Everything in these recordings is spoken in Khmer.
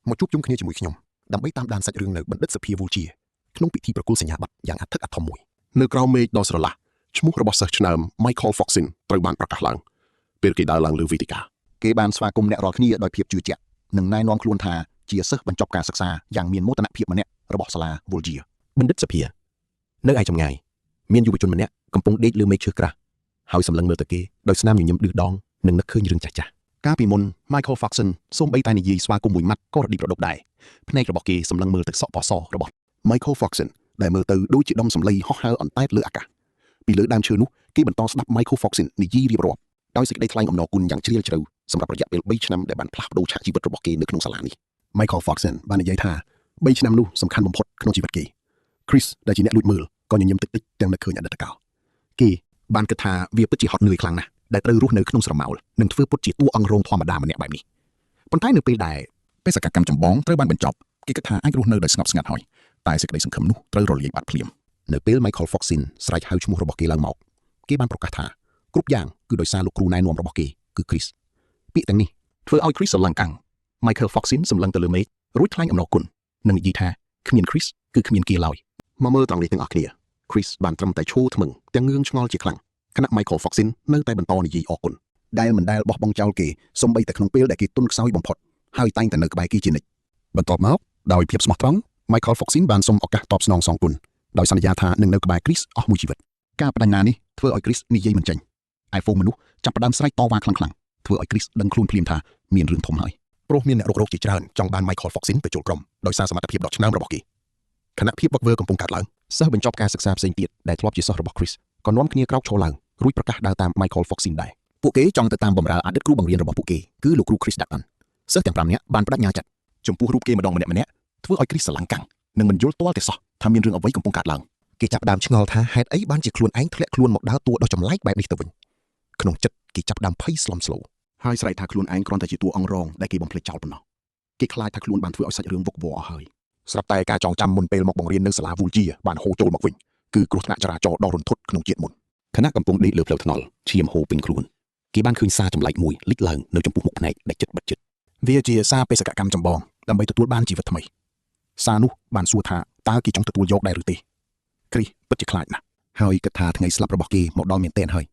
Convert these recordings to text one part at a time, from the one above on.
មកជួបជុំគ្នាជាមួយខ្ញុំដើម្បីតាមដានសាច់រឿងនៅបណ្ឌិតសភាវូលជាក្នុងពិធីប្រគល់សញ្ញាបត្រយ៉ាងអធិកអធមមួយនៅក្រៅមេឃដ៏ស្រឡះឈ្មោះរបស់សិស្សឆ្នើម Michael Foxin ត្រូវបានប្រកាសឡើងពេលគេដើរឡើងលើវេទិកាគេបានស្វាគមន៍អ្នករាល់គ្នាដោយភាពជឿជាក់និងណែនាំខ្លួនថាជាសិស្សបញ្ចប់ការសិក្សាយ៉ាងមានមោទនភាពម្នាក់របស់សាលាវូលជាបណ្ឌិតសភានៅឯចម្ងាយមានយុវជនម្នាក់កំពុងដេកលើមេឃឈើក្រាស់ហើយសម្លឹងមើលទៅគេដោយស្នាមញញឹមឌឺដងនិងនឹកឃើញរឿងចាស់ៗកាលពីមុន Michael Foxin សូម្បីតែនិយាយស្វាគមន៍មួយម៉ាត់ក៏រឌីប្រដប់ដែរភ្នែករបស់គេសម្លឹងមើលទៅសក់ពណ៌សរបស់ Michael Foxin ដែលមើលទៅដូចជាដុំសម្លេងហោះហើរអន្តែតលើអាកាសពីលើដើមឈើនោះគេបន្តស្ដាប់ Michael Foxin និយាយរៀបរាប់ដោយសេចក្តីថ្លែងអំណរគុណយ៉ាងជ្រាលជ្រៅសម្រាប់រយៈពេល3ឆ្នាំដែលបានផ្លាស់ប្ដូរឆាកជីវិតរបស់គេនៅក្នុងសាលានេះ Michael Foxin បាននិយាយថា3ឆ្នាំនោះសំខាន់បំផុតក្នុងជីវិតគេ Chris ដែលជាអ្នកលួចមើលក៏ញញឹមតិចៗទាំងនឹកឃើញអតីតកាលគេបានគិតថាវាពិតជាហត់នឿយខ្លាំងណាស់ដែលត្រូវរស់នៅក្នុងស្រមោលនិងធ្វើពុតជាតួអង្គរងធម្មតាម្នាក់បែបនេះប៉ុន្តែនៅពេលដែលបេសកកម្មចម្បងត្រូវបានបញ្ចប់គេគិតថាអាចរស់នៅដោយស្ងប់ស្ងាត់ហើយតែសេចក្តីសង្ឃឹមនោះត្រូវរលាយបាត់ភ្លាមនៅពេល Michael Foxin ស្រែកហៅឈ្មោះរបស់គេឡើងមកគេបានប្រកាសថាគ្រប់យ៉ាងគឺដោយសារលោកគ្រូណែនាំរបស់គេគឺ Chris ពាក្យទាំងនេះធ្វើឲ្យ Chris ស្រឡាំងកាំង Michael Foxin សម្លឹងទៅលើមេឃរួចថ្លែងអំណរគុណនិងនិយាយថាគ្មាន Chris គឺគ្មានគេឡើយមកមើលត្រង់នេះទាំងអស់គ្នា Chris បានត្រឹមតែឈរថ្មឹងទាំងងឿងឆ្ងល់ជាខ្លាំងខណៈ Michael Foxin នៅតែបន្តនិយាយអរគុណដែលមិនដែលបោះបង់ចោលគេសូម្បីតែក្នុងពេលដែលគេទន់ខ្សោយបំផុតហើយតែងតែនៅក្បែរគេជានិច្ចបន្ទាប់មកដោយភាពស្មោះត្រង់ Michael Foxin បានសុំឱកាសតបស្នងសងគុណដោយសន្យាថានឹងនៅក្បែរ Chris អស់មួយជីវិតការបដិញ្ញានេះធ្វើឲ្យ Chris និយាយមិនចេញឯហ្វូងមនុស្សចាប់ផ្ដើមស្រែកតវ៉ាខ្លាំងៗធ្វើឲ្យ Chris ដឹងខ្លួនភ្លាមថាមានរឿងធំហើយព្រោះមានអ្នករកជាច្រើនចង់បាន Michael Foxin ទៅចូលក្រុមដោយសារសមត្ថភាពដ៏ឆ្នើមរបស់គេខណៈភាពវឹកវើកំពុងកើតឡើងសិស្សបញ្ចប់ការសិក្សាផ្សេងទៀតដែលធ្លាប់ជាសិស្សរបស់ Chris ក៏នាំគ្នាក្រោកឈរឡើងរួចប្រកាសដើរតាម Michael Foxin ដែរពួកគេចង់ទៅតាមបម្រើអតីតគ្រូបង្រៀនរបស់ពួកគេគឺលោកគ្រូ Chris Dutton សិស្សទាំង5នាក់បានបដិញ្ញាចិត្តចំពោះរូបគេម្ដងម្នាក់ធ្វើឲ្យ Chris ស្រឡាំងកាំងនិងមិនយល់ទាល់តែសោះថាមានរឿងអ្វីកំពុងកើតឡើងគេចាប់ផ្ដើមឆ្ងល់ថាហេតុអីបានជាខ្លួនឯងធ្លាក់ខ្លួនមកដើរតួដ៏ចម្លែកបែបនេះទៅវិញក្នុងចិត្តគេចាប់ផ្ដើមភ័យស្លន់ស្លោហើយស្រែកថាខ្លួនឯងគ្រាន់តែជាតួអង្គរងដែលគេបំភ្លេចចោលប៉ុណ្ណោះគេខ្លាចថាខ្លួនបានធ្វើឲ្យសាច់រឿងវឹកវរអស់ហើយស្រាប់តែការចងចាំមុនពេលមកបង្រៀននៅសាលាវូលជាបានហូរចូលមកវិញគឺគ្រោះថ្នាក់ចរាចរណ៍ដ៏រន្ធត់ក្នុងជាតិមុនខណៈកំពុងដេកលើផ្លូវថ្នល់ឈាមហូរពេញខ្លួនគេបានឃើញសារចម្លែកមួយលេចឡើងនៅចំពោះមុខភ្នែកដែលជិតបិទជិតវាជាសារបេសកកម្មចម្បងដើម្បីទទួលបានជីវិតថ្មីសារនោះបានសួរថាតើគេចង់ទទួលយកដែរឬទេគ្រីសពិតជាខ្លាចណាស់ហើយគិតថាថ្ងៃស្លាប់របស់គេមកដល់មែនទែនហើ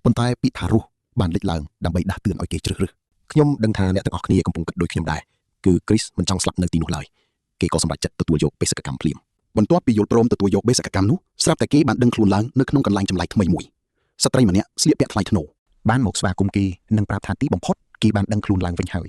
យប៉ុន្តែពាក្យថារស់បានលេចឡើងដើម្បីដាស់តឿនឲ្យគេជ្រើសរើសខ្ញុំដឹងថាអ្នកទាំងអស់គ្នាកំពុងគិតដូចខ្ញុំដែរគឺគ្រីសមិនចង់ស្លាប់នៅទីនោះឡើយគេក៏សម្រេចចិត្តទទួលយកបេសកកម្មភ្លាមបន្ទាប់ពីយល់ព្រមទទួលយកបេសកកម្មនោះស្រាប់តែគេបានដឹងខ្លួនឡើងនៅក្នុងកន្លែងចម្លែកថ្មីមួយស្ត្រីម្នាក់ស្លៀកពាក់ថ្លៃថ្នូរបានមកស្វាគមន៍គេនិងប្រាប់ថាទីបំផុតគេបានដឹងខ្លួនឡើងវិញហើយ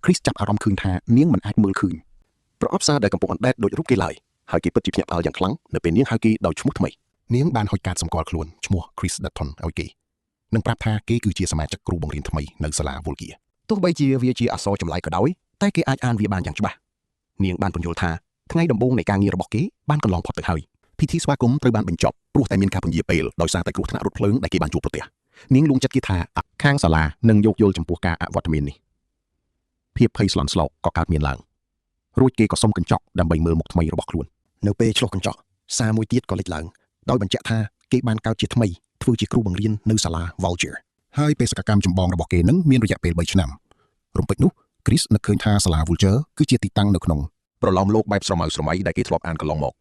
គ្រីសចាប់អារម្មណ៍ឃើញថានាងមិនអាចមើលឃើញប្រអប់សារដែលកំពុងអណ្ដែតដូចរូបគេឡើយហើយគេពិតជាភ្ញាក់ផ្អើលយ៉ាងខ្លាំងនៅពេលនាងហៅគេដោយឈ្មោះថ្មីនាងបានហុចកាតសម្គាល់ខ្លួនឈ្មោះ Chris Dutton ឲ្យគេនិងប្រាប់ថាគេគឺជាសមាជិកគ្រូបង្រៀនថ្មីនៅសាលាវូលជាទោះបីជាវាជាអក្សរចម្លែកក៏ដោយតែគេអាចអានវាបានយ៉ាងច្បាស់នាងបានពន្យល់ថាថ្ងៃដំបូងនៃការងាររបស់គេបានកន្លងផុតទៅហើយពិធីស្វាគមន៍ត្រូវបានបញ្ចប់ព្រោះតែមានការពន្យាពេលដោយសារតែគ្រោះថ្នាក់រថភ្លើងដែលគេបានជួបប្រទះនាងលួងចិត្តគេថាខាងសាលានឹងយោគយល់ចំពោះការអវត្តមាននេះភាពភ័យស្លន់ស្លោក៏កើតមានឡើងរួចគេក៏សុំកញ្ចក់ដើម្បីមើលមុខថ្មីរបស់ខ្លួននៅពេលឆ្លុះកញ្ចក់សារមួយទៀតក៏លេចឡើងដោយបញ្ជាក់ថាគេបានកើតជាថ្មីធ្វើជាគ្រូបង្រៀននៅសាលា Vulture ហើយបេសកកម្មចម្បងរបស់គេនឹងមានរយៈពេល3ឆ្នាំរំពេចនោះ Chris នឹកឃើញថាសាលា Vulture គឺជាទីតាំងនៅក្នុងប្រឡោមលោកបែបស្រមៅស្រមៃដែលគេធ្លាប់អានកន្លងមក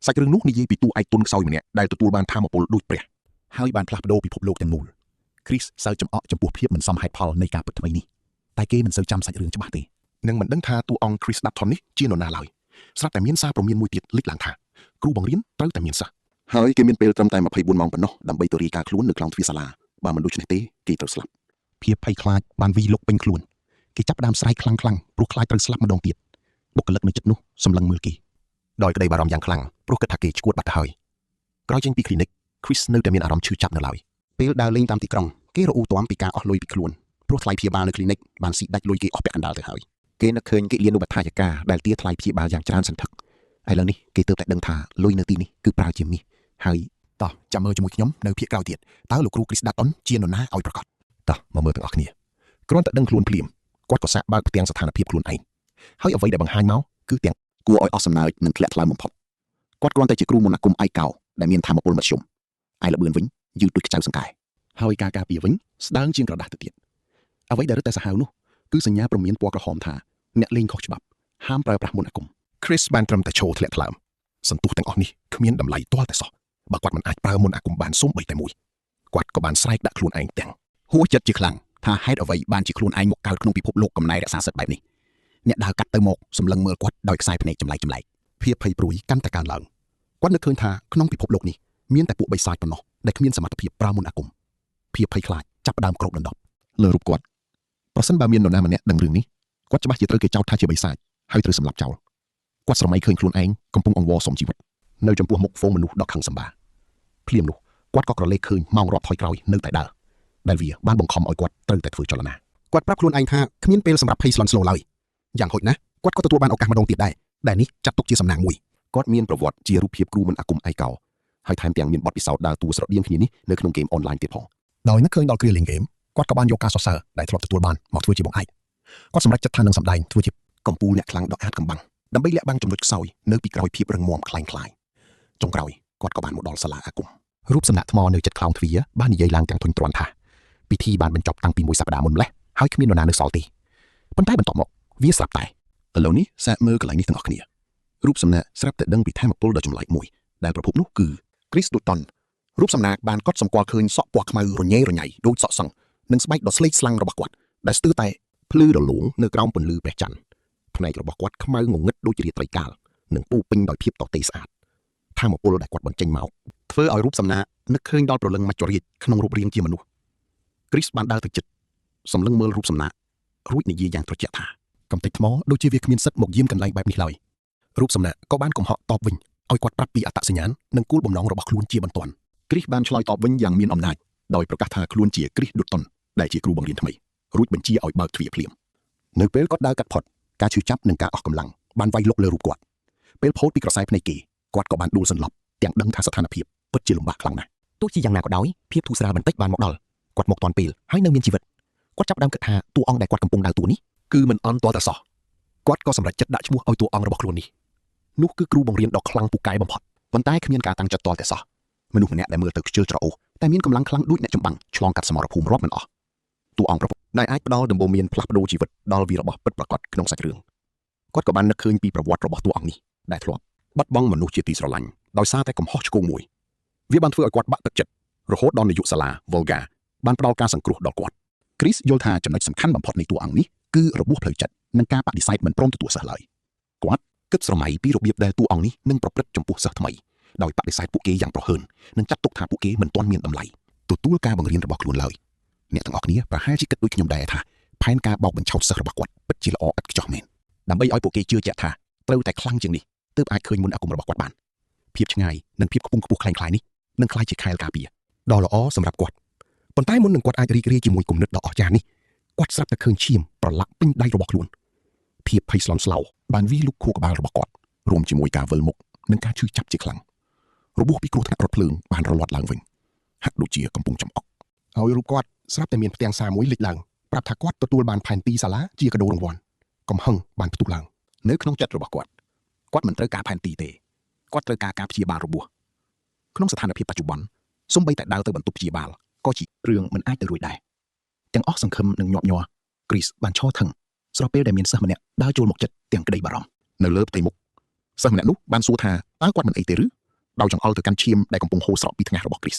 សាច់រឿងនោះនិយាយពីតួឯកទុនខ្សោយម្នាក់ដែលទទួលបានថាមពលដូចព្រះហើយបានផ្លាស់ប្ដូរពិភពលោកទាំងមូល Chris សើចចំអកចំពោះភាពមិនសមហេតុផលនៃការពិតថ្មីនេះតែគេមិនសូវចាំសាច់រឿងច្បាស់ទេនិងមិនដឹងថាតួអង្គ Chris Dutton នេះជានរណាឡើយស្រាប់តែមានសារព្រមានមួយទៀតលេចឡើងថាគ្រូបង្រៀនត្រូវតែមានសិស្សហើយគេមានពេលត្រឹមតែ24ម៉ោងប៉ុណ្ណោះដើម្បីទៅរាយការណ៍ខ្លួននៅក្នុងទ្វារសាលាបើមិនដូច្នេះទេគេត្រូវស្លាប់ភាពភ័យខ្លាចបានវីលុកពេញខ្លួនគេចាប់ផ្ដើមស្រែកខ្លាំងៗព្រោះខ្លាចត្រូវស្លាប់ម្ដងទៀតបុគ្គលិកនៅជិតនោះសម្លឹងមើលគេដោយក្តីបារម្ភយ៉ាងខ្លាំងព្រោះគិតថាគេឈួតបាត់ទៅហើយក្រោយចេញពីគ្លីនិក Chris នៅតែមានអារម្មណ៍ឈឺចាប់នៅឡើយពេលដើរលេងតាមទីក្រុងគេរអ៊ូទាំពីការអស់លុយពីខ្លួនព្រោះថ្លៃព្យាបាលនៅគ្លីនិកបានស៊ីដាច់លុយគេអស់ពាក់កណ្ដាលទៅហើយគេនឹកឃើញកិលានុបដ្ឋាយិកាដែលទារថ្លៃព្យាបាលយ៉ាងច្រើនសន្ធឹកឥឡូវនេះគេទើបតែដឹងថាលុយនៅទីនេះគឺប្រើជាមាសហើយតោះចាំមើលជាមួយខ្ញុំនៅភាគក្រោយទៀតតើលោកគ្រូ Chris Dutton ជានរណាឲ្យប្រកាសតោះមកមើលទាំងអស់គ្នាគ្រាន់តែដឹងខ្លួនភ្លាមគាត់ក៏សាកបើកផ្ទាំងស្ថានភាពខ្លួនឯងហើយអ្វីដែលបង្ហាញមកគឺទាំងគួរឲ្យអស់សំណើចនិងធ្លាក់ថ្លើមបំផុតគាត់គ្រាន់តែជាគ្រូមន្តអាគមឯកោដែលមានធម៌ពលមធ្យមឯល្បឿនវិញយឺតដូចខ្ចៅសង្កែហើយការការពារវិញស្ដើងជាងក្រដាស់ទៅទៀតអ្វីដែលរឹតតែសាហាវនោះគឺសញ្ញាព្រមានពណ៌ក្រហមថាអ្នកលេងខុសច្បាប់ ហាមប្រើប្រាស់មន្តអាគម Chris បានត្រឹមតែឈោធ្លាក់ថ្លើមសន្ទុះទាំងអស់នេះគ្មានតម្លៃទាល់តែសោះបើគាត់មិនអាចប្រើមន្តអាគមបានសូម្បីតែមួយគាត់ក៏បានស្រែកដាក់ខ្លួនឯងទាំងហួសចិត្តជាខ្លាំងថាហេតុអ្វីបានជាខ្លួនឯងមកកើតក្នុងពិភពលោកកំណែរក្សាសិទ្ធិបែបនេះអ្នកដើរកាត់ទៅមកសម្លឹងមើលគាត់ដោយខ្សែភ្នែកចម្លែកភាពភ័យព្រួយកាន់តែកើនឡើងគាត់នឹកឃើញថាក្នុងពិភពលោកនេះមានតែពួកបិសាចប៉ុណ្ណោះដែលគ្មានសមត្ថភាពប្រើមន្តអាគមភាពភ័យខ្លាចចាប់ផ្ដើមគ្របដណ្ដប់លើរូបគាត់ប្រសិនបើមាននរណាម្នាក់ដឹងរឿងនេះគាត់ច្បាស់ជាត្រូវគេចោទថាជាបិសាចហើយត្រូវសម្លាប់ចោលគាត់ស្រមៃឃើញខ្លួនឯងកំពុងអង្វរសុំជីវិតនៅចំពោះមុខហ្វូងមនុស្សដ៏ខឹងសម្បារភ្លាមនោះគាត់ក៏ក្រឡេកឃើញម៉ោងរាប់ថយក្រោយនៅតែដើរដែលវាបានបង្ខំឲ្យគាត់ត្រូវតែធ្វើចលនាគាត់ប្រាប់ខ្លួនឯងថាគ្មានពេលសម្រាប់ភ័យស្លន់ស្លោឡើយយ៉ាងហោចណាស់គាត់ក៏ទទួលបានឱកាសម្ដងទៀតដែរដែលនេះចាត់ទុកជាសំណាងមួយគាត់មានប្រវត្តិជារូបភាពគ្រូមន្តអាគមឯកោហើយថែមទាំងមានបទពិសោធន៍ដើរតួស្រដៀងគ្នានេះនៅក្នុងហ្គេមអនឡាញទៀតផងដោយនឹកឃើញដល់គ្រាលេងហ្គេមគាត់ក៏បានយកការសរសើរដែលធ្លាប់ទទួលបានមកធ្វើជាបង្អែកគាត់សម្រេចចិត្តថានឹងសម្ដែងធ្វើជាកំពូលអ្នកខ្លាំងដ៏អាចកំបាំងដើម្បីលាក់បាំងចំណុចខ្សោយនៅពីក្រោយភាពរឹងមាំคล้ายចុងក្រោយគាត់ក៏បានមកដល់សាលាអាគមរូបសំណាកថ្មនៅជិតខ្លោងទ្វារបាននិយាយឡើងទាំងធុញទ្រាន់ថាពិធីបានបញ្ចប់តាំងពីមួយសប្តាហ៍មុនម្លេះហើយគ្មាននរណានៅសល់ទេប៉ុន្តែបន្ទាប់មកវាស្រាប់តែឥឡូវនេះសាកមើលកន្លែងនេះទាំងអស់គ្នារូបសំណាកស្រាប់តែដឹងពីធម៌ពលដ៏ចម្លែកមួយដែលប្រភពនោះគឺ Chris Dutton រូបសំណាកបានកត់សម្គាល់ឃើញសក់ពណ៌ខ្មៅរញ៉េរញ៉ៃដូចសក់សឹងនិងស្បែកដ៏ស្លេកស្លាំងរបស់គាត់ដែលស្ទើរតែភ្លឺរលោងនៅក្រោមពន្លឺព្រះច័ន្ទភ្នែករបស់គាត់ខ្មៅងងឹតដូចជារាត្រីកាលនិងពូពេញដោយភាពតទេស្អាតធម៌ពលដែលគាត់បញ្ចេញមកធ្វើឲ្យរូបសំណាកនឹកឃើញដល់ព្រលឹងមច្ចុរាជក្នុងរូបរាងជាមនុស្ស Chris បានដើរទៅជិតសម្លឹងមើលរូបសំណាករួចនិយាយយ៉ាងត្រជាក់ថាកំទេចថ្មដូចជាវាគ្មានសិទ្ធិមកយាមកន្លែងបែបនេះឡើយរូបសំណាកក៏បានកំហកតបវិញឲ្យគាត់ប្រាប់ពីអត្តសញ្ញាណនិងគោលបំណងរបស់ខ្លួនជាបន្ទាន់ Chris បានឆ្លើយតបវិញយ៉ាងមានអំណាចដោយប្រកាសថាខ្លួនជា Chris Dutton ដែលជាគ្រូបង្រៀនថ្មីរួចបញ្ជាឲ្យបើកទ្វារភ្លាមនៅពេលគាត់ដើរកាត់ផុតការឈឺចាប់និងការអស់កម្លាំងបានវាយលុកលើរូបគាត់ពេលផូតពីក្រសែភ្នែកគេគាត់ក៏បានដួលសន្លប់ទាំងដឹងថាស្ថានភាពពិតជាលំបាកខ្លាំងណាស់ទោះជាយ៉ាងណាក៏ដោយភាពធូរស្រាលបន្តិចបានមកដល់គាត់មកទាន់ពេលហើយនៅមានជីវិតគាត់ចាប់ផ្ដើមគិតថាតួអង្គដែលគាត់កំពុងដើរតួនេះគឺមិនអន់ទាល់តែសោះគាត់ក៏សម្រេចចិត្តដាក់ឈ្មោះឲ្យតួអង្គរបស់ខ្លួននេះនោះគឺគ្រូបង្រៀនដ៏ខ្លាំងពូកែបំផុតប៉ុន្តែគ្មានការតាំងចិត្តទាល់តែសោះមនុស្សម្នាក់ដែលមើលទៅខ្ជិលច្រអូសតែមានកម្លាំងខ្លាំងដូចអ្នកចម្បាំងឆ្លងកាត់សមរភូមិរាប់មិនអស់តួអង្គប្រពន្ធដែលអាចផ្ដល់ដំបូន្មានផ្លាស់ប្ដូរជីវិតដល់វីរបុរសពិតប្រាកដក្នុងសាច់រឿងគាត់ក៏បាននឹកឃើញពីប្រវត្តិរបស់តួអង្គនេះដែលធ្លាប់បាត់បង់មនុស្សជាទីស្រឡាញ់ដោយសារតែកំហុសឆ្គងមួយវាបានធ្វើឲ្យគាត់បាក់ទឹកចិត្តរហូតដល់នាយកសាលា Volga បានផ្ដល់ការសង្គ្រោះដល់គាត់ Chris យល់ថាចំណុចសំខាន់បំផុតនៃតួអង្គនេះគឺរបួសផ្លូវចិត្តនិងការបដិសេធមិនព្រមទទួលសិស្សឡើយគាត់គិតស្រមៃពីរបៀបដែលតួអង្គនេះនឹងប្រព្រឹត្តចំពោះសិស្សថ្មីដោយបដិសេធពួកគេយ៉ាងប្រហើននិងចាត់ទុកថាពួកគេមិនទាន់មានតម្លៃទទួលការបង្រៀនរបស់ខ្លួនឡើយអ្នកទាំងអស់គ្នាប្រហែលជាគិតដូចខ្ញុំដែរថាផែនការបោកបញ្ឆោតសិស្សរបស់គាត់ពិតជាល្អឥតខ្ចោះមែនដើម្បីឲ្យពួកគេជឿជាក់ថាត្រូវតែខ្លាំងជាងនេះទើបអាចឃើញមន្តអាគមរបស់គាត់បានភាពឆ្ងាយនិងភាពខ្ពង់ខ្ពស់คล้ายៗនេះនឹងคล้ายជាខែលការពារដ៏ល្អសម្រាប់គាត់ប៉ុន្តែមុននឹងគាត់អាចរីករាយជាមួយគំនិតដ៏អស្ចារ្យនេះគាត់ស្រាប់តែឃើញឈាមប្រឡាក់ពេញដៃរបស់ខ្លួនភាពភ័យស្លន់ស្លោបានវាយលុកខួរក្បាលរបស់គាត់រួមជាមួយការវិលមុខនិងការឈឺចាប់ជាខ្លាំងរបួសពីគ្រោះថ្នាក់រថភ្លើងបានរលត់ឡើងវិញហាក់ដូចជាកំពុងចំអកហើយរូបគាត់ស្រាប់តែមានផ្ទាំងសារមួយលេចឡើងប្រាប់ថាគាត់ទទួលបានផែនទីសាលាជាកាដូរង្វាន់កំហឹងបានផ្ទុះឡើងនៅក្នុងចិត្តរបស់គាត់មិនត្រូវការផែនទីទេគាត់ត្រូវការការព្យាបាលរបួសក្នុងស្ថានភាពបច្ចុប្បន្នសូម្បីតែដើរទៅបន្ទប់ព្យាបាលក៏ជារឿងមិនអាចទៅរួចដែរទាំងអស់សង្ឃឹមនិងញាប់ញ័រ Chris បានឈរថឹងស្របពេលដែលមានសិស្សម្នាក់ដើរចូលមកជិតទាំងក្តីបារម្ភនៅលើផ្ទៃមុខសិស្សម្នាក់នោះបានសួរថាតើគាត់មិនអីទេឬដោយចង្អុលទៅកាន់ឈាមដែលកំពុងហូរស្រក់ពីថ្ងាសរបស់ Chris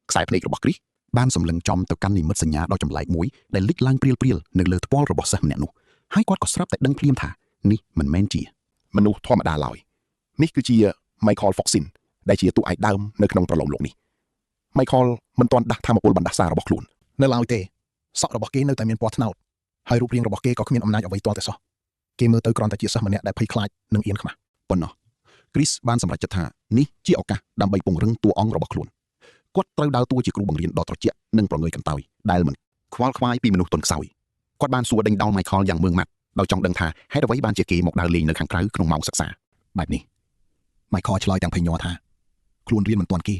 ខ្សែភ្នែករបស់ Chris បានសម្លឹងចំទៅកាន់និមិត្តសញ្ញាដ៏ចម្លែកមួយដែលលេចឡើងព្រាលៗនៅលើថ្ពាល់របស់សិស្សម្នាក់នោះហើយគាត់ក៏ស្រាប់តែដឹងភ្លាមថានេះមិនមែនជាមនុស្សធម្មតាឡើយនេះគឺជា Michael Foxin ដែលជាតួឯកដើមនៅក្នុងប្រឡងលោកនេះ Michael មិនទាន់ដាស់ធម៌ពលបណ្ដាសារបស់ខ្លួននៅឡើយទេសក់របស់គេនៅតែមានពណ៌ត្នោតហើយរូបរាងរបស់គេក៏គ្មានអំណាចអ្វីទាល់តែសោះគេមើលទៅគ្រាន់តែជាសិស្សម្នាក់ដែលភ័យខ្លាចនិងអៀនខ្មាស់ប៉ុណ្ណោះ Chris បានសម្រេចចិត្តថានេះជាឱកាសដើម្បីពង្រឹងតួអង្គរបស់ខ្លួនគាត់ត្រូវដើរតួជាគ្រូបង្រៀនដ៏ត្រជាក់និងប្រងើយកន្តើយដែលមិនខ្វល់ខ្វាយពីមនុស្សទន់ខ្សោយគាត់បានសួរដេញដោល Michael យ៉ាងម៉ឺងម៉ាត់ដោយចង់ដឹងថាហេតុអ្វីបានជាគេមកដើរលេងនៅខាងក្រៅក្នុងម៉ោងសិក្សាបែបនេះ Michael ឆ្លើយទាំងភ័យញ័រថាខ្លួនរៀនមិនទាន់គេ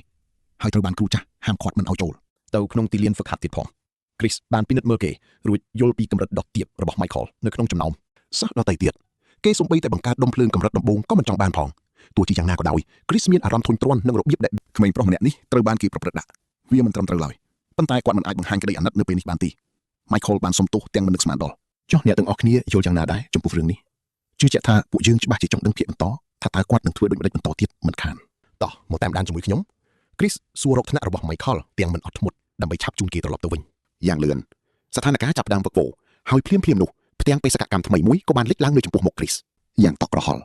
ហើយត្រូវបានគ្រូចាស់ហាមឃាត់មិនឲ្យចូលទៅក្នុងទីលានហ្វឹកហាត់ទៀតផង Chris បានពិនិត្យមើលគេរួចយល់ពីកម្រិតដ៏ទាបរបស់ Michael នៅក្នុងចំណោមសិស្សដទៃទៀតគេសូម្បីតែបង្កើតដុំភ្លើងកម្រិតដំបូងក៏មិនចង់បានផងទោះជាយ៉ាងណាក៏ដោយ Chris មានអារម្មណ៍ធុញទ្រាន់នឹងរបៀបដែលក្មេងប្រុសម្នាក់នេះត្រូវបានគេប្រព្រឹត្តដាក់វាមិនត្រឹមត្រូវឡើយប៉ុន្តែគាត់មិនអាចបង្ហាញក្តីអាណិតនៅពេលនេះបានទេ Michael បានសុំទោសទាំងមិននឹកស្មានដល់ចុះអ្នកទាំងអស់គ្នាយល់យ៉ាងណាដែរចំពោះរឿងនេះ ជឿជាក់ថាពួកយើងច្បាស់ជាចង់ដឹងភាពបន្តថាតើគាត់នឹងធ្វើដូចម្តេចបន្តទៀតមិនខានតោះមកតាមដានជាមួយខ្ញុំ Chris សួររកថ្នាក់របស់ Michael ទាំងមិនអត់ធ្មត់ដើម្បីឆាប់ជូនគេត្រឡប់ទៅវិញយ៉ាងលឿនស្ថានភាពចាប់ផ្ដើមវឹកវរហើយភ្លាមនោះផ្ទាំងបេសកកម្មថ្មីមួយក៏បានលេចឡើងនៅចំពោះមុខ Chris យ៉ាងតក់ក្រហល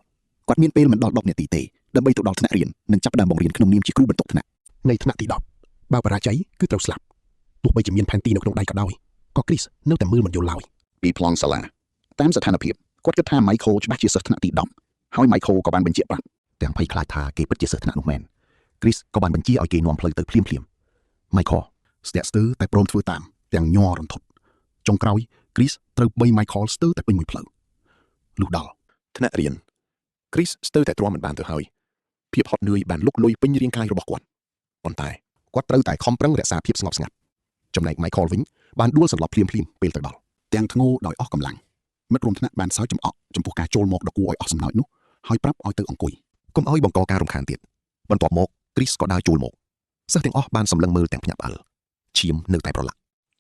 ់គាត់មានពេលមិនដល់10នាទីទេដើម្បីទៅដល់ថ្នាក់រៀននិងចាប់ផ្ដើមបង្រៀនក្នុងនាមជាគ្រូបន្ទប់ថ្នាក់នៃថ្នាក់ទី10បើបរាជ័យគឺត្រូវស្លាប់ទោះបីជាមានផែនទីនៅក្នុងដៃក៏ដោយក៏ Chris នៅតែមើលមិនយល់ឡើយពីប្លង់សាលាតាមស្ថានភាពគាត់គិតថា Michael ច្បាស់ជាសិស្សថ្នាក់ទី10ហើយ Michael ក៏បានបញ្ជាក់ប្រាប់ទាំងភ័យខ្លាចថាគេពិតជាសិស្សថ្នាក់នោះមែន Chris ក៏បានបញ្ជាឲ្យគេនាំផ្លូវទៅភ្លាមMichael ស្ទាក់ស្ទើរតែព្រមធ្វើតាមទាំងញ័ររន្ធត់ចុងក្រោយ Chris ត្រូវបី Michael ស្ទើរតែពេញមួយផ្លូវលុះដល់ថ្នាក់រៀន Chris ស្ទើរតែទ្រាំមិនបានទៅហើយភាពហត់នឿយបានលុកលុយពេញរាងកាយរបស់គាត់ប៉ុន្តែគាត់ត្រូវតែខំប្រឹងរក្សាភាពស្ងប់ស្ងាត់ចំណែក Michael វិញបានដួលសន្លប់ភ្លាមពេលទៅដល់ទាំងធ្ងោដោយអស់កម្លាំងមិត្តរួមថ្នាក់បានសើចចំអកចំពោះការចូលមកដ៏គួរឲ្យអស់សំណើចនោះហើយប្រាប់ឲ្យទៅអង្គុយកុំឲ្យបង្កការរំខានទៀតបន្ទាប់មក Chris ក៏ដើរចូលមកសិស្សទាំងអស់បានសម្លឹងមើលទាំងភ្ញាក់ផ្អើលឈាមនៅតែប្រឡាក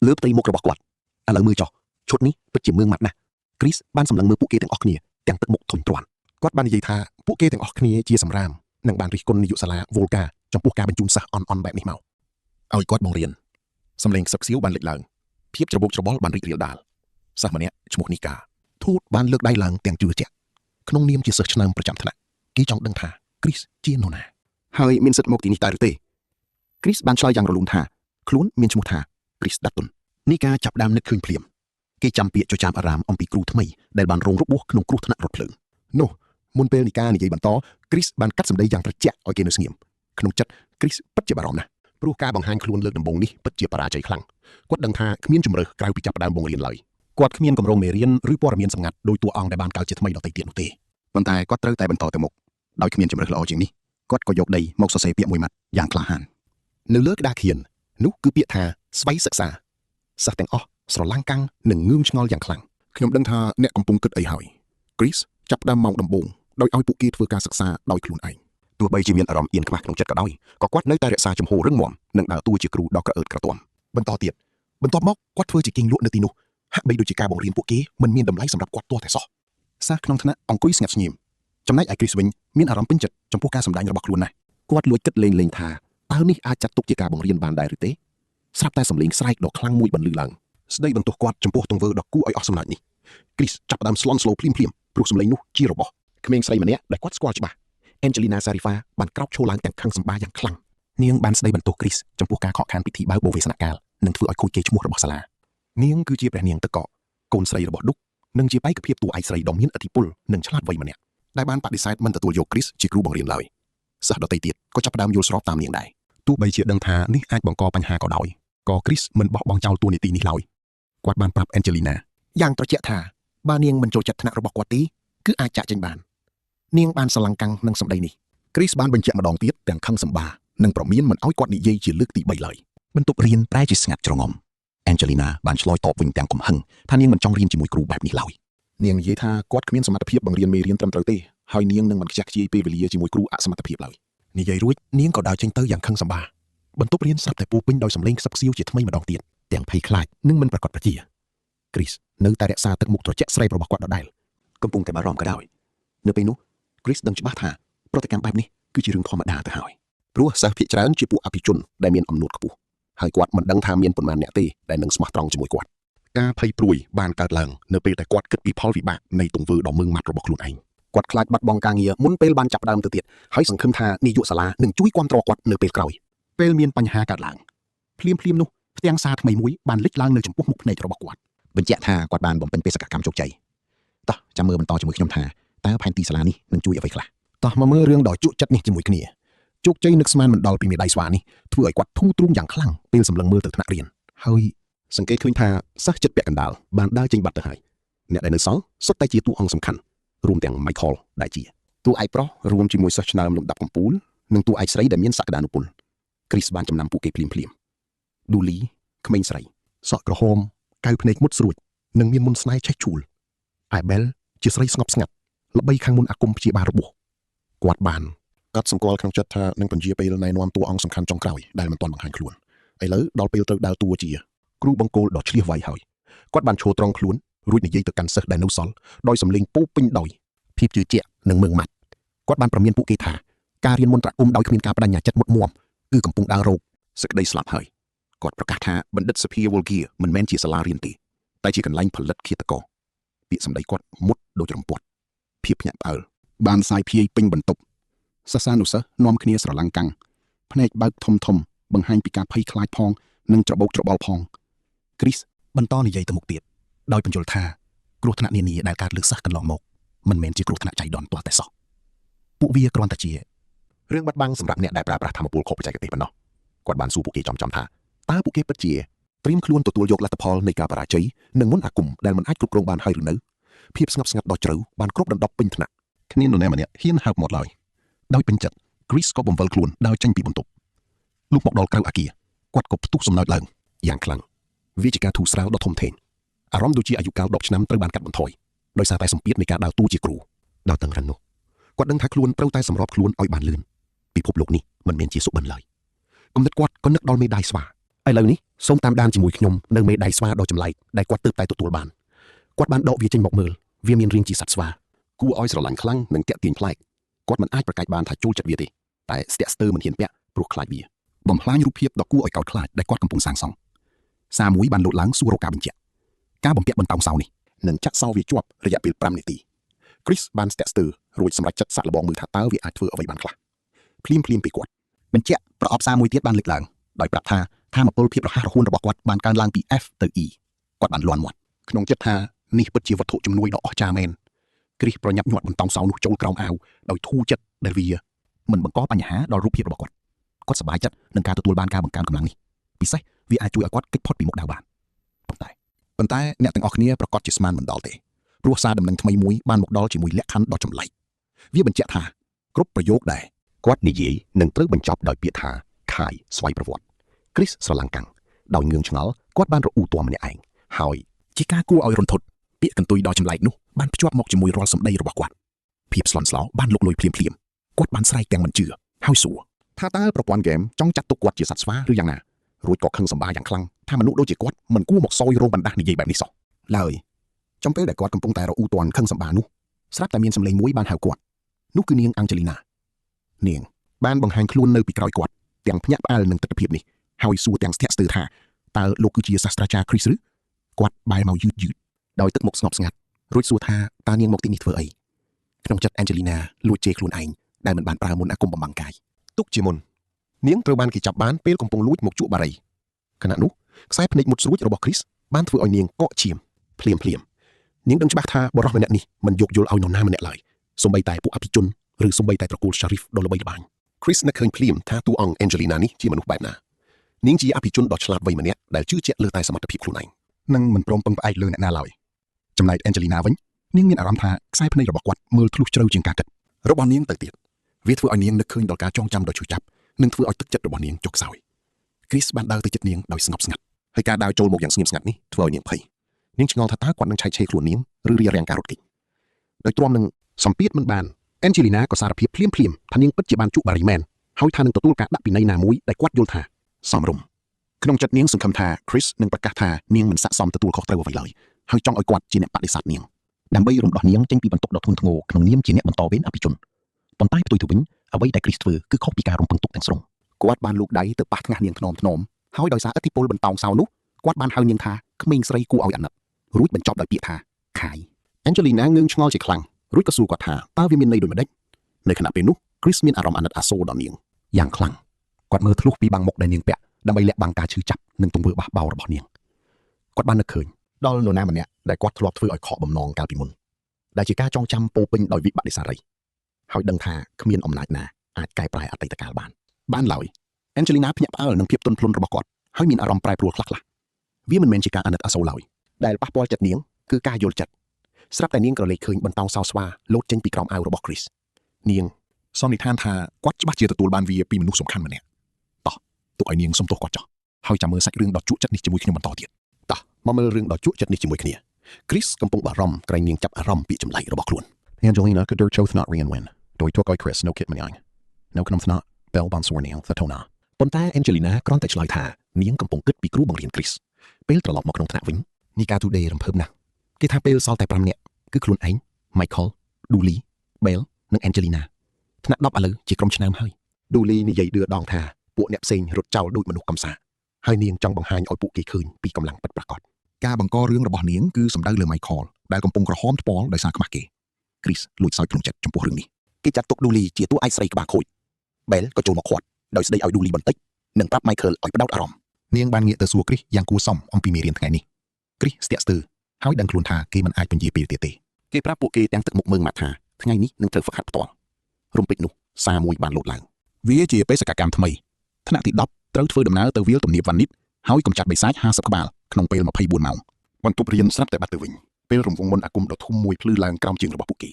់លើផ្ទៃមុខរបស់គាត់ឥឡូវមើលចុះឈុតនេះពិតជាមឿងម៉ាត់ណាស់ Chris បានសម្លឹងមើលពួកគេទាំងអស់គ្នាទាំងទឹកមុខធុញទ្រាន់គាត់បាននិយាយថាពួកគេទាំងអស់គ្នាជាសម្រាមនិងបានរិះគន់នាយកសាលា Volga ចំពោះការបញ្ជូនសិស្សអន់បែបនេះមកឲ្យគាត់បង្រៀនសម្លេងខ្សឹបខ្សៀវបានលេចឡើងភាពច្របូកច្របល់បានរីករាលដាលសិស្សម្នាក់ឈ្មោះនីកាធូតបានលើកដៃឡើងទាំងជឿជាក់ក្នុងនាមជាសិស្សឆ្នើមប្រចាំថ្នាក់គេចង់ដឹងថា Chris ជានរណាហើយមានសិទ្ធិមកទីនេះតើឬទេ Chris បានឆ្លើយយ៉ាងរលូនថាខ្លួនមានឈ្មោះថា Chris Dutton នីកាចាប់ដើមនឹកឃើញភ្លាមគេចាំពាក្យចចាមអារាមអំពីគ្រូថ្មីដែលបានរងរបួសក្នុងគ្រោះថ្នាក់រថភ្លើងនោះមុនពេលនីកានិយាយបន្ត Chris បានកាត់សម្ដីយ៉ាងត្រជាក់ឲ្យគេនៅស្ងៀមក្នុងចិត្ត Chris ពិតជាបារម្ភណាស់ព្រោះការបង្ហាញខ្លួនលើកដំបូងនេះពិតជាបរាជ័យខ្លាំងគាត់ដឹងថាគ្មានជំរើសក្រៅពីចាប់ផ្ដើមបង្រៀនឡើយគាត់គ្មានកម្រងមេរៀនឬព័ត៌មានសម្ងាត់ដោយតួអង្គដែលបានកើតជាថ្មីដទៃទៀតនោះទេប៉ុន្តែគាត់ត្រូវតែបន្តទៅមុខដោយគ្មានជំរើសល្អជាងនេះគាត់ក៏យកដីមកសរសេរពាក្យមួយម៉ាត់យ៉ាងក្លាហាននៅលើក្តារខៀននោះគឺពាក្យថាស្វ័យសិក្សាសិស្សទាំងអស់ស្រឡាំងកាំងនិងងឿងឆ្ងល់យ៉ាងខ្លាំងខ្ញុំដឹងថាអ្នកកំពុងគិតអីហើយ Chris ចាប់ផ្ដើមម៉ោងដំបូងដោយឲ្យពួកគេធ្វើការសិក្សាដោយខ្លួនឯងទោះបីជាមានអារម្មណ៍អៀនខ្មាស់ក្នុងចិត្តក៏ដោយក៏គាត់នៅតែរក្សាជំហររឹងមាំនិងដើរតួជាគ្រូដ៏ក្រអឺតក្រទមបន្តមកគាត់ធ្វើជាគិងលក់នៅទីនោះហាក់បីដូចជាការបង្រៀនពួកគេមិនមានតម្លៃសម្រាប់គាត់ទាល់តែសោះសិស្សក្នុងថ្នាក់អង្គុយស្ងាត់ស្ងៀមចំណែកឯ Chris វិញមានអារម្មណ៍ពេញចិត្តចំពោះការសម្ដែងរបស់ខ្លួនណាស់គាត់លួចគិតលេងថាតើនេះអាចចាត់ទុកជាការបង្រៀនបានដែរឬទេស្រាប់តែសំឡេងស្រែកដ៏ខ្លាំងមួយបន្លឺឡើងស្ដីបន្ទោសគាត់ចំពោះទង្វើដ៏គួរឲ្យអស់សំណើចនេះ Chris ចាប់ផ្ដើមស្លន់ស្លោភ្លាមព្រោះសំឡេងនោះជារបស់ក្មេងស្រីម្នាក់ដែលគាត់ស្គាល់ច្បាស់ Angelina Sarifa បានក្រោកឈរឡើងទាំងខឹងសម្បាយ៉ាងខ្លាំងនាងបានស្ដីបន្ទោស Chris ចំពោះការខកខានពិធីបើកបូវេសនកាលនិងធ្វើឲ្យខូចកេរ្តិ៍ឈ្មោះរបស់សាលានាងគឺជាព្រះនាងទឹកកកកូនស្រីរបស់ឌុកនិងជាបេក្ខភាពតួឯកស្រីដ៏មានឥទ្ធិពលនិងឆ្លាតវៃម្នាក់ដែលបានបដិសេធមិនទទួលយក Chris ជាគ្រូបង្រៀនឡើយសិស្សដទៃទៀតក៏ចាប់ផ្ដើមយល់ស្របតាមនាងដែរទោះបីជាដឹងថានេះអាចបង្កបញ្ហាក៏ដោយក៏ Chris មិនបោះបង់ចោលតួនាទីនេះឡើយគាត់បានប្រាប់ Angelina យ៉ាងត្រជាក់ថាបើនាងមិនចូលចិត្តថ្នាក់របស់គាត់ទេគឺអាចចាក់ចេញបាននាងបានស្រឡាំងកាំងនឹងសម្ដីនេះ Chris បានបញ្ជាក់ម្ដងទៀតទាំងខឹងសម្បានិងប្រមានមិនឲ្យគាត់និយាយជាលើកទី3ឡើយបន្ទប់រៀនប្រែជាស្ងាត់ជ្រងំ Angelina បានឆ្លើយតបវិញទាំងកំហឹងថានាងមិនចង់រៀនជាមួយគ្រូបែបនេះឡើយនាងនិយាយថាគាត់គ្មានសមត្ថភាពបង្រៀនមេរៀនត្រឹមត្រូវទេហើយនាងនឹងមិនខ្ជះខ្ជាយពេលវេលាជាមួយគ្រូអសមត្ថភាពឡើយនិយាយរួចនាងក៏ដើរចេញទៅយ៉ាងខឹងសម្បាបន្ទប់រៀនស្រាប់តែពោពេញដោយសំឡេងខ្សឹបខ្សៀវជាថ្មីម្ដងទៀតទាំងភ័យខ្លាចនិងមិនប្រកបប្រជា Chris នៅតែរក្សាទឹកមុខត្រជាក់ស្រេបរបស់គាត់ដដែលកំពុងតែបារម្ភក៏ដោយនៅពេលនោះ Chris ដឹងច្បាស់ថាប្រតិកម្មបែបនេះគឺជារឿងធម្មតាទៅហើយព្រោះសិស្សភាគច្រើនជាពួកអភិជនដែលមានអំណួតខ្ពស់ហើយគាត់មិនដឹងថាមានប៉ុន្មានអ្នកទេដែលនឹងស្មោះត្រង់ជាមួយគាត់ការភ័យព្រួយបានកើតឡើងនៅពេលដែលគាត់គិតពីផលវិបាកនៃទង្វើដ៏មឺងម៉ាត់របស់ខ្លួនឯងគាត់ខ្លាចបាត់បង់ការងារមុនពេលបានចាប់ដើមទៅទៀតហើយសង្ឃឹមថានាយកសាលានឹងជួយគាំទ្រគាត់នៅពេលក្រោយពេលមានបញ្ហាកើតឡើងភ្លាមនោះផ្ទាំងសារថ្មីមួយបានលេចឡើងនៅចំពោះមុខភ្នែករបស់គាត់បញ្ជាក់ថាគាត់បានបំពេញបេសកកម្មជោគជ័យតោះចាំមើលបន្តជាមួយខ្ញុំថាតើផែនទីសាលានេះនឹងជួយអ្វីខ្លះតោះមកមើលរឿងដ៏ជក់ចិត្តនេះជាមួយគ្នាជោគជ័យនឹកស្មានមិនដល់ពីមេដៃស្វានេះធ្វើឲ្យគាត់ធូរទ្រូងយ៉ាងខ្លាំងពេលសម្លឹងមើលទៅថ្នាក់រៀនហើយសង្កេតឃើញថាសិស្សចិត្តពាក់កណ្ដាលបានដើរចេញបាត់ទៅហើយអ្នកដែលនៅសល់សុទ្ធតែជាតួអង្គសំខាន់រួមទាំង Michael ដែលជាតួឯកប្រុសរួមជាមួយសិស្សឆ្នើមលំដាប់កំពូលនិងតួឯកស្រីដែលមានសក្តានុពល Chris បានចំណាំពួកគេភ្លាមDully ក្មេងស្រីសក់ក្រហមកៅភ្នែកមុតស្រួចនិងមានមុនស្នេហ៍ឆេះឆួល Abel ជាស្រីស្ងប់ស្ងាត់ល្បីខាងមុនអាគមព្យាបាលរបួសគាត់បានកត់សម្គាល់ក្នុងចិត្តថានឹងបញ្ជាពេលណែនាំតួអង្គសំខាន់ចុងក្រោយដែលមិនទាន់បង្ហាញខ្លួនឥឡូវដល់ពេលត្រូវដើរតួជាគ្រូបង្គោលដ៏ឆ្លៀសវៃហើយគាត់បានឈរត្រង់ខ្លួនរួចនិយាយទៅកាន់សិស្សដែលនៅសល់ដោយសំឡេងពោពេញដោយ ភាពជឿជាក់និងមើងម៉ាត់គាត់បានប្រមានពួកគេថាការរៀនមន្តអាគមដោយគ្មានការបដិញ្ញាចិត្តមុតមមគឺកំពុងដើររោគសេចក្តីស្លាប់ហើយគាត់ប្រកាសថាបណ្ឌិតសភាវុលគាមិនមែនជាសាលារៀនទេតែជាកន្លែងផលិតឃាតករពាក្យសម្ដីគាត់មុតដូចរំពាត់ភាពភ្ញាក់ផ្អើលបានសាយភាយពេញបន្ទប់សិស្សានុសិស្សនាំគ្នាស្រឡាំងកាំងភ្នែកបើកធំបង្ហាញពីការភ័យខ្លាចផងនិងច្របូកច្របល់ផងគ្រីសបន្តនិយាយទៅមុខទៀតដោយបញ្យល់ថាគ្រោះថ្នាក់នានាដែលកើតលើសិស្សកន្លងមកមិនមែនជាគ្រោះថ្នាក់ចៃដន្យទាល់តែសោះពួកវាគ្រាន់តែជារឿងបាត់បង់សម្រាប់អ្នកដែលប្រើប្រាស់ធម៌ពលខុសបច្ចេកទេសប៉ុណ្ណោះគាត់បានសួរពួកគេចំថាតើពួកគេពិតជាត្រៀមខ្លួនទទួលយកលទ្ធផលនៃការបរាជ័យនិងមន្តអាគមដែលមិនអាចគ្រប់គ្រងបានហើយឬនៅភាពស្ងប់ស្ងាត់ដ៏ជ្រៅបានគ្របដណ្ដប់ពេញថ្នាក់គ្មាននរណាម្នាក់ហ៊ានហើបមាត់ឡើយដោយពេញចិត្ត Chris ក៏បង្វិលខ្លួនដើរចេញពីបន្ទប់លុបមកដល់ក្រៅអគារគាត់ក៏ផ្ទុះសំណើចឡើងយ៉ាងខ្លាំងវាជាការធូរស្រាលដ៏ធំធេងអារម្មណ៍ដូចជាអាយុកាល10ឆ្នាំត្រូវបានកាត់បន្ថយដោយសារតែសម្ពាធនៃការដើរតួជាគ្រូដល់តឹងរឹងនោះគាត់ដឹងថាខ្លួនត្រូវតែសម្របខ្លួនឲ្យបានលឿនពិភពលោកនេះមិនមែនជាសុបិនឡើយគំនិតគាត់ក៏នឹកដល់មេដាយស្វាឥឡូវនេះសូមតាមដានជាមួយខ្ញុំនៅមេដាយស្វាដ៏ចម្លែកដែលគាត់ទើបតែទទួលបានគាត់បានដកវាចេញមកមើលវាមានរាងជាសត្វស្វាគួរឲ្យស្រឡាញ់ខ្លាំងនិងទាក់ទាញប្លែកគាត់មិនអាចប្រកែកបានថាចូលចិត្តវាទេតែស្ទាក់ស្ទើរមិនហ៊ានពាក់ព្រោះខ្លាចវាបំផ្លាញរូបភាពដ៏គួរឲ្យកោតខ្លាចដែលគាត់កំពុងសាងសង់សារមួយបានលោតឡើងសួររកការបញ្ជាក់ការបំពាក់បន្តោងសោនេះនឹងចាក់សោវាជាប់រយៈពេល5នាទី Chris បានស្ទាក់ស្ទើររួចសម្រេចចិត្តសាក់លបងមើលថាតើវាអាចធ្វើអ្វីបានខ្លះភ្លាមពីគាត់បញ្ជាក់ប្រអប់សារមួយទៀតបានលើកឡើងដោយប្រាប់ថាថាមពលភាពរហ័សរហួនរបស់គាត់បានកើនឡើងពី F ទៅ E គាត់បានលាន់មាត់ក្នុងចិត្តថានេះពិតជាវត្ថុជំនួយដ៏អស្ចារ្យមែន Chris ប្រញាប់ញាត់បន្តោងសោនោះចូលក្រោមអាវដោយធូរចិត្តដែលវាមិនបង្កបញ្ហាដល់រូបភាពរបស់គាត់សប្បាយចិត្តនឹងការទទួលបានការបង្កើនកម្លាំងនេះពិសេសវាអាចជួយឲ្យគាត់គេចផុតពីមុខដៅបានប៉ុន្តែអ្នកទាំងអស់គ្នាប្រកាសជាស្មានមិនដល់ទេព្រោះសារដំណឹងថ្មីមួយបានមកដល់ជាមួយលក្ខខណ្ឌដ៏ចម្លែកវាបញ្ជាក់ថាគ្រប់ប្រយោគដែលគាត់និយាយនឹងត្រូវបញ្ចប់ដោយពាក្យថាខាយស្វ័យប្រវត្តិ Chris ស្រឡាំងកាំងដោយងឿងឆ្ងល់គាត់បានរអ៊ូទាស់ម្នាក់ឯងហើយជាការគួរឲ្យរន្ធត់ពាក្យកន្ទុយដ៏ចម្លែកនោះបានភ្ជាប់មកជាមួយរាល់សម្ដីរបស់គាត់ភាពស្លន់ស្លោបានលុកលុយភ្លាមគាត់បានស្រែកទាំងមិនជឿហើយសួរថាតើប្រព័ន្ធហ្គេមចង់ចាត់ទុកគាត់ជាសត្វស្វាឬយ៉ាងណារួចក៏ខឹងសម្បាយ៉ាងខ្លាំងថាមនុស្សដូចជាគាត់មិនគួរមកសោយរោមបណ្ដាស់និយាយបែបនេះសោះឡើយចំពេលដែលគាត់កំពុងតែរអ៊ូទាន់ខឹងសម្បានោះស្រាប់តែមានសម្លេងមួយបានហៅគាត់នោះគឺនាងអាំងជេលីណានាងបានបង្ហាញខ្លួននៅពីក្រោយគាត់ទាំងភ្ញាក់ផ្អើលនឹងទស្សនវិជ្ជានេះហើយសួរទាំងស្ទាក់ស្ទើរថាតើលោកគឺជាសាស្ត្រាចារ្យ Chris ឬគាត់បែរមកយឺតដោយទឹកមុខស្ងប់ស្ងាត់រួចសួរថាតើនាងមកទីនេះធ្វើអីក្នុងចិត្ត Angelina លួចជេរខ្លួនឯងដែលមិនបានប្រើមន្តអាគមបំបាំងកាយទុកជាមុននាងត្រូវបានគេចាប់បានពេលកំពុងលួចមកជក់បារីខណៈនោះខ្សែភ្នែកមុតស្រួចរបស់ Chris បានធ្វើឲ្យនាងកកឈាមភ្លាមនាងដឹងច្បាស់ថាបរិសុទ្ធម្នាក់នេះមិនយកយល់ឲ្យនរណាម្នាក់ឡើយសូម្បីតែពួកអភិជនឬសូម្បីតែត្រកូល Sharif ដ៏ល្បីល្បាញ Chris នឹកឃើញភ្លាមថាតួអង្គ Angelina នេះជាមនុស្សបែបណានាងជាអភិជនដ៏ឆ្លាតវៃម្នាក់ដែលជឿជាក់លើតែសមត្ថភាពខ្លួនឯងនិងមិនព្រមពឹងផ្អែកលើអ្នកណាឡើយចំណែក Angelina វិញនាងមានអារម្មណ៍ថាខ្សែភ្នែករបស់គាត់មើលធ្លុះជ្រៅជាងការគិតរបស់នាងទៅទៀតវាធ្វើឲ្យនាងនឹកឃើញដល់ការចងចាំដ៏ឈឺចាប់និងធ្វើឲ្យទឹកចិត្តរបស់នាងចុកខ្សោយ Chris បានដើរទៅជិតនាងដោយស្ងប់ស្ងាត់ហើយការដើរចូលមកយ៉ាងស្ងៀមស្ងាត់នេះធ្វើឲ្យនាងភ័យនាងឆ្ងល់ថាតើគាត់នឹងឆែកឆេរខ្លួននាងឬរារាំងការរត់គេចដោយទ្រាំនឹងសម្ពាធមិនបាន Angelina ក៏សារភាពភ្លាមថានាងពិតជាបានជក់បារីមែនហើយថានឹងទទួលការដាក់ពិន័យណាមួយដែលគាត់យល់ថាសមរម្យក្នុងចិត្តនាងសង្ឃឹមថា Chris នឹងប្រកាសថានាងមិនស័ក្តិសមទទួលខុសត្រូវអ្វីឡើយហើយចង់ឲ្យគាត់ជាអ្នកបដិសេធនាងដើម្បីរំដោះនាងចេញពីបន្ទុកដ៏ធ្ងន់ធ្ងរក្នុងនាមជាអ្នកបន្តវេនអភិជនប៉ុន្តែផ្ទុយទៅវិញអ្វីដែល Chris ធ្វើគឺខុសពីការរំពឹងទុកទាំងស្រុងគាត់បានលូកដៃទៅប៉ះថ្ងាសនាងថ្នមហើយដោយសារឥទ្ធិពលបន្តោងសោនោះគាត់បានហៅនាងថាក្មេងស្រីគួរឲ្យអាណិតរួចបញ្ចប់ដោយពាក្យថាខាយ Angelina ងឿងឆ្ងល់ជាខ្លាំងរួចក៏សួរគាត់ថាតើវាមានន័យដូចម្ដេចនៅខណៈពេលនោះ Chris មានអារម្មណ៍អាណិតអាសូរដល់នាងយ៉ាងខ្លាំងគាត់មើលធ្លុះពីបាំងមុខដែលនាងពាក់ដើម្បីលាក់បាំងការឈឺចាប់និងទង្វើបះបោររបស់នាងគាត់បាននឹកឃើញដល់នរណាម្នាក់ដែលគាត់ធ្លាប់ធ្វើឲ្យខកបំណងកាលពីមុនដែលជាការចងចាំពោពេញដោយវិបត្តិសារីហើយដឹងថាគ្មានអំណាចណាអាចកែប្រែអតីតកាលបានឡើយ Angelina ភ្ញាក់ផ្អើលនឹងភាពទន់ភ្លន់របស់គាត់ហើយមានអារម្មណ៍ប្រែប្រួលខ្លះវាមិនមែនជាការអាណិតអាសូរឡើយដែលប៉ះពាល់ចិត្តនាងគឺការយល់ចិត្តស្រាប់តែនាងក្រឡេកឃើញបន្តោងសោស្វាលោតចេញពីក្រោមអាវរបស់ Chris នាងសន្និដ្ឋានថាគាត់ច្បាស់ជាទទួលបានវាពីមនុស្សសំខាន់ម្នាក់តោះទុកឲ្យនាងសុំទោសគាត់ចុះហើយចាំមើលសាច់រឿងដ៏ជក់ចិត្តនេះជាមួយខ្ញុំបន្តទៀតតោះមកមើលរឿងដ៏ជក់ចិត្តនេះជាមួយគ្នា Chris កំពុងបារម្ភក្រែងនាងចាប់អារម្មណ៍ពីចម្លែករបស់ខ្លួន Angelina ក៏ដូចចូលថ្នាក់រៀនវិញដោយទុកឲ្យ Chris នៅគិតម្យ៉ាងនៅក្នុងថ្នាក់ Bell បានសួរនាងថាធណាប៉ុន្តែ Angelina គ្រាន់តែឆ្លើយថានាងកំពុងគិតពីគ្រូបង្រៀន Chris ពេលត្រឡប់មកក្នុងថ្នាក់វិញនីកា Today រំភើបណាស់គេថាពេលសល់តែ5នាក់គឺខ្លួនឯង Michael Dooley Bell និង Angelina ថ្នាក់10ឥឡូវជាក្រុមឆ្នើមហើយ Dooley និយាយឌឺដងថាពួកអ្នកផ្សេងរត់ចោលដូចមនុស្សកំសាហើយនាងចង់បង្ហាញឲ្យពួកគេឃើញពីកម្លាំងពិតប្រាកដ ការបង្ករឿងរបស់នាងគឺសំដៅលើ Michael ដែលកំពុងក្រហមថ្ពាល់ដោយសារខ្មាស់គេ Chris លួចសើចក្នុងចិត្តចំពោះរឿងនេះ គេចាត់ទុក Dooley ជាតួឯកស្រីក្បាលខូច Bell ក៏ចូលមកខាត់ដោយស្ដីឲ្យ Dooley បន្តិចនិងប្រាប់ Michael ឲ្យផ្ដោតអារម្មណ៍ នាងបានងាកទៅសួរ Chris យ៉ាងគួរសមអំពីមេរៀនថ្ងៃនេះ Chris ស្ទាក់ស្ទើរហើយដឹងខ្លួនថាគេមិនអាចពន្យាពេលទៀតទេ គេប្រាប់ពួកគេទាំងទឹកមុខមើងម៉ាត់ថាថ្ងៃនេះនឹងត្រូវហ្វឹកហាត់ផ្ទាល់រំពេចនោះសារមួយបានលោតឡើង វាជាបេសកកម្មថ្មីថ្នាក់ទី10ត្រូវធ្វើដំណើរទៅវាលទំនាបវ៉ានីតហើយកម្ចាត់បិសាច50ក្បាលក្នុងពេល24ម៉ោង បន្ទប់រៀនស្រាប់តែបាត់ទៅវិញពេលរង្វង់មន្តអាគមដ៏ធំមួយភ្លឺឡើងក្រោមជើងរបស់ពួកគេ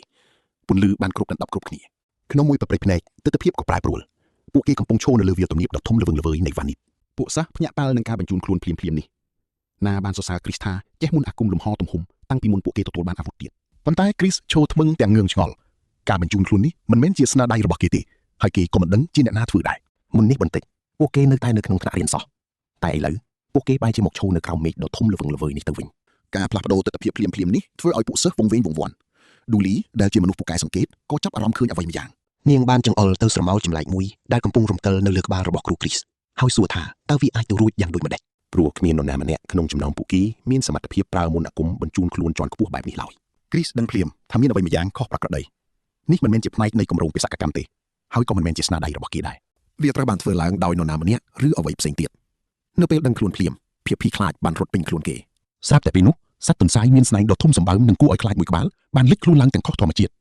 ពន្លឺបានគ្រប់ដណ្ដប់គ្រប់គ្នាក្នុងមួយប្រព្រឹត្តភ្នែកទិដ្ឋភាពក៏ប្រែប្រួលពួកគេកំពុងឈរនៅលើវាលទំនាបដ៏ធំល្វឹងល្វើយនៃវ៉ានីត ពួកសិស្សភ្ញាក់ផ្អើលនឹងការបញ្ជូនខ្លួនភ្លាមៗនេះណាបានសរសើរ Chris ថាចេះមុនអាគមលំហទំហំតាំងពីមុនពួកគេទទួលបានអាវុធទៀតប៉ុន្តែ Chris ឈរថ្មឹងទាំងងឿងឆ្ងល់ការបញ្ជូនខ្លួននេះមិនមែនជាស្នាដៃរបស់គេទេហើយគេក៏មិនដឹងជាអ្នកណាធ្វើដែរមុននេះបន្តិចពួកគេនៅតែនៅក្នុងថ្នាក់រៀនសោះតែឥឡូវពួកគេបែរជាមកឈរនៅក្រោមមេឃដ៏ធំល្វឹងល្វើយនេះទៅវិញការផ្លាស់ប្ដូរទិដ្ឋភាពភ្លាមៗនេះធ្វើឲ្យពួកសិស្សវង្វេងវង្វាន់ Dooley ដែលជាមនុស្សពូកែសង្កេតក៏ចាប់អារម្មណ៍ឃើញអ្វីម្យ៉ាងនាងបានចង្អុលទៅស្រមោលចម្លែកមួយដែលកំពុងរំកិលនៅលើក្បាលរបស់គ្រូ Chris ហើយសួរថាតើវាអាចទៅរួចយ៉ាងដូចម្តេចព្រោះគ្មាននរណាម្នាក់ក្នុងចំណោមពួកគេមានសមត្ថភាពប្រើមន្តអាគមបញ្ជូនខ្លួនជាន់ខ្ពស់បែបនេះឡើយ Chris ដឹងភ្លាមថាមានអ្វីម្យ៉ាងខុសប្រក្រតីនេះមិនមែនជាផ្នែកនៃគម្រោងបេសកកម្មទេហើយក៏មិនមែនជាស្នាដៃរបស់គេដែរវាត្រូវបានធ្វើឡើងដោយនរណាម្នាក់ឬអ្វីផ្សេងទៀតនៅពេលដឹងខ្លួនភ្លាមភាពភ័យខ្លាចបានរត់ពេញខ្លួនគេស្រាប់តែពេលនោះសត្វទន្សាយមានស្នែងដ៏ធំសម្បើមនិងគួរឲ្យខ្លាចមួយក្បាលបានលេចខ្លួនឡើងទាំងខុសធម្មជាត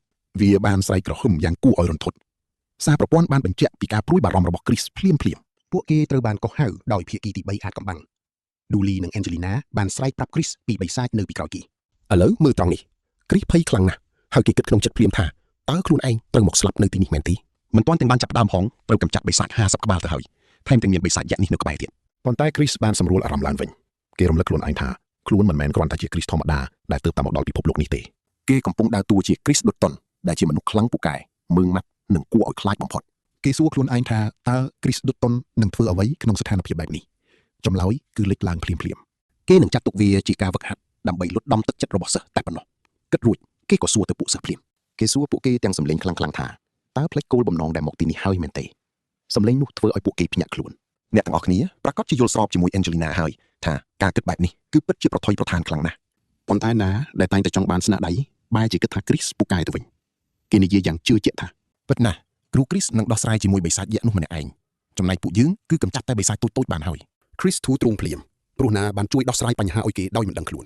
ិវាបានស្រែកក្រហមយ៉ាងគួរឲ្យរន្ធត់សារប្រព័ន្ធបានបញ្ជាក់ពីការព្រួយបារម្ភរបស់ Chris ភ្លាមពួកគេត្រូវបានកោះហៅដោយភាគីទី3អាចកំបាំង Dooley និង Angelina បានស្រែកប្រាប់ Chris ពីបិសាចនៅពីក្រោយគេឥឡូវមើលត្រង់នេះ Chris ភ័យខ្លាំងណាស់ហើយគេគិតក្នុងចិត្តភ្លាមថាតើខ្លួនឯងត្រូវមកស្លាប់នៅទីនេះមែនទេមិនទាន់ទាំងបានចាប់ផ្ដើមហងត្រូវកម្ចាត់បិសាច50ក្បាលទៅហើយថែមទាំងមានបិសាចយក្សនេះនៅក្បែរទៀតប៉ុន្តែ Chris បានសម្រួលអារម្មណ៍ឡើងវិញគេរំលឹកខ្លួនឯងថាខ្លួនមិនមែនគ្រាន់តែជា Chris ធម្មតាដែលទើបតែមកដល់ពិភពលោកនេះទេគេកំពុងដើរតួជា Chris ដុតតុនដែលជាមនុស្សខ្លាំងពូកែមើងម៉ាត់និងគួរឲ្យខ្លាចបំផុតគេសួរខ្លួនឯងថាតើ Chris ដុតតុននឹងធ្វើអ្វីក្នុងស្ថានភាពបែបនេះចម្លើយគឺលេចឡើងភ្លាមគេនឹងចាត់ទុកវាជាការវឹកហាត់ដើម្បីលុតដំទឹកចិត្តរបស់សិស្សតែប៉ុណ្ណោះគិតរួចគេក៏សួរទៅពួកសិស្សភ្លាមគេសួរពួកគេទាំងសម្លេងខ្លាំងៗថាតើផ្លេចគោលបំណងដែលមកទីនេះហើយមែនទេសម្លេងនោះធ្វើឲ្យពួកគេភ្ញាក់ខ្លួនអ្នកទាំងអស់គ្នាប្រកាសជាយល់ស្របជាមួយ Angelina ហើយថាការគិតបែបនេះគឺពិតជាប្រថុយប្រថានខ្លាំងណាស់ប៉ុន្តែណាដែលតែងតែចង់បានស្នាដៃបែរជាគិតថា Chris ពូកែទៅវិញគេនិយាយយ៉ាងជឿជាក់ថាពិតណាស់គ្រូ Chris នឹងដោះស្រាយជាមួយបិសាចយក្សនោះម្នាក់ឯងចំណែកពួកយើងគឺកម្ចាត់តែបិសាចតូចៗបានហើយ Chris ធូរទ្រូងភ្លាមព្រោះណាបានជួយដោះស្រាយបញ្ហាឲ្យគេដោយមិនដឹងខ្លួន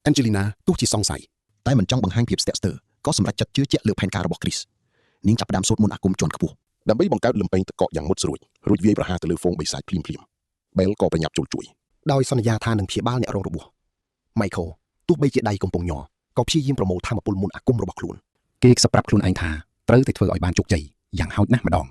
Angelina ទោះជាសង្ស័យតែមិនចង់បង្ហាញភាពស្ទាក់ស្ទើរក៏សម្រេចចិត្តជឿជាក់លើផែនការរបស់ Chris នាងចាប់ផ្ដើមសូត្រមន្តអាគមជាន់ខ្ពស់ដើម្បីបង្កើតលំពេងទឹកកកយ៉ាងមុតស្រួចរួចវាយប្រហារទៅលើហ្វូងបិសាចភ្លាមBell ក៏ប្រញាប់ចូលជួយដោយសន្យាថានឹងព្យាបាលអ្នករងរបួស Michael ទោះបីជាដៃកំពុងញ័រក៏ព្យាយាមប្រមូលថាមពលមន្តអាគមរបស់ខ្លួនគេខ្សឹបប្រាប់ខ្លួនឯងថាត្រូវតែធ្វើឲ្យបានជោគជ័យយ៉ាងហោចណាស់ម្ដង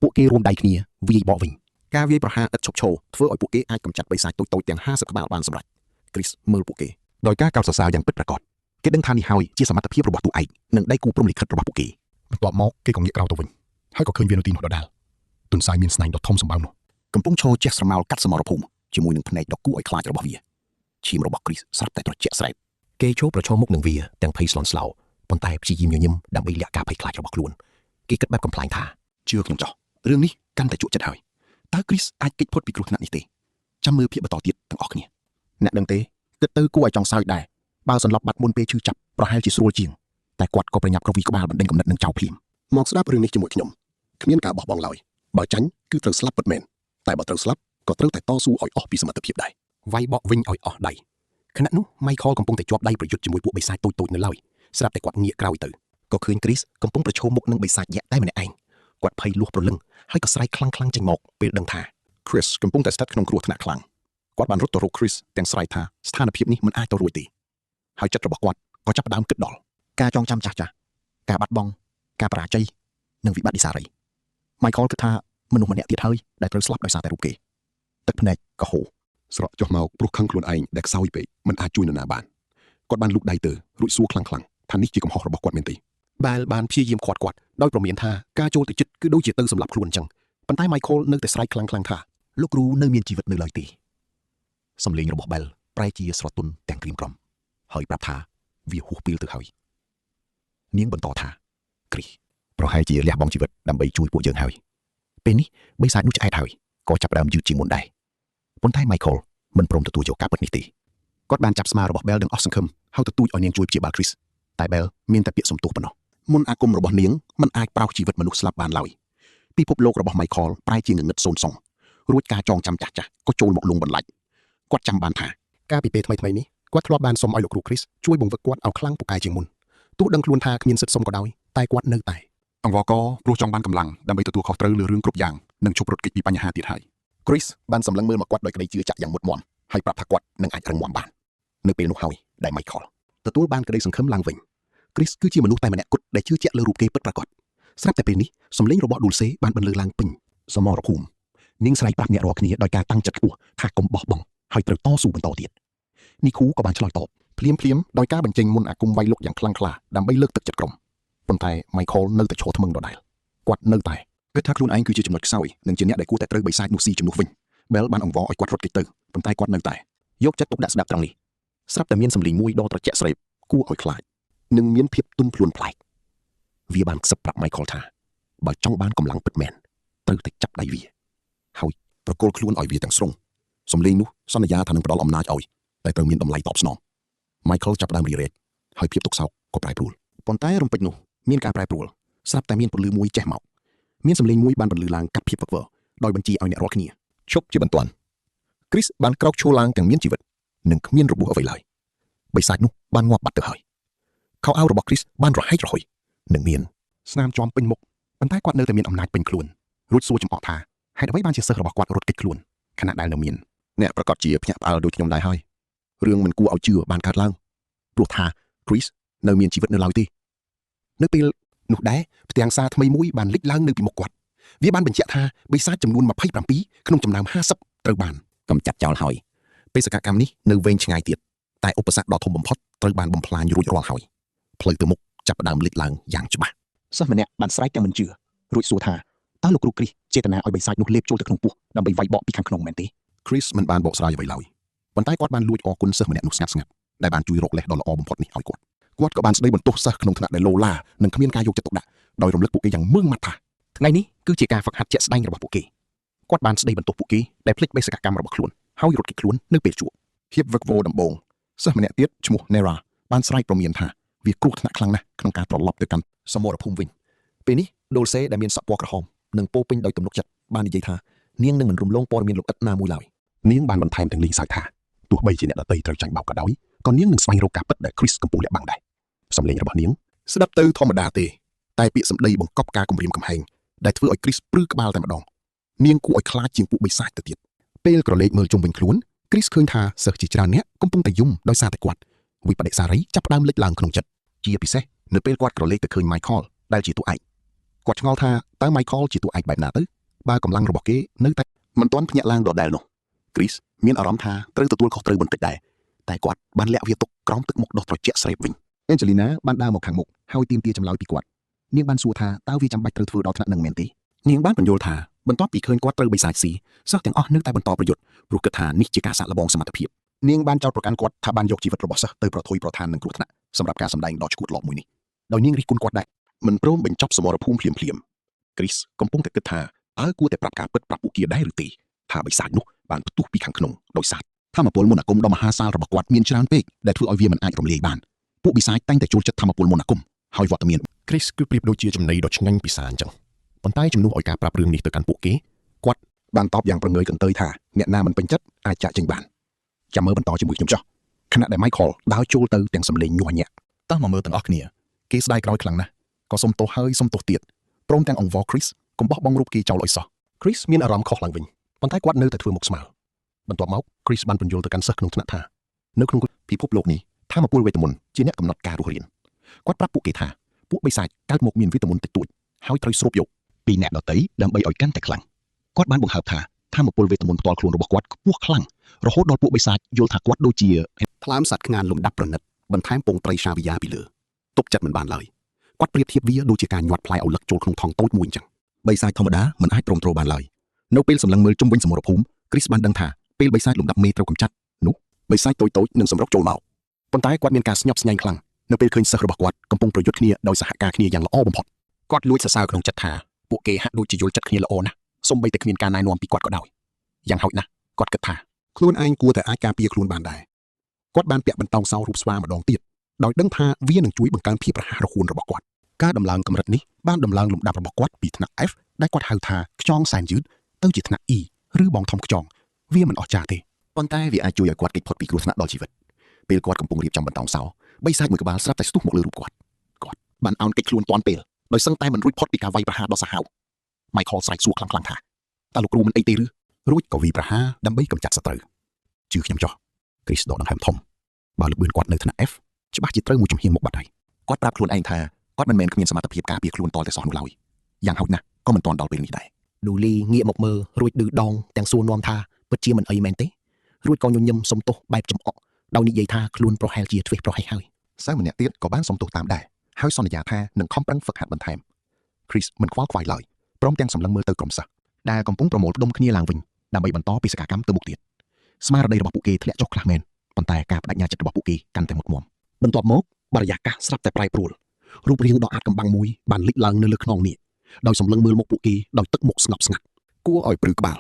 ពួកគេរួមដៃគ្នាវាយបកវិញការវាយប្រហារឥតឈប់ឈរធ្វើឲ្យពួកគេអាចកម្ចាត់បិសាចតូចៗទាំង50ក្បាលបានសម្រេច Chris មើលពួកគេដោយការកោតសរសើរយ៉ាងពិតប្រាកដគេដឹងថានេះហើយជាសមត្ថភាពរបស់តួឯកនិងដៃគូព្រំលិខិតរបស់ពួកគេបន្ទាប់មកគេក៏ងាកក្រោយទៅវិញហើយក៏ឃើញវានៅទីនោះដដែលទន្សាយមានស្នែងដ៏ធំសម្បើមនោះកំពុងឈរជះស្រមោលកាត់សមរភូមិជាមួយនឹងភ្នែកដ៏គួរឲ្យខ្លាចរបស់វាឈាមរបស់ Chris ស្រាប់តែត្រជាក់ស្រែកគេឈរប្រឈមមុខនឹងវាទាំងភ័យស្លន់ស្លោប៉ុន្តែព្យាយាមញញឹមដើម្បីលាក់ការភ័យខ្លាចរបស់ខ្លួនគេគិតបែបកំ pl ែងថាជឿខ្ញុំចោះរឿងនេះកាន់តែជក់ចិត្តហើយតើ Chris អាចគេចផុតពីគ្រោះថ្នាក់នេះទេចាំមើលភាគបន្តទៀតទាំងអស់គ្នាអ្នកដឹងទេគិតទៅគួរឲ្យចង់សើចដែរបើសន្លប់បាត់មុនពេលឈឺចាប់ប្រហែលជាស្រួលជាងតែគាត់ក៏ប្រញាប់ក្រវីក្បាលបណ្ដេញកំណត់នឹងចោលភ្លាមមកស្ដាប់រឿងនេះជាមួយខ្ញុំគ្មានការបោះបង់ឡើយបើចាញ់គឺត្រូវស្លាប់ពិតមែនតែបើត្រូវស្លាប់ក៏ត្រូវតែតស៊ូឲ្យអស់ពីសមត្ថភាពដែរវាយបកវិញឲ្យអស់ដៃខណៈនោះ Michael កំពុងតែជាប់ដៃប្រយុទ្ធជាមួយពួកបិសាចតូចៗនៅឡើយស្រាប់តែគាត់ងាកក្រោយទៅក៏ឃើញ Chris កំពុងប្រឈមមុខនឹងបិសាចយក្សតែម្នាក់ឯងគាត់ភ័យលួសព្រលឹងហើយក៏ស្រែកខ្លាំងៗចេញមកពេលដឹងថា Chris កំពុងតែស្ថិតក្នុងគ្រោះថ្នាក់ខ្លាំងគាត់បានរត់ទៅរក Chris ទាំងស្រែកថាស្ថានភាពនេះមិនអាចទៅរួចទេហើយចិត្តរបស់គាត់ក៏ចាប់ផ្ដើមគិតដល់ការចងចាំចាស់ការបាត់បង់ការបរាជ័យនិងវិបត្តិនិសារី Michael គិតថាមនុស្សម្នាក់ទៀតហើយដែលត្រូវស្លាប់ដោយសារតែរូបគេទឹកភ្នែកក៏ហូរស្រក់ចុះមកព្រោះខឹងខ្លួនឯងដែលខ្សោយពេកមិនអាចជួយនរណាបានគាត់បានលូកដៃទៅរួចសួរខ្លាំងៗថានេះជាកំហុសរបស់គាត់មែនទេបែលបានព្យាយាមខាត់គាត់ដោយប្រមានថាការចូលទៅចិត្តគឺដូចជាទៅសម្លាប់ខ្លួនអញ្ចឹងប៉ុន្តែ Michael នៅតែស្រែកខ្លាំងៗថាលោកគ្រូនៅមានជីវិតនៅឡើយទេសំឡេងរបស់ Bell ប្រែជាស្រទន់ទាំងក្រៀមក្រំហើយប្រាប់ថាវាហួសពេលទៅហើយនាងបន្តថា គ្រីប្រហែលជាលះបង់ជីវិតដើម្បីជួយពួកយើងហើយពេលនេះបិសាចនោះឆ្អែតហើយក៏ចាប់ផ្ដើមយឺតជាងមុនដែរប៉ុន្តែ Michael មិនព្រមទទួលយកការពិតនេះទេគាត់បានចាប់ស្មារបស់ Bell ទាំងអស់សង្ឃឹមហើយទទូចឲ្យនាងជួយព្យាបាល Chris តែ Bell មានតែពាក្យសុំទោសប៉ុណ្ណោះមុនអាគមរបស់នាងមិនអាចប្រោសជីវិតមនុស្សស្លាប់បានឡើយពិភពលោករបស់ Michael ប្រែជាងងឹតសូន្យសងរួចការចងចាំចាស់ៗក៏ចូលមកលងបន្លាច់គាត់ចាំបានថាការពីពេលថ្មីៗនេះគាត់ធ្លាប់បានសុំឲ្យលោកគ្រូ Chris ជួយបង្វឹកគាត់ឲ្យខ្លាំងពូកែជាងមុនទោះដឹងខ្លួនថាគ្មានសិទ្ធិសុំក៏ដោយតែគាត់នៅតែអង្វរកព្រោះចង់បានកម្លាំងដើម្បីទទួលខុសត្រូវលើរឿងគ្រប់យ៉ាងនិងជប់រត់គេចពីបញ្ហាទៀតហើយ Chris បានសម្លឹងមើលមកគាត់ដោយក្តីជឿជាក់យ៉ាងមុតមាំហើយប្រាប់ថាគាត់នឹងអាចរឹងមាំបាននៅពេលនោះហើយដែល Michael ទទួលបានក្តីសង្ឃឹមឡើងវិញ Chris គឺជាមនុស្សតែម្នាក់គត់ដែលជឿជាក់លើរូបគេពិតប្រាកដស្រាប់តែពេលនេះសម្លេងរបស់ Dulce បានបន្លឺឡើងពេញសមរភូមិនាងស្រែកប្រាប់អ្នករាល់គ្នាដោយការតាំងចិត្តខ្ពស់ថាកុំបោះបង់ហើយត្រូវតស៊ូបន្តទៀតនីគូក៏បានឆ្លើយតបភ្លាមដោយការបញ្ចេញមន្តអាគមវាយលុកយ៉ាងខ្លាំងក្លាដើម្បីលើកទឹកចិត្តក្រុមប៉ុន្តែ Michael នៅតែឈរថ្មឹងដដែលគាត់នៅតែគិតថាខ្លួនឯងគឺជាចំណុចខ្សោយនិងជាអ្នកដែលគួរតែត្រូវបិសាចនោះស៊ីជំនួសវិញ Bell បានអង្វរឲ្យគាត់រត់គេចទៅប៉ុន្តែគាត់នៅតែយកចិត្តទុកដាក់ស្ដាប់ត្រង់នេះស្រាប់តែមានសម្លេងមួយដ៏ត្រជាក់ស្រេបគួរឲ្យខ្លាចនិងមានភាពទន់ភ្លន់ប្លែកវាបានខ្សឹបប្រាប់ Michael ថាបើចង់បានកម្លាំងពិតមែនត្រូវតែចាប់ដៃវាហើយប្រគល់ខ្លួនឲ្យវាទាំងស្រុងសម្លេងនោះសន្យាថានឹងផ្ដល់អំណាចឲ្យតែត្រូវមានតម្លៃតបស្នង Michael ចាប់ផ្ដើមរីរែកហើយភាពទុកសោកក៏ប្រែប្រួលប៉ុន្តែរំពេចនោះមានការប្រែប្រួលស្រាប់តែមានពន្លឺមួយចេះមកមានសម្លេងមួយបានបន្លឺឡើងកាត់ភាពវឹកវរដោយបញ្ជាឲ្យអ្នករាល់គ្នាឈប់ជាបន្ទាន់ Chris បានក្រោកឈរឡើងទាំងមានជីវិតនិងគ្មានរបួសអ្វីឡើយបិសាចនោះបានងាប់បាត់ទៅហើយខោអាវរបស់ Chris បានរហែករហុយនិងមានស្នាមជាំពេញមុខប៉ុន្តែគាត់នៅតែមានអំណាចពេញខ្លួនរួចសួរចំអកថាហេតុអ្វីបានជាសិស្សរបស់គាត់រត់គេចខ្លួនខណៈដែលនៅមានអ្នកប្រកាសជាភ្ញាក់ផ្អើលដូចខ្ញុំដែរហើយរឿងមិនគួរឲ្យជឿបានកើតឡើងព្រោះថា Chris នៅមានជីវិតនៅឡើយទេនៅពេលនោះដែរផ្ទាំងសារថ្មីមួយបានលេចឡើងនៅពីមុខគាត់វាបានបញ្ជាក់ថាបិសាចចំនួន27ក្នុងចំណោម50ត្រូវបានកម្ចាត់ចោលហើយបេសកកម្មនេះនៅវែងឆ្ងាយទៀតតែឧបសគ្គដ៏ធំបំផុតត្រូវបានបំផ្លាញរួចរាល់ហើយផ្លូវទៅមុខចាប់ផ្ដើមលេចឡើងយ៉ាងច្បាស់សិស្សម្នាក់បានស្រែកទាំងមិនជឿរួចសួរថាតើលោកគ្រូ Chris ចេតនាឲ្យបិសាចនោះលេបចូលទៅក្នុងពោះដើម្បីវាយបកពីខាងក្នុងមែនទេ Chris មិនបានបកស្រាយអ្វីឡើយប៉ុន្តែគាត់បានលួចអរគុណសិស្សម្នាក់នោះស្ងាត់ដែលបានជួយរកលេសដ៏ល្អបំផុតនេះឲ្យគាត់ក៏បានស្ដីបន្ទោសសិស្សក្នុងថ្នាក់ដែលលោឡានិងគ្មានការយកចិត្តទុកដាក់ដោយរំលឹកពួកគេយ៉ាងម៉ឺងម៉ាត់ថាថ្ងៃនេះគឺជាការហ្វឹកហាត់ជាក់ស្ដែងរបស់ពួកគេគាត់បានស្ដីបន្ទោសពួកគេដែលភ្លេចបេសកកម្មរបស់ខ្លួនហើយរត់គេចខ្លួននៅពេលជួបភាពវឹកវរដំបូងសិស្សម្នាក់ទៀតឈ្មោះ Nera បានស្រែកព្រមានថាវាគ្រោះថ្នាក់ខ្លាំងណាស់ក្នុងការត្រឡប់ទៅកាន់សមរភូមិវិញពេលនេះ Dulce ដែលមានសក់ពណ៌ក្រហមនិងពោពេញដោយទំនុកចិត្តបាននិយាយថានាងនឹងមិនរំលងព័ត៌មានលម្អិតណាមួយឡើយនាងបានបន្ថែមទាំងលេងសើចថាទោះបីជាអ្នកដទៃត្រូវចាញ់បោកក៏ដោយក៏នាងនឹងស្វែងរកការពិតដែល Chris កំពុងលាក់បាំងដែរសំឡេងរបស់នាងស្ដាប់ទៅធម្មតាទេតែពាក្យសម្ដីបង្កប់ការគំរាមកំហែងដែលធ្វើឲ្យ Chris ព្រឺក្បាលតែម្ដងនាងគួរឲ្យខ្លាចជាងពួកបិសាចទៅទៀតពេលក្រឡេកមើលជុំវិញខ្លួន Chris ឃើញថាសិស្សជាច្រើនអ្នកកំពុងតែយំដោយសារតែគាត់វិបដិសារីចាប់ផ្ដើមលេចឡើងក្នុងចិត្តជាពិសេសនៅពេលគាត់ក្រឡេកទៅឃើញ Michael ដែលជាតួឯកគាត់ឆ្ងល់ថាតើ Michael ជាតួឯកបែបណាទៅបើកម្លាំងរបស់គេនៅតែមិនទាន់ភ្ញាក់ឡើងដដែលនោះ Chris មានអារម្មណ៍ថាត្រូវទទួលខុសត្រូវបន្តិចដែរតែគាត់បានលាក់វាទុកក្រោមទឹកមុខដ៏ត្រជាក់ស្រេបវិញ Angelina បានដើរមកខាងមុខហើយទាមទារចម្លើយពីគាត់នាងបានសួរថាតើវាចាំបាច់ត្រូវធ្វើដល់ថ្នាក់នឹងមែនទេនាងបានបញ្យល់ថាបន្ទាប់ពីឃើញគាត់ត្រូវបិសាចស៊ីសិស្សទាំងអស់នៅតែបន្តប្រយុទ្ធព្រោះគិតថានេះជាការសាកល្បងសមត្ថភាពនាងបានចោទប្រកាន់គាត់ថាបានយកជីវិតរបស់សិស្សទៅប្រថុយប្រថាននឹងគ្រោះថ្នាក់សម្រាប់ការសម្ដែងដ៏ឈួតលបមួយនេះដោយនាងរិះគន់គាត់ដែរមិនព្រមបញ្ចប់សមរភូមិភ្លាម Chris កំពុងតែគិតថាតើគួរតែប្រាប់ការពិតប្រាប់ពួកគេដែរឬទេថាបិសាចនោះបានផ្ទុះពីខាងក្នុងដោយសារថាមពលមន្តអាគមដ៏មហាសាលរបស់គាត់មានច្រើនពេកដែលធ្វើឲ្យវាមិនអាចរំលាយបានពួកបិសាចតែងតែចូលចិត្តថាមពលមន្តអាគមហើយវត្តមាន Chris គឺប្រៀបដូចជាចំណីដ៏ឆ្ងាញ់ពិសាអញ្ចឹងប៉ុន្តែជំនួសឲ្យការប្រាប់រឿងនេះទៅកាន់ពួកគេគាត់បានតបយ៉ាងប្រងើយកន្តើយថាអ្នកណាមិនពេញចិត្តអាចចាក់ចេញបានចាំមើលបន្តជាមួយខ្ញុំចុះខណៈដែល Michael ដើរចូលទៅទាំងសម្លេងញាស់ញាក់តោះមកមើលទាំងអស់គ្នាគេស្ដាយក្រោយខ្លាំងណាស់ក៏សុំទោសហើយសុំទោសទៀតព្រមទាំងអង្វរ Chris កុំបោះបង់រូបគេចោលឲ្យសោះ Chris មានអារម្មណ៍ខុសឡើងវិញប៉ុន្តែគាត់នៅតែធ្វើមុខស្មើបន្ទាប់មក Chris បានបញ្យល់ទៅកាន់សិស្សក្នុងថ្នាក់ថានៅក្នុងពិភពលោកនេះថាមពលវេទមន្តជាអ្នកកំណត់ការរស់រានគាត់ប្រាប់ពួកគេថាពួកបិសាចកើតមកមានវេទមន្តតិចតួចហើយត្រូវស្រូបយកពីអ្នកដទៃដើម្បីឲ្យកាន់តែខ្លាំងគាត់បានបង្ហើបថាថាមពលវេទមន្តផ្ទាល់ខ្លួនរបស់គាត់ខ្ពស់ខ្លាំងរហូតដល់ពួកបិសាចយល់ថាគាត់ដូចជាថ្លើមសត្វខ្នានលំដាប់ប្រណិតបន្ថែមពងត្រីសាវិយាពីលើទុកចិត្តមិនបានឡើយគាត់ប្រៀបធៀបវាដូចជាការញាត់ផ្លែឪឡឹកចូលក្នុងថង់តូចមួយអញ្ចឹងបិសាចធម្មតាមិនអាចទ្រាំទ្របានឡើយនៅពេលសម្លឹងមើលជុំវិញសមរភូមិ Chris បានដឹងថាពេលបិសាចលំដាប់មេត្រូវកម្ចាត់នោះបិសាចតូចៗនឹងសម្រុកចូលមកប៉ុន្តែគាត់មានការស្ញប់ស្ញែងខ្លាំងនៅពេលឃើញសិស្សរបស់គាត់កំពុងប្រយុទ្ធគ្នាដោយសហការគ្នាយ៉ាងល្អបំផុត គាត់លួចសរសើរក្នុងចិត្តថាពួកគេហាក់ដូចជាយល់ចិត្តគ្នាល្អណាស់សូម្បីតែគ្មានការណែនាំពីគាត់ក៏ដោយយ៉ាងហោចណាស់គាត់គិតថាខ្លួនឯងគួរតែអាចការពារខ្លួនបានដែរគាត់បានពាក់បន្តោងសោរូបស្វាម្ដងទៀតដោយដឹងថាវានឹងជួយបង្កើនភាពរហ័សរហួនរបស់គាត់ការដំឡើងកម្រិតនេះបានដំឡើងលំដាប់របស់គាត់ពីថ្នាក់ F ដែលគាត់ហៅថាខ្យងសែនយឺតទៅជាថ្នាក់ E ឬបងធំខ្យងវាមិនអស្ចារ្យទេប៉ុន្តែវាអាចជួយឲ្យគាត់គេចផុតពីគ្រោះថ្នាក់ដល់ជីវិតពេលគាត់កំពុងរៀបចំបន្តោងសោបិសាចមួយក្បាលស្រាប់តែស្ទុះមកលើរូបគាត់បានអោនកិច្ចខ្លួនទាន់ពេលដោយសឹងតែមិនរួចផុតពីការវាយប្រហារដ៏សាហាវ Michael ស្រែកសួរខ្លាំងៗថាតើលោកគ្រូមិនអីទេឬរួចក៏វាយប្រហារដើម្បីកម្ចាត់សត្រូវជឿខ្ញុំចោះ Chris ដកដង្ហើមធំបើលបឿនគាត់នៅថ្នាក់ F ច្បាស់ជាត្រូវមួយជំហានមកបាត់ហើយគាត់ប្រាប់ខ្លួនឯងថាគាត់មិនមែនគ្មានសមត្ថភាពការពារខ្លួនតតែសោះនោះឡើយយ៉ាងហោចណាស់ក៏មិនទាន់ដល់ពេលនេះដែរឌូលីងាកមកមើលរួចឌឺដងទាំងសួរនាំថាពិតជាមិនអីមែនទេរួចក៏ញញឹមសុំទោសបែបចំអកដោយនិយាយថាខ្លួនប្រហែលជាធ្វេសប្រហែសហើយសិស្សម្នាក់ទៀតក៏បានសុំទោសតាមដែរហើយសន្យាថានឹងខំប្រឹងហ្វឹកហាត់បន្ថែម Chris មិនខ្វល់ខ្វាយឡើយព្រមទាំងសម្លឹងមើលទៅក្រុមសិស្សដែលកំពុងប្រមូលផ្ដុំគ្នាឡើងវិញដើម្បីបន្តបេសកកម្មទៅមុខទៀតស្មារតីរបស់ពួកគេធ្លាក់ចុះខ្លះមែនប៉ុន្តែការបដិញ្ញាចិត្តរបស់ពួកគេកាន់តែមុតមមបន្ទាប់មកបរិយាកាសស្រាប់តែប្រែប្រួលរូបរាងដ៏អាចកំបាំងមួយបានលេចឡើងនៅលើខ្នងនេះដោយសម្លឹងមើលមកពួកគេដោយទឹកមុខស្ងប់ស្ងាត់គួរឲ្យព្រឺក្បាល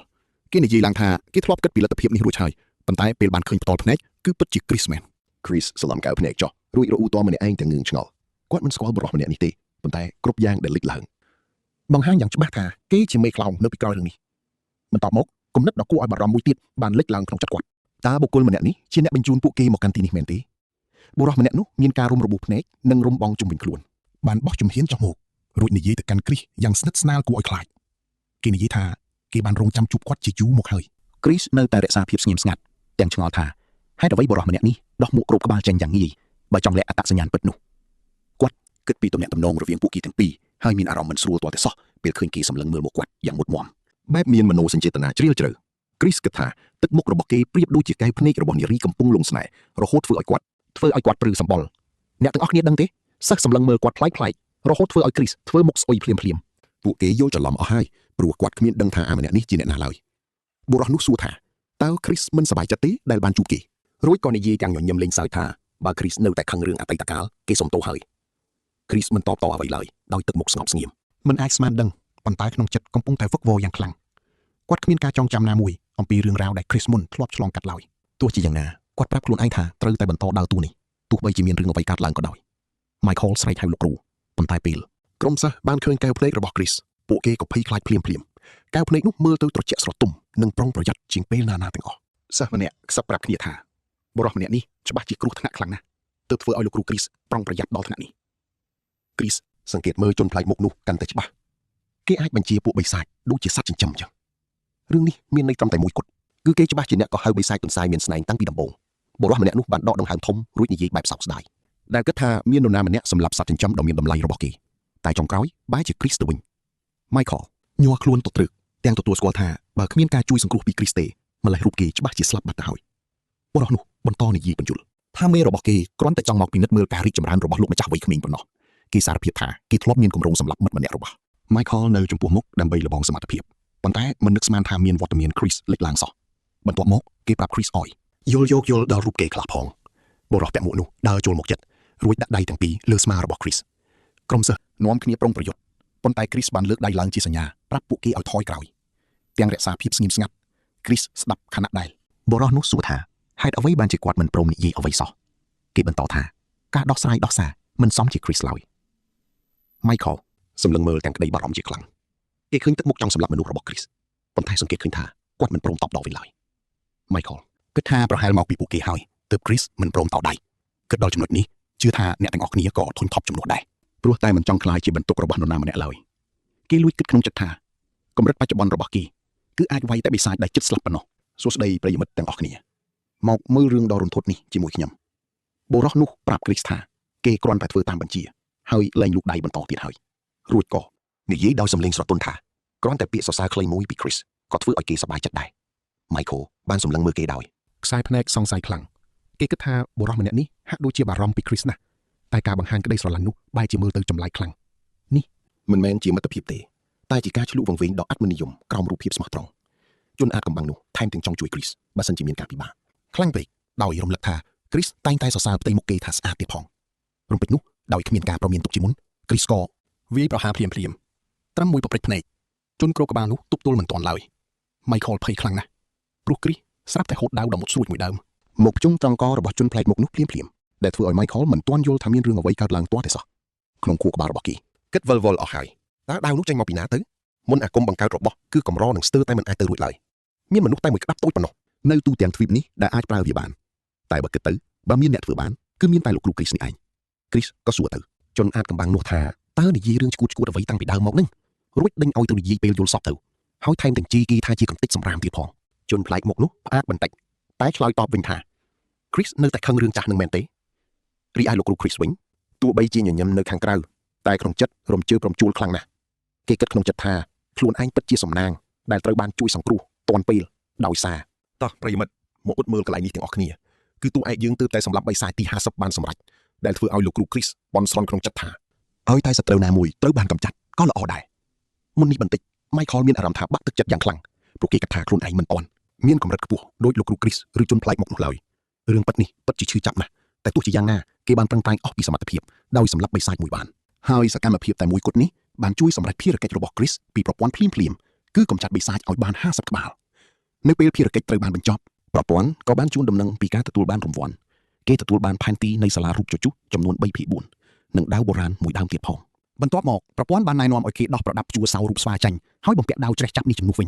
គេនិយាយឡើងថាគេធ្លាប់គិតពីលទ្ធភាពនេះរួចហើយប៉ុន្តែពេលបានឃើញផ្ទាល់ភ្នែកគឺពិតជា Chris មែន Chris ស្លំកៅភ្នែកចុះរួចរអ៊ូតម្នាក់ឯងទាំងងឿងឆ្ងល់គាត់មិនស្គាល់បរិសម្នាក់នេះទេប៉ុន្តែគ្រប់យ៉ាងដែលលេចឡើងបង្ហាញយ៉ាងច្បាស់ថាគេជាមេខ្លោងនៅពីក្រោយរឿងនេះបន្ទាប់មកគំនិតដ៏គួរឲ្យបារម្ភមួយទៀតបានលេចឡើងក្នុងចិត្តគាត់តើបុគ្គលម្នាក់នេះជាអ្នកបញ្ជូនពួកគេមកកាន់ទីនេះមែនទេបុរសម្នាក់នោះមានការរុំរបួសភ្នែកនិងរុំបងជុំវិញខ្លួនបានបោះជំហានចុះមករួចនិយាយទៅកាន់ Chris យ៉ាងស្និទ្ធស្នាលគួរឲ្យខ្លាចគេនិយាយថាគេបានរងចាំជួបគាត់ជាយូរមកហើយ Chris នៅតែរក្សាភាពស្ងៀមស្ងាត់ទាំងឆ្ងល់ថាហេតុអ្វីបុរសម្នាក់នេះដោះមុខគ្របក្បាលចេញយ៉ាងងាយបើចង់លាក់អត្តសញ្ញាណពិតនោះគាត់គិតពីទំនាក់ទំនងរវាងពួកគេទាំងពីរហើយមានអារម្មណ៍មិនស្រួលទាល់តែសោះពេលឃើញគេសម្លឹងមើលមកគាត់យ៉ាងមុតមមបែបមានមនោសញ្ចេតនាជ្រាលជ្រៅ Chris គិតថាទឹកមុខរបស់គេប្រៀបដូចជាកែវភ្នែករបស់នារីកំពុងលងស្នេហ៍រហូតធ្វើឲ្យគាត់ព្រឺសម្បុរអ្នកទាំងអស់គ្នាដឹងទេសិស្សសម្លឹងមើលគាត់ប្លែករហូតធ្វើឲ្យ Chris ធ្វើមុខស្អុយភ្លាមពួកគេយល់ច្រឡំអស់ហើយព្រោះគាត់គ្មានដឹងថាអាម្នាក់នេះជាអ្នកណាឡើយបុរសនោះសួរថាតើ Chris មិនសប្បាយចិត្តទេដែលបានជួបគេរួចក៏និយាយទាំងញញឹមលេងសើចថាបើ Chris នៅតែខឹងរឿងអតីតកាលគេសុំទោសហើយ Chris មិនតបតអ្វីឡើយដោយទឹកមុខស្ងប់ស្ងៀមមិនអាចស្មានដឹងប៉ុន្តែក្នុងចិត្តកំពុងតែវឹកវរយ៉ាងខ្លាំងគាត់គ្មានការចងចាំណាមួយអំពីរឿងរ៉ាវដែល Chris មុនធ្លាប់ឆ្លងកាត់ឡើយទោះជាយ៉ាងណាគាត់ប្រាប់ខ្លួនឯងថាត្រូវតែបន្តដើរតួនេះទោះបីជាមានរឿងអ្វីកើតឡើងក៏ដោយ Michael ស្រែកហៅលោកគ្រូប៉ុន្តែពេលក្រុមសិស្សបានឃើញកែវភ្នែករបស់ Chris ពួកគេក៏ភ័យខ្លាចភ្លាមកែវភ្នែកនោះមើលទៅត្រជាក់ស្រទុំនិងប្រុងប្រយ័ត្នជាងពេលណាទាំងអស់សិស្សម្នាក់ខ្សឹបប្រាប់គ្នាថាបុរសម្នាក់នេះច្បាស់ជាគ្រោះថ្នាក់ខ្លាំងណាស់ទើបធ្វើឲ្យលោកគ្រូ Chris ប្រុងប្រយ័ត្នដល់ថ្នាក់នេះ Chris សង្កេតមើលជនប្លែកមុខនោះកាន់តែច្បាស់គេអាចបញ្ជាពួកបិសាចដូចជាសត្វចិញ្ចឹមចឹងរឿងនេះមានន័យត្រឹមតែមួយគត់គឺគេច្បាស់ជាអ្នកក៏ហៅបិសាចទន្សាយមានស្នែងតាំងពីដំបូងបុរសម្នាក់នោះបានដកដង្ហើមធំរួចនិយាយបែបសោកស្ដាយដែលគិតថាមាននរណាម្នាក់សម្លាប់សត្វចិញ្ចឹមដ៏មានតម្លៃរបស់គេតែចុងក្រោយបែរជា Chris ទៅវិញ Michael ញ័រខ្លួនទៅត្រឹកទាំងទទួលស្គាល់ថាបើគ្មានការជួយសង្គ្រោះពី Chris ទេម្លេះរូបគេច្បាស់ជាស្លាប់បាត់ទៅហើយបុរសនោះបន្តនិយាយបញ្យល់ថាមេរបស់គេគ្រាន់តែចង់មកពិនិត្យមើលការរីកចម្រើនរបស់លោកម្ចាស់វ័យក្មេងប៉ុណ្ណោះគេសារភាពថាគេធ្លាប់មានគម្រោងសម្លាប់មិត្តម្នាក់របស់ Michael នៅចំពោះមុខដើម្បីលបងសមត្ថភាពប៉ុន្តែមិននឹកស្មានថាមានវត្តមាន Chris លេចឡើងសោះបន្ទាប់មកគេប្រាប់ Chris អោយយល់ដល់រូបគេខ្លះផងបុរសពាក់មួកនោះដើរចូលមកចិត្តរួចដាក់ដៃទាំងពីរលើស្មារបស់ Chris ក្រុមសិស្សនាំគ្នាប្រុងប្រយុទ្ធប៉ុន្តែ Chris បានលើកដៃឡើងជាសញ្ញាប្រាប់ពួកគេឲ្យថយក្រោយទាំងរក្សាភាពស្ងៀមស្ងាត់ Chris ស្ដាប់ខណៈដែលបុរសនោះសួរថាហេតុអ្វីបានជាគាត់មិនព្រមនិយាយអ្វីសោះគេបន្តថាការដោះសារមិនសមជា Chris ឡើយ Michael សម្លឹងមើលទាំងក្តីបារម្ភជាខ្លាំងគេឃើញទឹកមុខចង់សម្លាប់មនុស្សរបស់ Chris ប៉ុន្តែសង្កេតឃើញថាគាត់មិនព្រមតបតវិញឡើយ Michael គិតថាប្រហែលមកពីពួកគេហើយទើប Chris មិនព្រមតដៃគិតដល់ចំណុចនេះជឿថាអ្នកទាំងអស់គ្នាក៏ធុញថប់ចំនួនដែរព្រោះតែមិនចង់ខ្លាចជាបន្ទុករបស់នរណាម្នាក់ឡើយគេលួចគិតក្នុងចិត្តថាកម្រិតបច្ចុប្បន្នរបស់គេគឺអាចវាយតែបិសាចដែលចិត្តស្លាប់ប៉ុណ្ណោះសួស្ដីប្រិយមិត្តទាំងអស់គ្នាមកមើលរឿងដ៏រន្ធត់នេះជាមួយខ្ញុំបុរសនោះប្រាប់ Chris ថាគេគ្រាន់តែធ្វើតាមបញ្ជាហើយលែងលូកដៃបន្តទៀតហើយរួចក៏និយាយដោយសំឡេងស្រទន់ថាគ្រាន់តែពាក្យសរសើរខ្លីមួយពី Chris ក៏ធ្វើឲ្យគេសប្បាយចិត្តដែរ Michael បានសម្លឹងមើលគេដោយខ្សែភ្នែកសង្ស័យខ្លាំងគេគិតថាបុរសម្នាក់នេះហាក់ដូចជាបារម្ភពី Chris ណាស់តែការបង្ហាញក្តីស្រឡាញ់នោះបែរជាមើលទៅចម្លែកខ្លាំងនេះមិនមែនជាមិត្តភាពទេតែជាការឆ្លុះវង្វេងដ៏អត់មនិយមក្រោមរូបភាពស្មោះត្រង់ជនអាចកំបាំងនោះថែមទាំងចង់ជួយ Chris បើសិនជាមានការពិបាកខ្លាំងពេកដោយរំលឹកថា Chris តែងតែសរសើរផ្ទៃមុខគេថាស្អាតទៀតផងរំពេចនោះដោយគ្មានការប្រមានទុកជាមុន Chris ក៏ វាយប្រហារភ្លាមត្រឹមមួយប្រព្រឹត្តភ្នែកជនគ្រូក្បាលនោះទប់ទល់មិនទាន់ឡើយ Michael ភ័យខ្លាំងណាស់ព្រោះ Chris ស្រាប់តែហូតដាវដល់មុតស្រួចមួយដើមមកជុំត្រង់ករបស់ជនប្លែកមុខនោះភ្លាមដែលធ្វើឲ្យ Michael មិនទាន់យល់ថាមានរឿងអ្វីកើតឡើងទាល់តែសោះក្នុងខួរក្បាលរបស់គេគិតវល់អស់ហើយតើដាវនោះចេញមកពីណាទៅមុនអាគមបង្កើតរបស់គឺកម្រនឹងស្ទើរតែមិនអាចទៅរួចឡើយមានមនុស្សតែមួយក្តាប់តូចប៉ុណ្ណោះនៅទូទាំងទ្វីបនេះដែលអាចប្រើវាបានតែបើគិតទៅបើមានអ្នកធ្វើបានគឺមានតែលោកគ្រូ Chris នេះឯង Chris ក៏សួរទៅជនអាចកំបាំងនោះថាតើនិយាយរឿងឈួតអ្វីតាំងពីដើមមកនឹងរួចដេញឲ្យទៅនិយាយពេលយល់សពទៅហើយថែមទាំងជីគេថាជាកំតិចសម្រាមទៀតផងជនប្លែកមុខនោះផ្អាកបន្តិចតែឆ្លើយតបវិញថា Chris នៅតែខឹងរឿងចាស់នឹងមែនទេរីឯលោកគ្រូ Chris វិញទោះបីជាញញឹមនៅខាងក្រៅតែក្នុងចិត្តរំជើបរំជួលខ្លាំងណាស់គេគិតក្នុងចិត្តថាខ្លួនឯងពិតជាសំណាងដែលត្រូវបានជួយសង្គ្រោះទាន់ពេលដោយសារតោះប្រិយមិត្តមកអ៊ុតមើលកន្លែងនេះទាំងអស់គ្នាគឺតួឯកយើងទើបតែសម្លាប់បិសាចទី50បានសម្រេចដែលធ្វើឲ្យលោកគ្រូ Chris បន់ស្រន់ក្នុងចិត្តថាឲ្យតែសត្រូវណាមួយត្រូវបានកម្ចាត់ក៏ល្អដែរមុននេះបន្តិច Michael មានអារម្មណ៍ថាបាក់ទឹកចិត្តយ៉ាងខ្លាំងព្រោះគេគិតថាខ្លួនឯងមិនអន់មានកម្រិតខ្ពស់ដោយលោកគ្រូ Chris ឬជនប្លែកមុខនោះឡើយរឿងពិតនេះពិតជាឈឺចាប់ណាស់តែទោះជាយ៉ាងណាគេបានប្រឹងប្រែងអស់ពីសមត្ថភាពដោយសម្លាប់បិសាចមួយបានហើយសកម្មភាពតែមួយគត់នេះបានជួយសម្រេចភារកិច្ចរបស់ Chris ពីប្រព័ន្ធភ្លាមគឺកម្ចាត់បិសាចឲ្យបាន50ក្បាលនៅពេលភារកិច្ចត្រូវបានបញ្ចប់ប្រព័ន្ធក៏បានជូនដំណឹងពីការទទួលបានរង្វាន់គេទទួលបានផែនទីនៃសាលារូបជជុះចំនួន 3/4 និងដាវបុរាណមួយដើមទៀតផងបន្ទាប់មកប្រព័ន្ធបានណែនាំឲ្យគេដោះប្រដាប់ជួរសៅរូបស្វាចេញហើយបំពាក់ដាវច្រេះចាប់នេះជំនួសវិ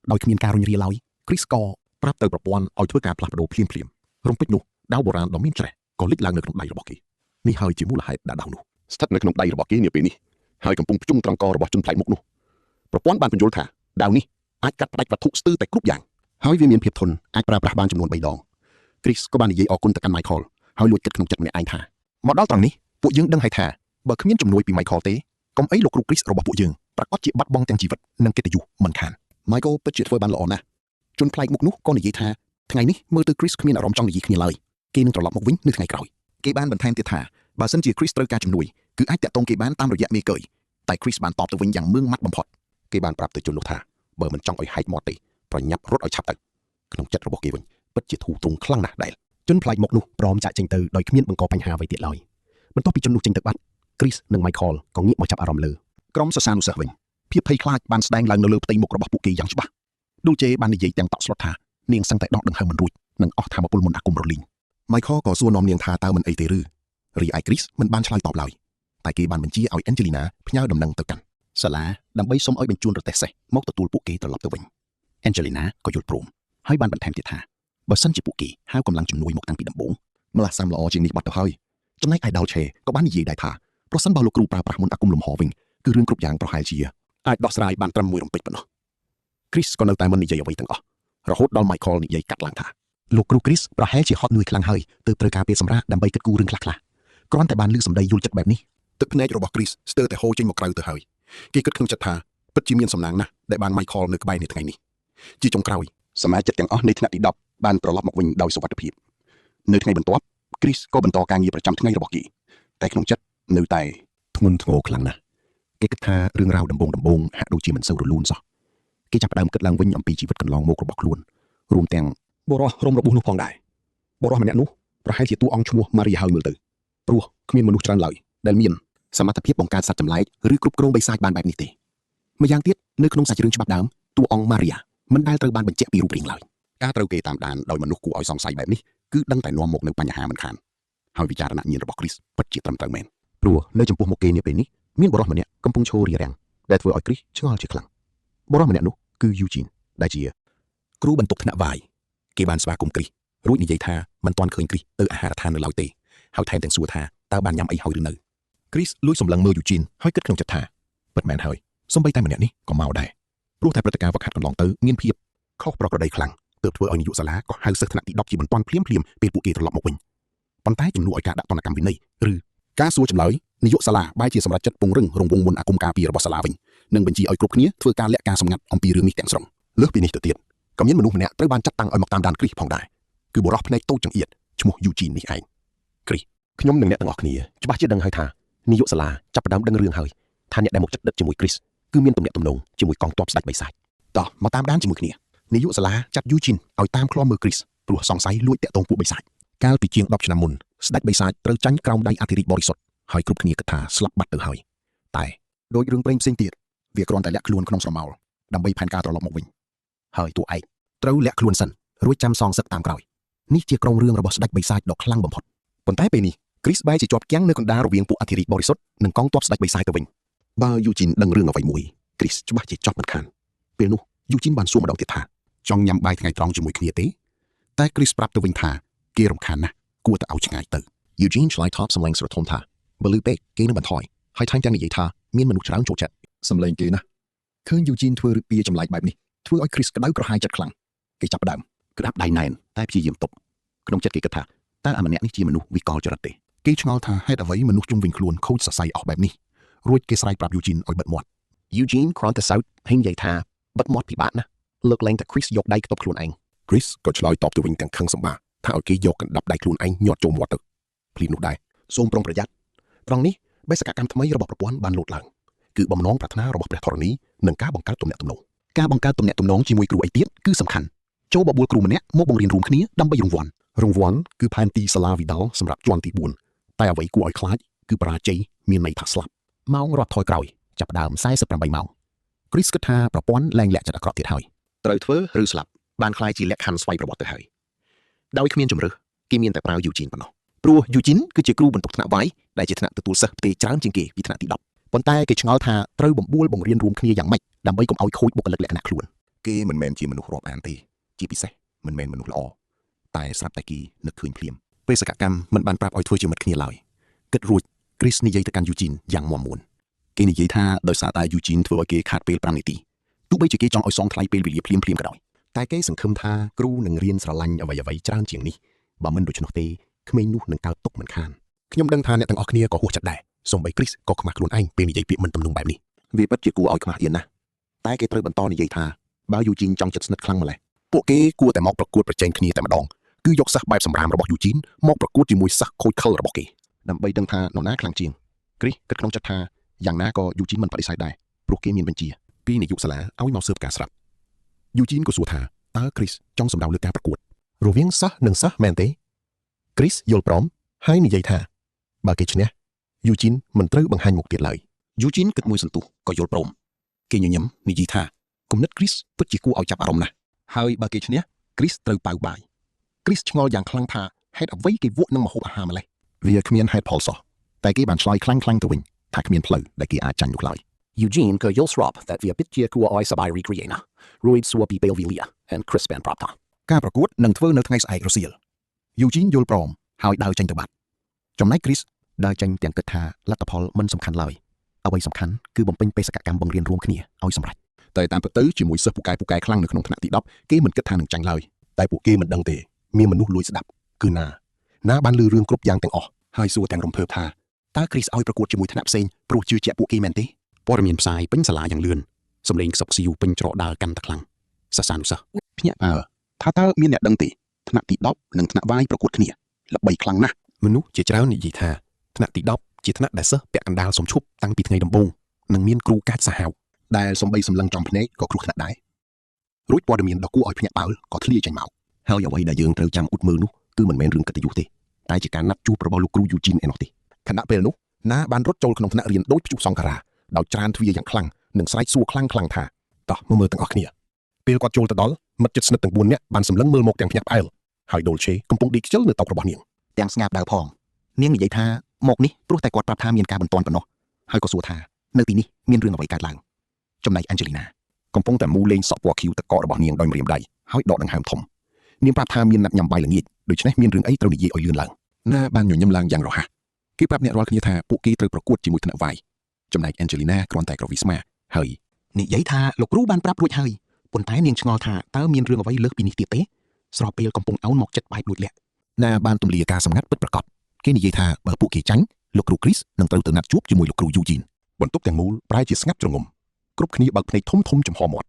ញដោយគ្មានការរុញរាឡើយ Chris ក៏ប្រាប់ទៅប្រព័ន្ធឲ្យធ្វើការផ្លាស់ប្ដូរភ្លាមរំពេចនោះដាវបុរាណដ៏មានច្រេះក៏លេចឡើងនៅក្នុងដៃរបស់គេនេះហើយជាមូលហេតុដែលដាវនោះស្ថិតនៅក្នុងដៃរបស់គេនាពេលនេះហើយកំពុងភ្ជុំត្រង់ករបស់ជនប្លែកមុខនោះប្រព័ន្ធបានបញ្យល់ថាដាវនេះអាចកាត់ផ្ដាច់វត្ថុស្ទើរតែគ្រប់យ៉ាងហើយវាមានភាពធន់អាចប្រើប្រាស់បានចំនួន3ដង Chris ក៏បាននិយាយអរគុណទៅកាន់ Michael ហើយលួចគិតក្នុងចិត្តម្នាក់ឯងថាមកដល់ត្រង់នេះពួកយើងដឹងហើយថាបើគ្មានជំនួយពី Michael ទេកុំអីលោកគ្រូ Chris របស់ពួកយើងប្រកាសជាបាត់បង់ទាំងជីវិតនិងកិត្តិយសមិនខាន Michael ពិតជាធ្វើបានល្អណាស់ជនប្លែកមុខនោះក៏និយាយថាថ្ងៃនេះមើលទៅ Chris គ្មានអារម្មណ៍ចង់និយាយគ្នាឡើយគេនឹងត្រឡប់មកវិញនៅថ្ងៃក្រោយគេបានបន្ថែមទៀតថាបើសិនជា Chris ត្រូវការជំនួយគឺអាចតាក់ទងគេបានតាមរយៈមេកយតែ Chris បានតបទៅវិញយ៉ាងមឿងម៉ាត់បំផុតគេបានប្រាប់ទៅជននោះថាបើមិនចង់ឲ្យហែកមាត់ទេប្រញាប់រត់ឲ្យឆាប់ទៅក្នុងចិត្តរបស់គេវិញពិតជាធូរទ្រង់ខ្លាំងណាស់ដែរជនប្លែកមុខនោះព្រមចាក់ចេញទៅដោយគ្មានបង្កបញ្ហាអ្វីទៀតឡើយបន្ទាប់ពីជននោះចេញទៅបាត់ Chris និង Michael ក៏ងាកមកចាប់អារម្មណ៍លើក្រុមសិស្សានុសិស្សវិញភាពភ័យខ្លាចបានស្ដែងឡើងនៅលើផ្ទៃមុខរបស់ពួកគេយ៉ាងច្បាស់ដូចជាបាននិយាយទាំងតក់ស្លុតថានាងសឹងតែដកដង្ហើមមិនរួចនិងអស់ថាមពលមុនអាគមរលីង Michael ក៏សួរនាំនាងថាតើមិនអីទេឬរីឯ Chris មិនបានឆ្លើយតបឡើយតែគេបានបញ្ជាឲ្យ Angelina ផ្ញើដំណឹងទៅកាន់សាលាដើម្បីសុំឲ្យបញ្ជូនរទេះសេះមកទទួលពួកគេត្រឡប់ទៅវិញ Angelina ក៏យល់ព្រមហើយបានបន្ថែមទៀតថាបើសិនជាពួកគេហៅកម្លាំងជំនួយមកតាំងពីដំបូងម្ល៉េះសាំល្អជាងនេះបាត់ទៅហើយចំណែកឯ Dolce ក៏បាននិយាយដែរថាប្រសិនបើលោកគ្រូប្រើប្រាស់មុនអាគមលំហវិញគឺរឿងគ្រប់យ៉ាងប្រហែលជាអាចដោះស្រាយបានត្រឹមមួយរំពេចប៉ុណ្ណោះ Chris ក៏នៅតែមិននិយាយអ្វីទាំងអស់រហូតដល់ Michael និយាយកាត់ឡើងថាលោកគ្រូ Chris ប្រហែលជាហត់នឿយខ្លាំងហើយទើបត្រូវការពេលសម្រាកដើម្បីគិតគូររឿងខ្លះៗគ្រាន់តែបានឮសម្ដីយល់ចិត្តបែបនេះទឹកភ្នែករបស់ Chris ស្ទើរតែហូរចេញមកក្រៅទៅហើយគេគិតក្នុងចិត្តថាពិតជាមានសំណាងណាស់ដែលបាន Michael នៅក្បែរនេះថ្ងៃនេះជាចុងក្រោយសមាជិកទាំងអស់នៃថ្នាក់ទី10បានត្រឡប់មកវិញដោយសុវត្ថិភាពនៅថ្ងៃបន្ទាប់ Chris ក៏បន្តការងារប្រចាំថ្ងៃរបស់គេតែក្នុងចិត្តនៅតែធ្ងន់ធ្ងរខ្លាំងណាស់គេគិតថារឿងរ៉ាវដំបូងហាក់ដូចជាមិនសូវរលូនសោះគេចាប់ផ្ដើមគិតឡើងវិញអំពីជីវិតកន្លងមករបស់ខ្លួនរួមទាំងបរិសុទ្ធរំរបួសនោះផងដែរបរិសុទ្ធម្នាក់នោះប្រហែលជាតួអង្គឈ្មោះ Maria ហើយមើលទៅព្រោះគ្មានមនុស្សច្រើនឡើយដែលមានសមត្ថភាពបង្កើតសត្វចម្លែកឬគ្រប់គ្រងបិសាចបានបែបនេះទេម្យ៉ាងទៀតនៅក្នុងសាច់រឿងច្បាប់ដើមតួអង្គ Maria មិនដែលត្រូវបានបញ្ជាក់ពីរូបរាងឡើយការត្រូវគេតាមដានដោយមនុស្សគួរឲ្យសង្ស័យបែបនេះគឺដឹងតែនាំមកនៅបញ្ហាមិនខានហើយវិចារណញ្ញាណរបស់ Chris ពិតជាត្រឹមត្រូវមែនព្រោះនៅចំពោះមុខគេនាពេលនេះមានបរិសុទ្ធម្នាក់កំពុងឈររារាំងដែលធ្វើឲ្យ Chris ឆ្ងល់ជាខ្លាំងបរិសុទ្ធម្នាក់នោះគឺ Eugene ដែលជាគ្រូបន្ទប់ថ្នាក់វាយគេបានស្វាគមន៍ Chris រួចនិយាយថាមិនទាន់ឃើញ Chris ទៅអាហារដ្ឋាននៅឡើយទេហើយថែមទាំងសួរថាតើបានញ៉ាំអីហើយឬនៅ Chris លួចសម្លឹងមើល Eugene ហើយគិតក្នុងចិត្តថាពិតមែនហើយសូម្បីតែម្នាក់នេះក៏មកដែរព្រោះតែព្រឹត្តិការណ៍វឹកហាត់កន្លងទៅមានភាពខុសប្រក្រតីខ្លាំងទើបធ្វើឲ្យនាយកសាលាក៏ហៅសិស្សថ្នាក់ទី10ជាបន្ទាន់ភ្លាមពេលពួកគេត្រឡប់មកវិញប៉ុន្តែជំនួសឲ្យការដាក់ទណ្ឌកម្មវិន័យឬការសួរចម្លើយនាយកសាលាបែរជាសម្រេចចិត្តពង្រឹងរង្វង់មុនអាគមការពាររបស់សាលាវិញនិងបញ្ជាឲ្យគ្រប់គ្នាធ្វើការលាក់ការសម្ងាត់អំពីរឿងនេះទាំងស្រុងលើសពីនេះទៅទៀតក៏មានមនុស្សម្នាក់ត្រូវបានចាត់តាំងឲ្យមកតាមដាន Chris ផងដែរគឺបុរសភ្នែកតូចចង្អៀតឈ្មោះ Eugene នេះឯង Chris ខ្ញុំនិងអ្នកទាំងអស់គ្នាច្បាស់ជាដឹងហើយថានាយកសាលាចាប់ផ្ដើមដឹងរឿងហើយថាអ្នកដែលមកចិត្តដិតជាមួយ Chris គឺមានទំនាក់ទំនងជាមួយកងទ័ពស្ដេចបិសាចតោះមកតាមដានជាមួយគ្នានាយកសាលាចាត់ Eugene ឲ្យតាមឃ្លាំមើល Chris ព្រោះសង្ស័យលួចតាក់ទងពួកបិសាចកាលពីជាង10ឆ្នាំមុនស្ដេចបិសាចត្រូវចាញ់ក្រោមដៃអធិរាជបរិសុទ្ធហើយគ្រប់គ្នាគិតថាស្លាប់បាត់ទៅហើយតែ ដោយរឿងប្រេងផ្សេងទៀតវាគ្រាន់តែលាក់ខ្លួនក្នុងស្រមោលដើម្បីផែនការត្រឡប់មកវិញហើយតួឯកត្រូវលាក់ខ្លួនសិនរួចចាំសងសឹកតាមក្រោយនេះជាក្រុមរឿងរបស់ស្ដេចបិសាចដ៏ខ្លាំងបំផុតប៉ុន្តែពេលនេះគ្រីស្បែរជាជាប់គាំងនៅកណ្ដាលរវាងពួកអធិរាជបរិសុទ្ធនិងកងទ័ពស្ដេចបិសាចទៅវិញបើយូជីនដឹងរឿងអ្វីមួយគ្រីស្ច្បាស់ជាចាប់មិនខានពេលនោះយូជីនបានសួរម្ដងទៀតថាចង់ញ៉ាំបាយថ្ងៃត្រង់ជាមួយគ្នាទេតែគ្រីស្ប្រាប់ទៅវិញថាគេរំខានណាស់គួរតែឲ្យឆ្ងាយទៅ Eugene ឆ្លើយតបសម្លេងស្រទន់ថាបើលឺពេកគេនឹងបន្ថយហើយថែមទាំងនិយាយថាមានមនុស្សច្រើនចូលចិត្តសម្លេងគេណាឃើញ Eugene ធ្វើឬពីចម្លែកបែបនេះធ្វើឲ្យ Chris ក្តៅក្រហាយចិត្តខ្លាំងគេចាប់ផ្ដើមក្តាប់ដៃណែនតែព្យាយាមទប់ក្នុងចិត្តគេគិតថាតើអាម្នាក់នេះជាមនុស្សវិកលចរិតទេគេឆ្ងល់ថាហេតុអ្វីមនុស្សជុំវិញខ្លួនខូចសរសៃអស់បែបនេះរួចគេស្រែកប្រាប់ Eugene ឲ្យបិទមាត់ Eugene គ្រាន់តែសើចហើយនិយាយថាបិទមាត់ពិបាកណាស់លើកលែងតែ Chris យកដៃខ្ទប់ខ្លួនឯង Chris ក៏ឆ្លើយតបទៅវិញទាំងខឹងសម្បាថាឲ្យគេយកកណ្ដាប់ដៃខ្លួនឯងញាត់ចូលមាត់ទៅភ្លាមនោះដែរសូមប្រុងប្រយ័ត្នត្រង់នេះបេសកកម្មថ្មីរបស់ប្រព័ន្ធបានលោតឡើងគឺបំណងប្រាថ្នារបស់ព្រះធរណីនិងការបង្កើតទំនាក់ទំនងជាមួយគ្រូអីទៀតគឺសំខាន់ចូលបបួលគ្រូម្នាក់មកបង្រៀនរួមគ្នាដើម្បីរង្វាន់គឺផែនទីសាលាវិដាលសម្រាប់ជាន់ទី4តែអ្វីគួរឲ្យខ្លាចគឺបរាជ័យមានន័យថាស្លាប់ម៉ោងរាប់ថយក្រោយចាប់ផ្ដើម48ម៉ោង Chris គិតថាប្រព័ន្ធលែងលាក់ចិត្តអាក្រក់ទៀតហើយត្រូវធ្វើឬស្លាប់បានខ្លាយជាលក្ខខណ្ឌស្វ័យប្រវត្តិទៅហើយដោយគ្មានជំរើសគេមានតែប្រើ Eugene ប៉ុណ្ណោះព្រោះ Eugene គឺជាគ្រូបន្ទុកថ្នាក់វាយដែលជាថ្នាក់ទទួលសិស្សផ្ទេរច្រើនជាងគេពីថ្នាក់ទី10ប៉ុន្តែគេឆ្ងល់ថាត្រូវបំបួលបង្រៀនរួមគ្នាយ៉ាងម៉េចដើម្បីកុំឲ្យខូចបុគ្គលិកលក្ខណៈខ្លួនគេមិនមែនជាមនុស្សរាប់អានទេជាពិសេសមិនមែនមនុស្សល្អតែស្រាប់តែគេនឹកឃើញភ្លាមបេសកកម្មមិនបានប្រាប់ឲ្យធ្វើជាមិត្តគ្នាឡើយគិតរួច Chris និយាយទៅកាន់ Eugene យ៉ាងមាំមួនគេនិយាយថាដោយសារតែ Eugene ធ្វើឲ្យគេខាតពេល5នាទីទោះបីជាគេចង់ឲ្យសងថ្លៃពេលវេលាភ្លាមក៏ដោយតែគេសង្ឃឹមថាគ្រូនឹងរៀនស្រឡាញ់អ្វីៗច្រើនជាងនេះបើមិនដូច្នោះទេក្មេងនោះនឹងកើតទុកមិនខានខ្ញុំដឹងថាអ្នកទាំងអស់គ្នាក៏ហួសចិត្តដែរសូម្បី Chris ក៏ខ្មាស់ខ្លួនឯងពេលនិយាយពាក្យមិនទំនងបែបនេះវាពិតជាគួរឲ្យខ្មាស់ទៀតណាស់តែគេត្រូវបន្តនិយាយថាបើ Eugene ចង់ចិត្តស្និទ្ធខ្លាំងម្ល៉េះពួកគេគួរតែមកប្រកួតប្រជែងគ្នាតែម្ដងគឺយកសិស្សបែបសម្រាមរបស់ Eugene មកប្រកួតជាមួយសិស្សខូចខលរបស់គេដើម្បីដឹងថានរណាខ្លាំងជាង Chris គិតក្នុងចិត្តថាយ៉ាងណាក៏ Eugene មិនបដិសេធដែរព្រោះគេមានបញ្ជាពីនាយកសាលាឲ្យមកស៊ើបការស្រាប់ Eugene ក៏សួរថាតើ Chris ចង់សម្ដៅលើការប្រកួតរវាងសិស្សនិងសិស្សមែនទេ Chris យល់ព្រមហើយនិយាយថាបើគេឈ្នះ Eugene មិនត្រូវបង្ហាញមុខទៀតឡើយ Eugene គិតមួយសន្ទុះក៏យល់ព្រមគេញញឹមនិយាយថាគំនិត Chris ពិតជាគួរឲ្យចាប់អារម្មណ៍ណាស់ហើយបើគេឈ្នះ Chris ត្រូវប៉ៅបាយ Chris ឆ្ងល់យ៉ាងខ្លាំងថាហេតុអ្វីគេវក់នឹងម្ហូបអាហារម្លេះវាគ្មានហេតុផលសោះតែគេបានឆ្លើយខ្លាំងទៅវិញថាគ្មានផ្លូវដែលគេអាចចាញ់នោះឡើយ Eugene ក៏យល់ស្របតែវាពិតជាគួរឲ្យសប្បាយរីករាយណាស់រួចសួរពីពេលវេលា and Chris បានប្រាប់ថាការប្រកួតនឹងធ្វើនៅថ្ងៃស្អែករសៀល Eugene យល់ព្រមហើយដើរចេញទៅបាត់ចំណែក Chris ដើរចេញទាំងគិតថាលទ្ធផលមិនសំខាន់ឡើយអ្វីសំខាន់គឺបំពេញបេសកកម្មបង្រៀនរួមគ្នាឲ្យសម្រេចតែតាមពិតទៅជាមួយសិស្សពូកែខ្លាំងនៅក្នុងថ្នាក់ទី10គេមិនគិតថានឹងចាញ់ឡើយតែពួកគេមិនដឹងទេមានមនុស្សលួចស្ដាប់គឺណាបានលឺរឿងគ្រប់យ៉ាងទាំងអស់ហើយសួរទាំងរំភើបថាតើ Chris ឲ្យប្រកួតជាមួយថ្នាក់ផ្សេងព្រោះជឿជាក់ពួកគេមែនទេព័ត៌មានផ្សាយពេញសាលាយ៉ាងលឿនសម្លេងខ្សឹបខ្សៀវពេញច្រកដើរកាន់តែខ្លាំងសាសានុសិស្សភ្ញាក់ថាតើមានអ្នកដឹងទេថ្នាក់ទី10និងថ្នាក់វាយប្រកួតគ្នាល្បីខ្លាំងណាស់មនុស្សជាច្រើននិយាយថាថ្នាក់ទី10ជាថ្នាក់ដែលសិស្សពាក់កណ្ដាលសំឈប់តាំងពីថ្ងៃដំបូងនិងមានគ្រូកាចសាហាវដែលសំបីសម្លឹងចំភ្នែកក៏គ្រោះថ្នាក់ដែររួចព័ត៌មានដ៏គួរឲ្យភ្ញាក់ផ្អើលក៏ធ្លាយចេញមកហើយអ្វីដែលយើងត្រូវចាំអ៊ុតមើលនោះគឺមិនមែនរឿងកិត្តិយសទេតែជាការណាត់ជួបរបស់លោកគ្រូ Eugene ឯណោះទេខណៈពេលនោះណាបានរត់ចូលក្នុងថ្នាក់រៀនដោយព្យុះសង្ខារាដោយច្រានទ្វារយ៉ាងខ្លាំងនិងស្រែកសួរខ្លាំងថាតោះមកមើលទាំងអស់គ្នាពេលគាត់ចូលទៅដល់មិត្តជិតស្និទ្ធទាំង4នាក់បានសម្លឹងមើលមកទាំងភ្ញាក់ផ្អើលហើយ Dolce កំពុងដេកខ្ជិលនៅតុរបស់នាងទាំងស្ងាត់ដៅផងនាងនិយាយថាមកនេះព្រោះតែគាត់ប្រាប់ថាមានការបន្ទាន់ប៉ុណ្ណោះហើយក៏សួរថានៅទីនេះមានរឿងអ្វីកើតឡើងចំណែក Angelina កំពុងតែមូលលេងសក់ពណ៌ខៀវទឹកកករបស់នាងដោយម្រាមដៃហើយដកដង្ហើមធំនាងប្រាប់ថាមានណាត់ញ៉ាំបាយល្ងាចដូច្នេះមានរឿងអីត្រូវនិយាយឲ្យលឿនឡើងណាបានញញឹមឡើងយ៉ាងរហ័សគេប្រាប់អ្នករាល់គ្នាថាពួកគេត្រូវប្រកួតជាមួយថ្នាក់វាយចំណែក Angelina គ្រាន់តែក្រវីស្មាហើយនិយាយថាលោកគ្រូបានប្រាប់រួចហើយប៉ុន្តែនាងឆ្ងល់ថាតើមានរឿងអ្វីលើសពីនេះទៀតទេស្របពេលកំពុងអោនមកចិត្តបែបលួចលាក់ណាបានទម្លាការសម្ងាត់ពិតប្រាកដគេនិយាយថាបើពួកគេចាញ់លោកគ្រូ Chris នឹងត្រូវទៅណាត់ជួបជាមួយលោកគ្រូ Eugene បន្ទប់ទាំងមូលប្រែជាស្ងាត់ជ្រងំគ្រប់គ្នាបើកភ្នែកធំចំហមាត់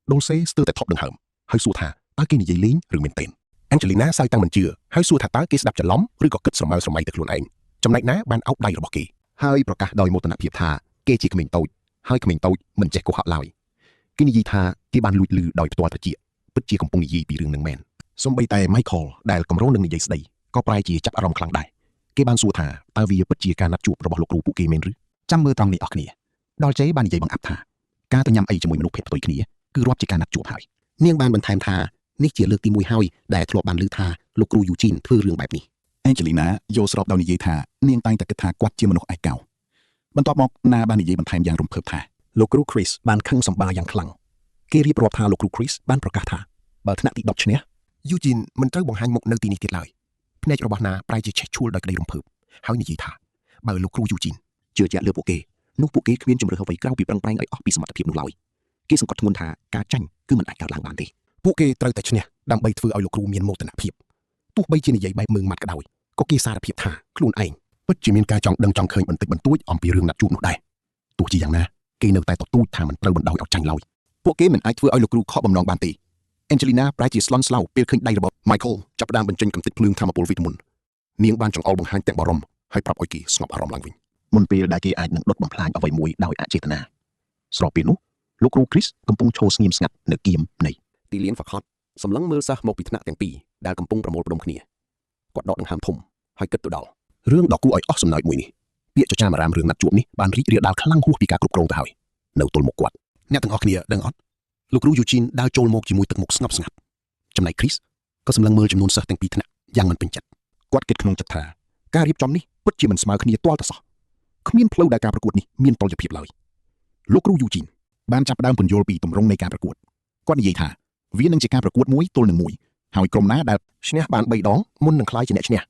Dolce ស្ទើរតែថប់ដង្ហើមហើយសួរថាតើគេនិយាយលេងឬមែនទេ Angelina សើចតាំងមិនជឿហើយសួរថាតើគេស្ដាប់ច្រឡំឬក៏គិតស្រមើស្រមៃទៅខ្លួនឯងចំណែកណាបានអោបដៃរបស់គេហើយប្រកាសដោយមោទនភាពថាគេជាក្មេងតូចហើយក្មេងតូចមិនចេះកុហកឡើយគេនិយាយថាគេបានលួចលឺដោយផ្ទាល់ត្រចៀកពិតជាកំពុងនិយាយពីរឿងនឹងមែនសូម្បីតែ Michael ដែលកម្រងនឹងនិយាយស្ដីក៏ប្រែជាចាប់អារម្មណ៍ខ្លាំងដែរគេបានសួរថាតើវាពិតជាការណាត់ជួបរបស់លោកគ្រូពួកគេមែនឬចាំមើលត្រង់នេះអស់គ្នា ដល់ជេបាននិយាយបង្អាប់ថាការទៅញ៉ាំអីជាមួយមនុស្សភេទផ្ទុយគ្នាគឺរាប់ជាការណាត់ជួបហើយនាងបានបន្ថែមថានេះជាលើកទី1ហើយដែលធ្លាប់បានឮថាលោកគ្រូយូជីនធ្វើរឿងបែបនេះ Angelina យល់ស្របដោយនិយាយថានាងតែងតែគិតថាគាត់ជាមនុស្សឯកោបន្ទាប់មកណាបាននិយាយបន្ថែមយ៉ាងរំភើបថាលោកគ្រូ Chris បានខឹងសម្បាយ៉ាងខ្លាំងគេរៀបរាប់ថាលោកគ្រូ Chris បានប្រកាសថាបើថ្នាក់ទី10ឈ្នះ Eugene មិនត្រូវបង្ហាញមុខនៅទីនេះទៀតឡើយភ្នែករបស់ណាប្រែជាឆេះឆួលដោយក្តីរំភើបហើយនិយាយថាបើលោកគ្រូ Eugene ជឿជាក់លើពួកគេនោះពួកគេគ្មានជំរឿនអ្វីក្រៅពីប្រឹងប្រែងឲ្យអស់ពីសមត្ថភាពនោះឡើយគេសង្កត់ធ្ងន់ថាការចាញ់គឺមិនអាចកើតឡើងបានទេពួកគេត្រូវតែឈ្នះដើម្បីធ្វើឲ្យលោកគ្រូមានមោទនភាពទោះបីជានិយាយបែបមើងម៉ាត់ក៏ដោយក៏គេសារភាពថាខ្លួនឯងពិតជាមានការចង់ដឹងចង់ឃើញបន្តិចបន្តួចអំពីរឿងណាត់ជួបនោះដែរទោះជាយ៉ាងណាគេនៅតែទទូចថាមិនត្រូវបណ្ដោយឲ្យចាញ់ឡើយពួកគេមិនអាចធ្វើឲ្យលោកគ្រូខកបំណងបានទេ Angelina ប្រែជាស្លន់ស្លោពេលឃើញដៃរបស់ Michael ចាប់ផ្ដើមបញ្ចេញកំទេចភ្លើងថាមពលវីតាមុននាងបានចង្អុលបង្ហាញទាំងបារម្ភហើយប្រាប់ឲ្យគេស្ងប់អារម្មណ៍ឡើងវិញមុនពេលដែលគេអាចនឹងដុតបំផ្លាញអ្វីមួយដោយអចេតនាស្របពេលនោះលោកគ្រូ Chris កំពុងឈរស្ងៀមស្ងាត់នៅគៀមនៃទីលានហ្វឹកហាត់សម្លឹងមើលសិស្សមកពីថ្នាក់ទាំងពីរដែលកំពុងប្រមូលផ្ដុំគ្នាគាត់ដកដង្ហើមធំហើយគិតទៅដល់រឿងដ៏គួរឲ្យអស់សំណើចមួយនេះពាក្យចចាមអារាមរឿងណាត់ជួបនេះបានរីករាលដាលខ្លាំងហួសពីការគ្រប់គ្រងទៅហើយនៅទល់មុខគាត់អ្នកទាំងអស់គ្នាដឹងអត់លោកគ្រូ Eugene ដើរចូលមកជាមួយទឹកមុខស្ងប់ស្ងាត់ចំណែក Chris ក៏សម្លឹងមើលចំនួនសិស្សទាំងពីរថ្នាក់យ៉ាងមិនពេញចិត្តគាត់គិតក្នុងចិត្តថាការរៀបចំនេះពិតជាមិនស្មើគ្នាទាល់តែសោះគ្មានផ្លូវដែលការប្រកួតនេះមានតុល្យភាពឡើយលោកគ្រូ Eugene បានចាប់ផ្ដើមពន្យល់ពីទម្រង់នៃការប្រកួតគាត់និយាយថាវានឹងជាការប្រកួតមួយទល់នឹងមួយហើយក្រុមណាដែលឈ្នះបាន3ដងមុននឹងក្លាយជាអ្នកឈ្នះ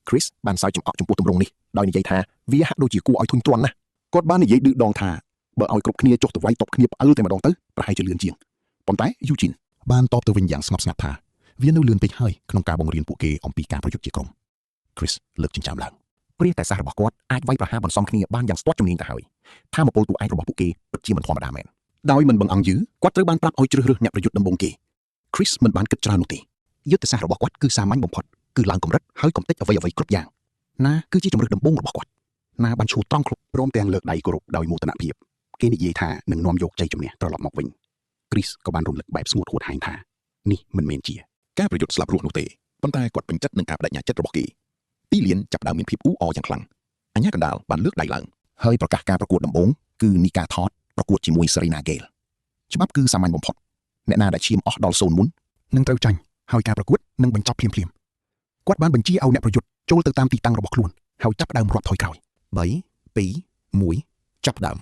Chris បានសើចចំអកចំពោះទម្រង់នេះដោយនិយាយថាវាហាក់ដូចជាគួរឲ្យធុញទ្រាន់ណាស់គាត់បាននិយាយឌឺដងថាបើឲ្យគ្រប់គ្នាចុះទៅវាយតបគ្នាផ្អើលតែម្ដងទៅប្រហែលជាលឿនជាងប៉ុន្តែ Eugene បានតបទៅវិញយ៉ាងស្ងប់ស្ងាត់ថាវានៅលឿនពេកហើយក្នុងការបង្រៀនពួកគេអំពីការប្រយុទ្ធជាក្រុម Chris លើកចិញ្ចើមឡើងព្រាតែសាសរបស់គាត់អាចវាយប្រហារបន្សំគ្នាបានយ៉ាងស្ទាត់ជំនាញទៅហើយថាមពលតួឯករបស់ពួកគេពិតជាមិនធម្មតាមែនដោយមិនបង្អង់យឺគាត់ត្រូវបានប្រាប់ឲ្យជ្រើសរើសអ្នកប្រយុទ្ធដំបូងគេ Chris មិនបានគិតច្រើននោះទេយុទ្ធសាស្ត្ររបស់គាត់គឺសាមញ្ញបំផុតគឺឡើងកម្រិតហើយកុំតិចអ្វីគ្រប់យ៉ាងណាគឺជាជំរើសដំបូងរបស់គាត់ណាបានឈូត្រង់គ្រប់ព្រមទាំងលើកដៃគោរពដោយមោទនភាពគេនិយាយថានឹងនាំយកជ័យជំនះត្រឡប់មកវិញ Chris ក៏បានរំលឹកបែបស្ងួតហួតហែងថានេះមិនមែនជាការប្រយុទ្ធស្លាប់រស់នោះទេប៉ុន្តែគាត់ពេញចិត្តនឹងការបដិញ្ញាចិត្តរបស់គេទីលានចាប់ផ្ដើមមានភាពអ៊ូអរយ៉ាងខ្លាំងអញ្ញាកណ្ដាលបានលើកដៃឡើងហើយប្រកាសការប្រកួតដំបូងគឺ Nika Todd ប្រកួតជាមួយ Serena Gale ច្បាប់គឺសាមញ្ញបំផុតអ្នកណាដែលឈាមអស់ដល់0មុននឹងត្រូវចាញ់ហើយការប្រកួតនឹងបញ្ចប់ភ្លាមៗគាត់បានបញ្ជាឲ្យអ្នកប្រយុទ្ធចូលទៅតាមទីតាំងរបស់ខ្លួនហើយចាប់ផ្ដើមរាប់ថយក្រោយ3 2 1ចាប់ផ្ដើម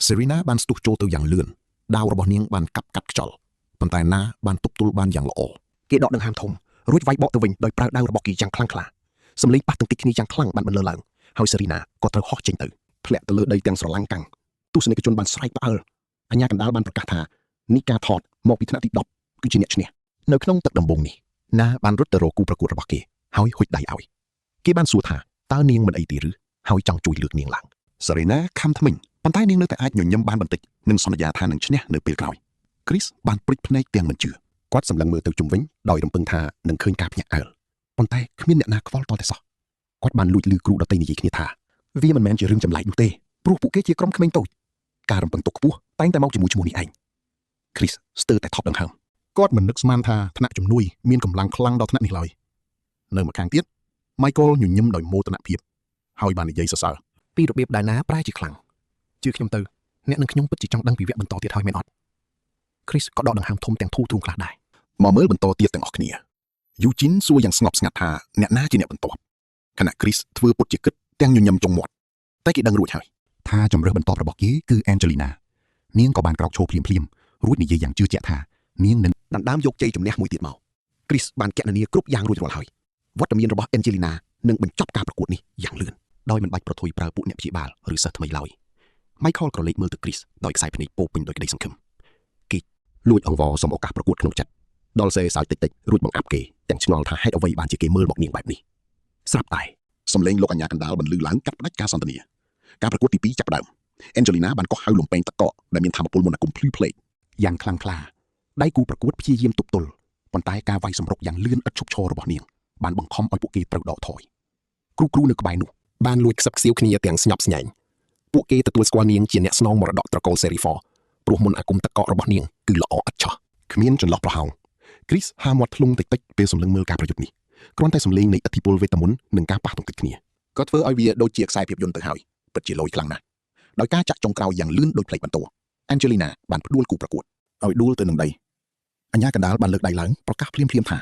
Serena បានស្ទុះចូលទៅយ៉ាងលឿនដាវរបស់នាងបានកាប់កាត់ខ្យល់ប៉ុន្តែណាបានទប់ទល់បានយ៉ាងល្អគេដកដង្ហើមធំរួចវាយបកទៅវិញដោយប្រើដាវរបស់គេយ៉ាងខ្លាំងក្លាសម្លេងប៉ះទង្គិចគ្នាយ៉ាងខ្លាំងបានបន្លឺឡើងហើយ Serena ក៏ត្រូវហោះចេញទៅធ្លាក់ទៅលើដីទាំងស្រឡាំងកាំងទស្សនិកជនបានស្រែកផ្អើលអញ្ញាកណ្ដាលបានប្រកាសថា Nika Todd មកពីថ្នាក់ទី10គឺជាអ្នកឈ្នះនៅក្នុងទឹកដំបូងនេះណាបានរត់ទៅរកគូប្រកួតរបស់គេហើយហុចដៃឲ្យគេបានសួរថាតើនាងមិនអីទេឬហើយចង់ជួយលើកនាងឡើង Serena ខំថ្មិញប៉ុន្តែនាងនៅតែអាចញញឹមបានបន្តិចនិងសន្យាថានឹងឈ្នះនៅពេលក្រោយ Chris បានព្រិចភ្នែកទាំងមិនជឿគាត់សម្លឹងមើលទៅជុំវិញដោយរំពឹងថានឹងឃើញការភ្ញាក់អើលប៉ុន្តែគ្មានអ្នកណាខ្វល់តតែសោះគាត់បានលួចឮគ្រូដទៃនិយាយគ្នាថាវាមិនមែនជារឿងចម្លែកនោះទេព្រោះពួកគេជាក្រុមក្មេងតូចការរំពឹងទុកខ្ពស់តែងតែមកជាមួយឈ្មោះនេះឯង Chris ស្ទើរតែថប់ដង្ហើមគាត់មិននឹកស្មានថាថ្នាក់ជំនួយមានកម្លាំងខ្លាំងដល់ថ្នាក់នេះឡើយនៅម្ខាងទៀត Michael ញញឹមដោយមោទនភាពហើយបាននិយាយសរសើរពីរបៀបដែលណាប្រែជាខ្លាំងជឿខ្ញុំទៅអ្នកនឹងខ្ញុំពិតជាចង់ដឹងពីវគ្គបន្តទៀតហើយមែនអត់ Chris ក៏ដកដង្ហើមធំទាំងធូរទ្រូងខ្លះដែរមកមើលបន្តទៀតទាំងអស់គ្នា Eugene សួរយ៉ាងស្ងប់ស្ងាត់ថាអ្នកណាជាអ្នកបន្ទាប់ខណៈ Chris ធ្វើពុតជាគិតទាំងញញឹមចុងមាត់តែគេដឹងរួចហើយថាជំរើសបន្ទាប់របស់គេគឺ Angelina នាងក៏បានក្រោកឈរភ្លាមរួចនិយាយយ៉ាងជឿជាក់ថានាងនឹងដណ្ដើមយកជ័យជំនះមួយទៀតមក Chris បានគណនាគ្រប់យ៉ាងរួចរាល់ហើយវត្តមានរបស់ Angelina នឹងបញ្ចប់ការប្រកួតនេះយ៉ាងលឿនដោយមិនបាច់ប្រថុយប្រើពួកអ្នកព្យាបាលឬសិស្សថ្មីឡើយ Michael ក្រឡេកមើលទៅ Chris ដោយខ្សែភ្នែកពោពេញដោយក្តីសង្ឃឹមគេលួចអង្វរសុំឱកាសប្រកួតក្នុងចិត្តដល់សេសើចតិចរួចបង្អាប់គេទាំងឆ្ងល់ថាហេតុអ្វីបានជាគេមើលមកនាងបែបនេះស្រាប់តែសំឡេងលោកអញ្ញាកណ្ដាលបន្លឺឡើងកាត់ផ្ដាច់ការសន្ទនាការប្រកួតទី2ចាប់ផ្ដើម Angelina បានកោះហៅលំពេងទឹកកកដែលមានថាមពលមន្តអាគមភ្លឺផ្លេកយ៉ាងខ្លាំងក្លាដៃគូប្រកួតព្យាយាមទប់ទល់ប៉ុន្តែការវាយសម្រុកយ៉ាងលឿនឥតឈប់ឈររបស់នាងបានបង្ខំឲ្យពួកគេត្រូវដកថយគ្រូនៅក្បែរនោះបានលួចខ្សឹបខ្សៀវគ្នាទាំងស្ញប់ស្ញែងពួកគេទទួលស្គាល់នាងជាអ្នកស្នងមរតកត្រកូល Serifor ព្រោះមន្តអាគមទឹកកករបស់នាងគឺល្អឥតឆោះគ្មានចន្លោះប្រហោង Chris ហាមាត់ធ្លុងតិចពេលសម្លឹងមើលការប្រយុទ្ធនេះគ្រាន់តែសម្លេងនៃឥទ្ធិពលវេទមន្តនិងការប៉ះទង្គិចគ្នាក៏ធ្វើឲ្យវាដូចជាខ្សែភាពយន្តទៅហើយពិតជាលយខ្លាំងណាស់ ដោយការចាក់ចុងក្រោយយ៉ាងលឿនដោយផ្លេចបន្ទោ Angelina បានផ្ដួលគូប្រកួតឲ្យដួលទៅនឹងដីអញ្ញាកណ្ដាលបានលើកដៃឡើងប្រកាសភ្លាមៗថា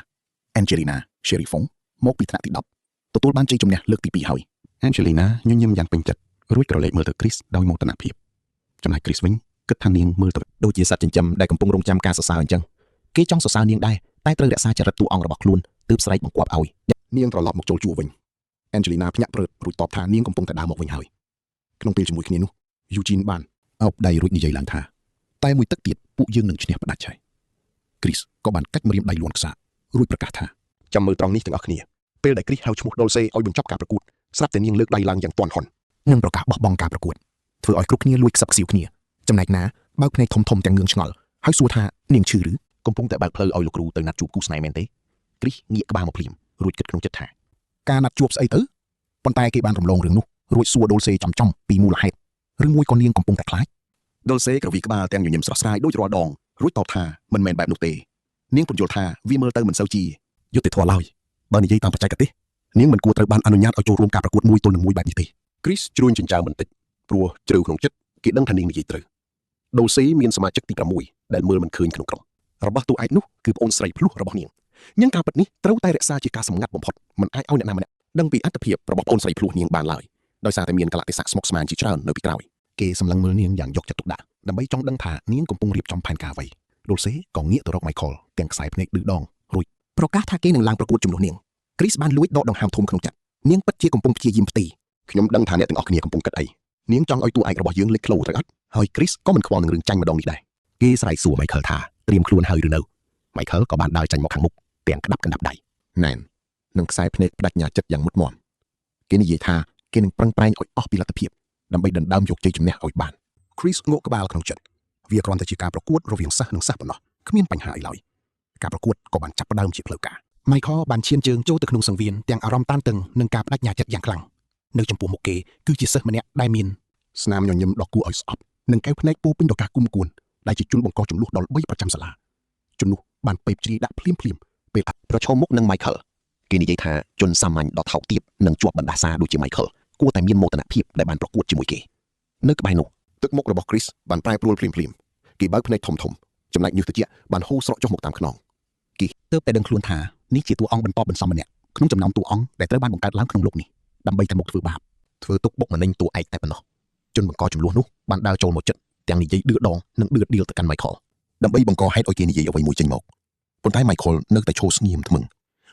Angelina Sherifong មកពីថ្នាក់ទី10ទទួលបានជ័យជំនះលើកទី2ហើយ Angelina ញញឹមយ៉ាងពេញចិត្តរួចក្រឡេកមើលទៅ Chris ដោយមោទនភាពចំណែក Chris វិញគិតថានាងមើលទៅដូចជាសត្វចិញ្ចឹមដែលកំពុងរងចាំការសរសើរអញ្ចឹងគេចង់សរសើរនាងដែរតែត្រូវរក្សាចរិតតួអង្គរបស់ខ្លួនទើបស្រែកបង្គាប់ឲ្យនាងត្រឡប់មកចូលជួរវិញ Angelina ភ្ញាក់ព្រឺតរួចតបថានាងកំពុងតែដើរមកវិញហើយក្នុងពេលជាមួយគ្នានោះ Eugene បានអោបដៃរួចនិយាយឡើងថាតែមួយទឹកទៀតពួកយើងនឹងឈ្នះផ្ដាច់ហើយ Chris ក៏បានកាច់ម្រាមដៃលួនខ្សារួចប្រកាសថាចាំមើលត្រង់នេះទាំងអស់គ្នាពេលដែល Chris ហៅឈ្មោះ Dulce ឲ្យបញ្ចប់ការប្រកួតស្រាប់តែនាងលើកដៃឡើងយ៉ាងទាន់ហន់និងប្រកាសបោះបង់ការប្រកួតធ្វើឲ្យគ្រប់គ្នាលួចខ្សឹបខ្សៀវគ្នាចំណែកណាបើកភ្នែកធំៗទាំងងឿងឆ្ងល់ហើយសួរថានាងឈឺឬកំពុងតែបើកផ្លូវឲ្យលោកគ្រូទៅណាត់ជួបគូស្នេហ៍មែនទេ Chris ងាកក្បាលមកភ្លាមរួចគិតក្នុងចិត្តថាការណាត់ជួបស្អីទៅប៉ុន្តែគេបានរំលងរឿងនោះរួចសួរ Dulce ចំពីមូលហេតុឬមួយក៏នាងកំពុងតែខ្លាច Dulce ក្រវីក្បាលទាំងញញឹមស្រស់ស្រាយដូចរាល់ដងរួចតបថាមិនមែនបែបនោះទេនាងពន្យល់ថាវាមើលទៅមិនសូវជាយុត្តិធម៌ឡើយបើនិយាយតាមបច្ចេកទេសនាងមិនគួរត្រូវបានអនុញ្ញាតឲ្យចូលរួមការប្រកួតមួយទល់នឹងមួយបែបនេះទេ Chris ជ្រួញចិញ្ចើមបន្តិចព្រោះជ្រៅក្នុងចិត្តគេដឹងថានាងនិយាយត្រូវ Dulce មានសមាជិកទី6ដែលមើលមិនឃើញក្នុងក្រុមរបស់តួឯកនោះគឺប្អូនស្រីភ្លោះរបស់នាងញ៉ាំងការពិតនេះត្រូវតែរក្សាជាការសម្ងាត់បំផុតមិនអាចឲ្យអ្នកណាម្នាក់ដឹងពីអត្ថភាពរបស់ប្អូនស្រីភ្លោះនាងបានឡើយដោយសារតែមានកលៈទេសៈស្មុគស្មាញជាច្រើននៅពីក្រោយគេសម្លឹងមើលនាងយ៉ាងយកចិត្តទុកដាក់ដើម្បីចង់ដឹងថានាងកំពុងរៀបចំផែនការអ្វី Dulce ក៏ងាកទៅរក Michael ទាំងខ្សែភ្នែកឌឺដងរួចប្រកាសថាគេនឹងឡើងប្រកួតជំនួសនាង Chris បានលួចដកដង្ហើមធំក្នុងចិត្តនាងពិតជាកំពុងព្យាយាមផ្ទីខ្ញុំដឹងថាអ្នកទាំងអស់គ្នាកំពុងគិតអីនាងចង់ឲ្យតួឯករបស់យើងលេចធ្លោទៅអត់ហើយ Chris ក៏មិនខ្វល់នឹងរឿងចាញ់ម្ដងនេះដែរគេស្រែកសួរ Michael ថាត្រៀមខ្លួនហើយឬនៅ Michael ក៏បានដើរចាញ់មកខាងមុខទាំងក្តាប់កណ្ដាប់ដៃណែននឹងខ្សែភ្នែកបដិញ្ញាចិត្តយ៉ាងមុតមាំគេនិយាយថាគេនឹងប្រឹងប្រែងឲ្យអស់ពីលទ្ធភាពដើម្បីដណ្ដើមយកជ័យជំនះឲ្យបាន Chris ងក់ក្បាលក្នុងចិត្តវាគ្រាន់តែជាការប្រកួតរវាងសិស្សនិងសិស្សប៉ុណ្ណោះគ្មានបញ្ហាអីឡើយការប្រកួតក៏បានចាប់ផ្ដើមជាផ្លូវការ Michael បានឈានជើងចូលទៅក្នុងសង្វៀនទាំងអារម្មណ៍តានតឹងនិងការបដិញ្ញាចិត្តយ៉ាងខ្លាំងនៅចំពោះមុខគេគឺជាសិស្សម្នាក់ដែលមានស្នាមញញឹមដ៏គួរឲ្យស្អប់និងកែវភ្នែកពោពេញដោយការគុំគួនដែលជាជនបង្កចំនួនដល់3ប្រចាំសាលាជំនួសបានពេបជ្រាយដាក់ភ្លាមពេលប្រឈមមុខនឹង Michael គេនិយាយថាជនសាមញ្ញដ៏ថោកទាបនិងជាប់បណ្ដាសាដូចជា Michael គួរតែមានមោទនភាពដែលបានប្រកួតជាមួយគេនៅក្បែរនោះទឹកមុខរបស់ Chris បានប្រែប្រួលភ្លាមគេបើកភ្នែកធំចំណែកញើសត្រជាក់បានហូរស្រក់ចុះមកតាមខ្នងគេទើបតែដឹងខ្លួនថានេះជាតួអង្គបន្តបន្សំម្នាក់ក្នុងចំណោមតួអង្គដែលត្រូវបានបង្កើតឡើងក្នុងលោកនេះដើម្បីតែមកធ្វើបាបធ្វើទុកបុកម្នេញតួឯកតែប៉ុណ្ណោះជនបង្កចំនួននោះបានដើរចូលមកចិត្តទាំងនិយាយឌឺដងនិងឌឺដៀលទៅកាន់ Michael ដើម្បីបង្កហេតុឲ្យគេនិយាយអ្វីមួយចេញមកប៉ុន្តែ Michael នៅតែឈរស្ងៀមថ្មឹង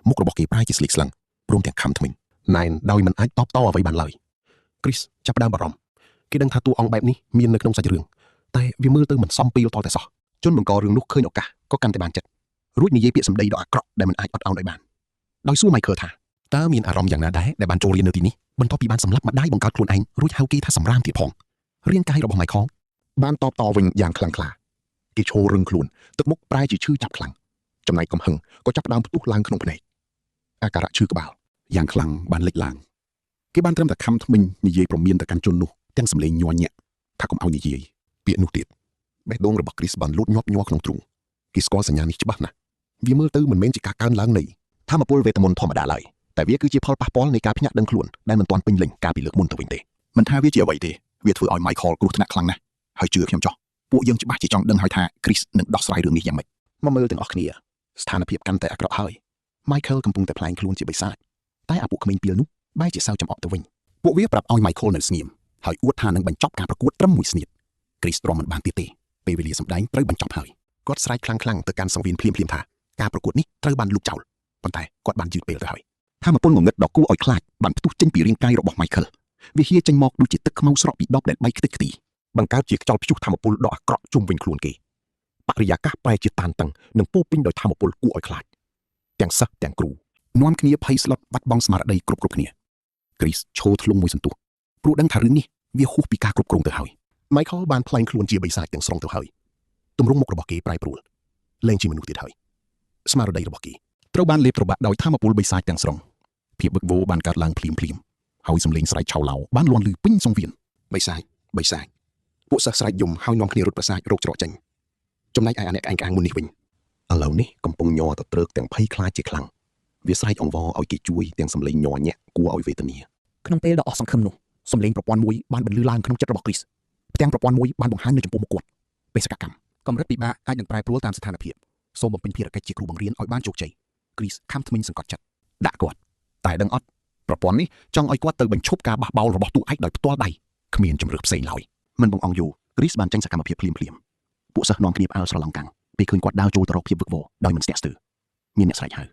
មុខរបស់គេប្រែជាស្លេកស្លាំងព្រមទាំងខំថ្មិញណែនដោយមិនអាចតបតអ្វីបានឡើយ Chris ចាប់ផ្ដើមបារម្ភគេដឹងថាតួអង្គបែបនេះមាននៅក្នុងសាច់រឿងតែវាមើលទៅមិនសមពេលតតែសោះជនបង្ករឿងនោះឃើញឱកាសក៏កាន់តែបានចិត្តរួចនិយាយពាក្យសម្ដីដ៏អាក្រក់ដែលមិនអាចអត់ឱនឲ្យបានដោយសួរ Michael ថាតើមានអារម្មណ៍យ៉ាងណាដែរដែលបានចូលរៀននៅទីនេះបន្ទាប់ពីបានសម្លាប់ម្ដាយបង្កើតខ្លួនឯងរួចហៅគេថាសម្រាមទៀតផងរាងកាយរបស់ Michael បានតបតវិញយ៉ាងខ្លាំងក្លាគេឈររឹងខ្លួនទឹកមុខប្រែជាឈឺចាប់ខ្លាំងចំណែកកំហឹងក៏ចាប់ផ្ដើមផ្ទុះឡើងក្នុងភ្នែកអាការៈឈឺក្បាលយ៉ាងខ្លាំងបានលេចឡើងគេបានត្រឹមតែខំថ្មិញនិយាយប្រមានទៅកាន់ជននោះទាំងសម្លេងញ័រញាក់ថាកុំឲ្យនិយាយពាក្យនោះទៀតបេះដូងរបស់ Chris បានលូតញាប់ញ័រក្នុងទ្រូងគេស្គាល់សញ្ញានេះច្បាស់ណាស់វាមើលទៅមិនមែនជាការកើនឡើងនៃថាមពលវេទមន្តធម្មតាឡើយតែវាគឺជាផលប៉ះពាល់នៃការភ្ញាក់ដឹងខ្លួនដែលមិនទាន់ពេញលេញកាលពីលើកមុនទៅវិញទេមិនថាវាជាអ្វីទេវាធ្វើឲ្យ Michael គ្រោះថ្នាក់ខ្លាំងណាស់ហើយជឿខ្ញុំចោះពួកយើងច្បាស់ជាចង់ដឹងហើយថា Chris នឹងដោះស្រាយរឿងនេះយ៉ាងម៉េចមកមើលទាំងអស់គ្នាស្ថានភាពកាន់តែអាក្រក់ហើយ Michael កំពុងតែប្លែងខ្លួនជាបិសាចតែអាពួកក្មេងពីលនោះបែរជាសៅចំអកទៅវិញពួកវាប្រាប់ឲ្យ Michael នៅស្ងៀមហើយអួតថានឹងបញ្ចប់ការប្រកួតត្រឹមមួយស្នៀត Chris ទ្រាំមិនបានទៀតទេពេលវេលាសម្ដែងត្រូវបញ្ចប់ហើយគាត់ស្រែកខ្លាំងៗទៅកាន់សង្វៀនភ្លាមថាការប្រកួតនេះត្រូវបានលុបចោលប៉ុន្តែគាត់បានយឺតពេលទៅហើយថាមពលងងឹតដ៏គួរឲ្យខ្លាចបានផ្ទុះចេញពីរាងកាយរបស់ Michael វាហៀចេញមកដូចជាទឹកខ្មៅស្រក់ពីដបដែលបែកខ្ទេចខ្ទីបង្កើតជាខ្យល់ព្យុះថាមពលដ៏អាក្រក់ជុំវិញខ្លួនគេបរិយាកាសប្រែជាតានតឹងនិងពោពេញដោយថាមពលគួរឲ្យខ្លាចទាំងសិស្សទាំងគ្រូនាំគ្នាភ័យស្លុតបាត់បង់ស្មារតីគ្រប់គ្នា Chris ឈោធ្លុងមួយសន្ទុះព្រោះដឹងថារឿងនេះវាហួសពីការគ្រប់គ្រងទៅហើយ Michael បានប្លែងខ្លួនជាបិសាចទាំងស្រុងទៅហើយទម្រង់មុខរបស់គេប្រែប្រួលលែងជាមនុស្សទៀតហើយស្មារតីរបស់គេត្រូវបានលេបត្របាក់ដោយថាមពលបិសាចទាំងស្រុងភាពវឹកវរបានកើតឡើងភ្លាមហើយសំឡេងស្រែកឆៅឡោបានលាន់ឮពេញសង្វៀនបិសាចពួកសិស្សស្រែកយំហើយនាំគ្នារត់ប្រសាចរោគច្រកចេញចំណែកឯអាអ្នកឯងក្អាងមុននេះវិញឥឡូវនេះកំពុងញ័រទៅត្រើកទាំងភ័យខ្លាចជាខ្លាំងវាស្រែកអង្វរឲ្យគេជួយទាំងសំឡេងញ័រញាក់គួរឲ្យវេទនាក្នុងពេលដ៏អស់សង្ឃឹមនោះសំឡេងប្រព័ន្ធមួយបានបន្លឺឡើងក្នុងចិត្តរបស់ Chris ផ្ទាំងប្រព័ន្ធមួយបានបង្ហាញនៅចំពោះមុខគាត់បេសកកម្មកម្រិតពិបាកអាចនឹងប្រែប្រួលតាមស្ថានភាពសូមបំពេញភារកិច្ចជាគ្រូបង្រៀនឲ្យបានជោគជ័យគ្រីសខំថ្មិញសង្កត់ចិត្តដាក់គាត់តែដឹងអត់ប្រព័ន្ធនេះចង់ឲ្យគាត់ទៅបញ្ឈប់ការបះបោររបស់តួឯកដោយផ្ទាល់ដៃគ្មានជំរឿផ្សេងឡើយមិនបងអង្គយូគ្រីសបានចេញសកម្មភាពភ្លាមពួកសិស្សនាំគ្នាផ្អើលស្រឡំកាំងពេលឃើញគាត់ដើរចូលទៅរកភាពវឹកវរដោយមិនស្ទាក់ស្ទើរមានអ្នកស្រែកហៅ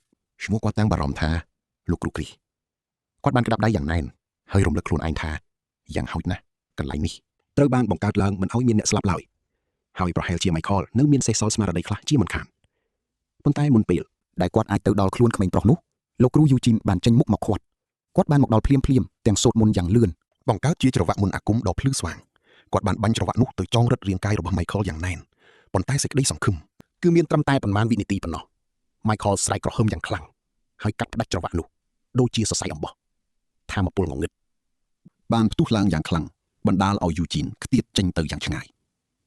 ឈ្មោះគាត់តាំងបារម្ភថាលោកគ្រូគ្រីសគាត់បានក្តាប់ដៃយ៉ាងណែនហើយរំលឹកខ្លួនឯងថាយ៉ាងហោចណាស់កន្លែងនេះត្រូវបានបង្កើតឡើងមិនឲ្យមានអ្នកស្លាប់ឡើយហើយប្រហែលជា Michael នៅមានសេះសល់ស្មារតីខ្លះជាមិនខានប៉ុន្តែមុនពេលដែលគាត់អាចទៅដល់ខ្លួនក្មេងប្រុសនោះលោកគ្រូយូជីនបានចេញមុខមកគាត់បានមកដល់ភ្លាមទាំងសូត្រមន្តយ៉ាងលឿនបង្កើតជាច្រវាក់មន្តអាគមដ៏ភ្លឺស្វាងគាត់បានបាញ់ច្រវាក់នោះទៅចងរឹតរាងកាយរបស់ Michael យ៉ាងណែនប៉ុន្តែសេចក្តីសង្ឃឹមគឺមានត្រឹមតែប៉ុន្មានវិនាទីប៉ុណ្ណោះ Michael ស្រែកក្រហមយ៉ាងខ្លាំងហើយកាត់ផ្ដាច់ច្រវាក់នោះដូចជាសរសៃអំបោះថាមពលងងឹតបានផ្ទុះឡើងយ៉ាងខ្លាំងបណ្ដាលឲ្យយូជីនខ្ទាតចេញទៅយ៉ាងឆ្ងាយ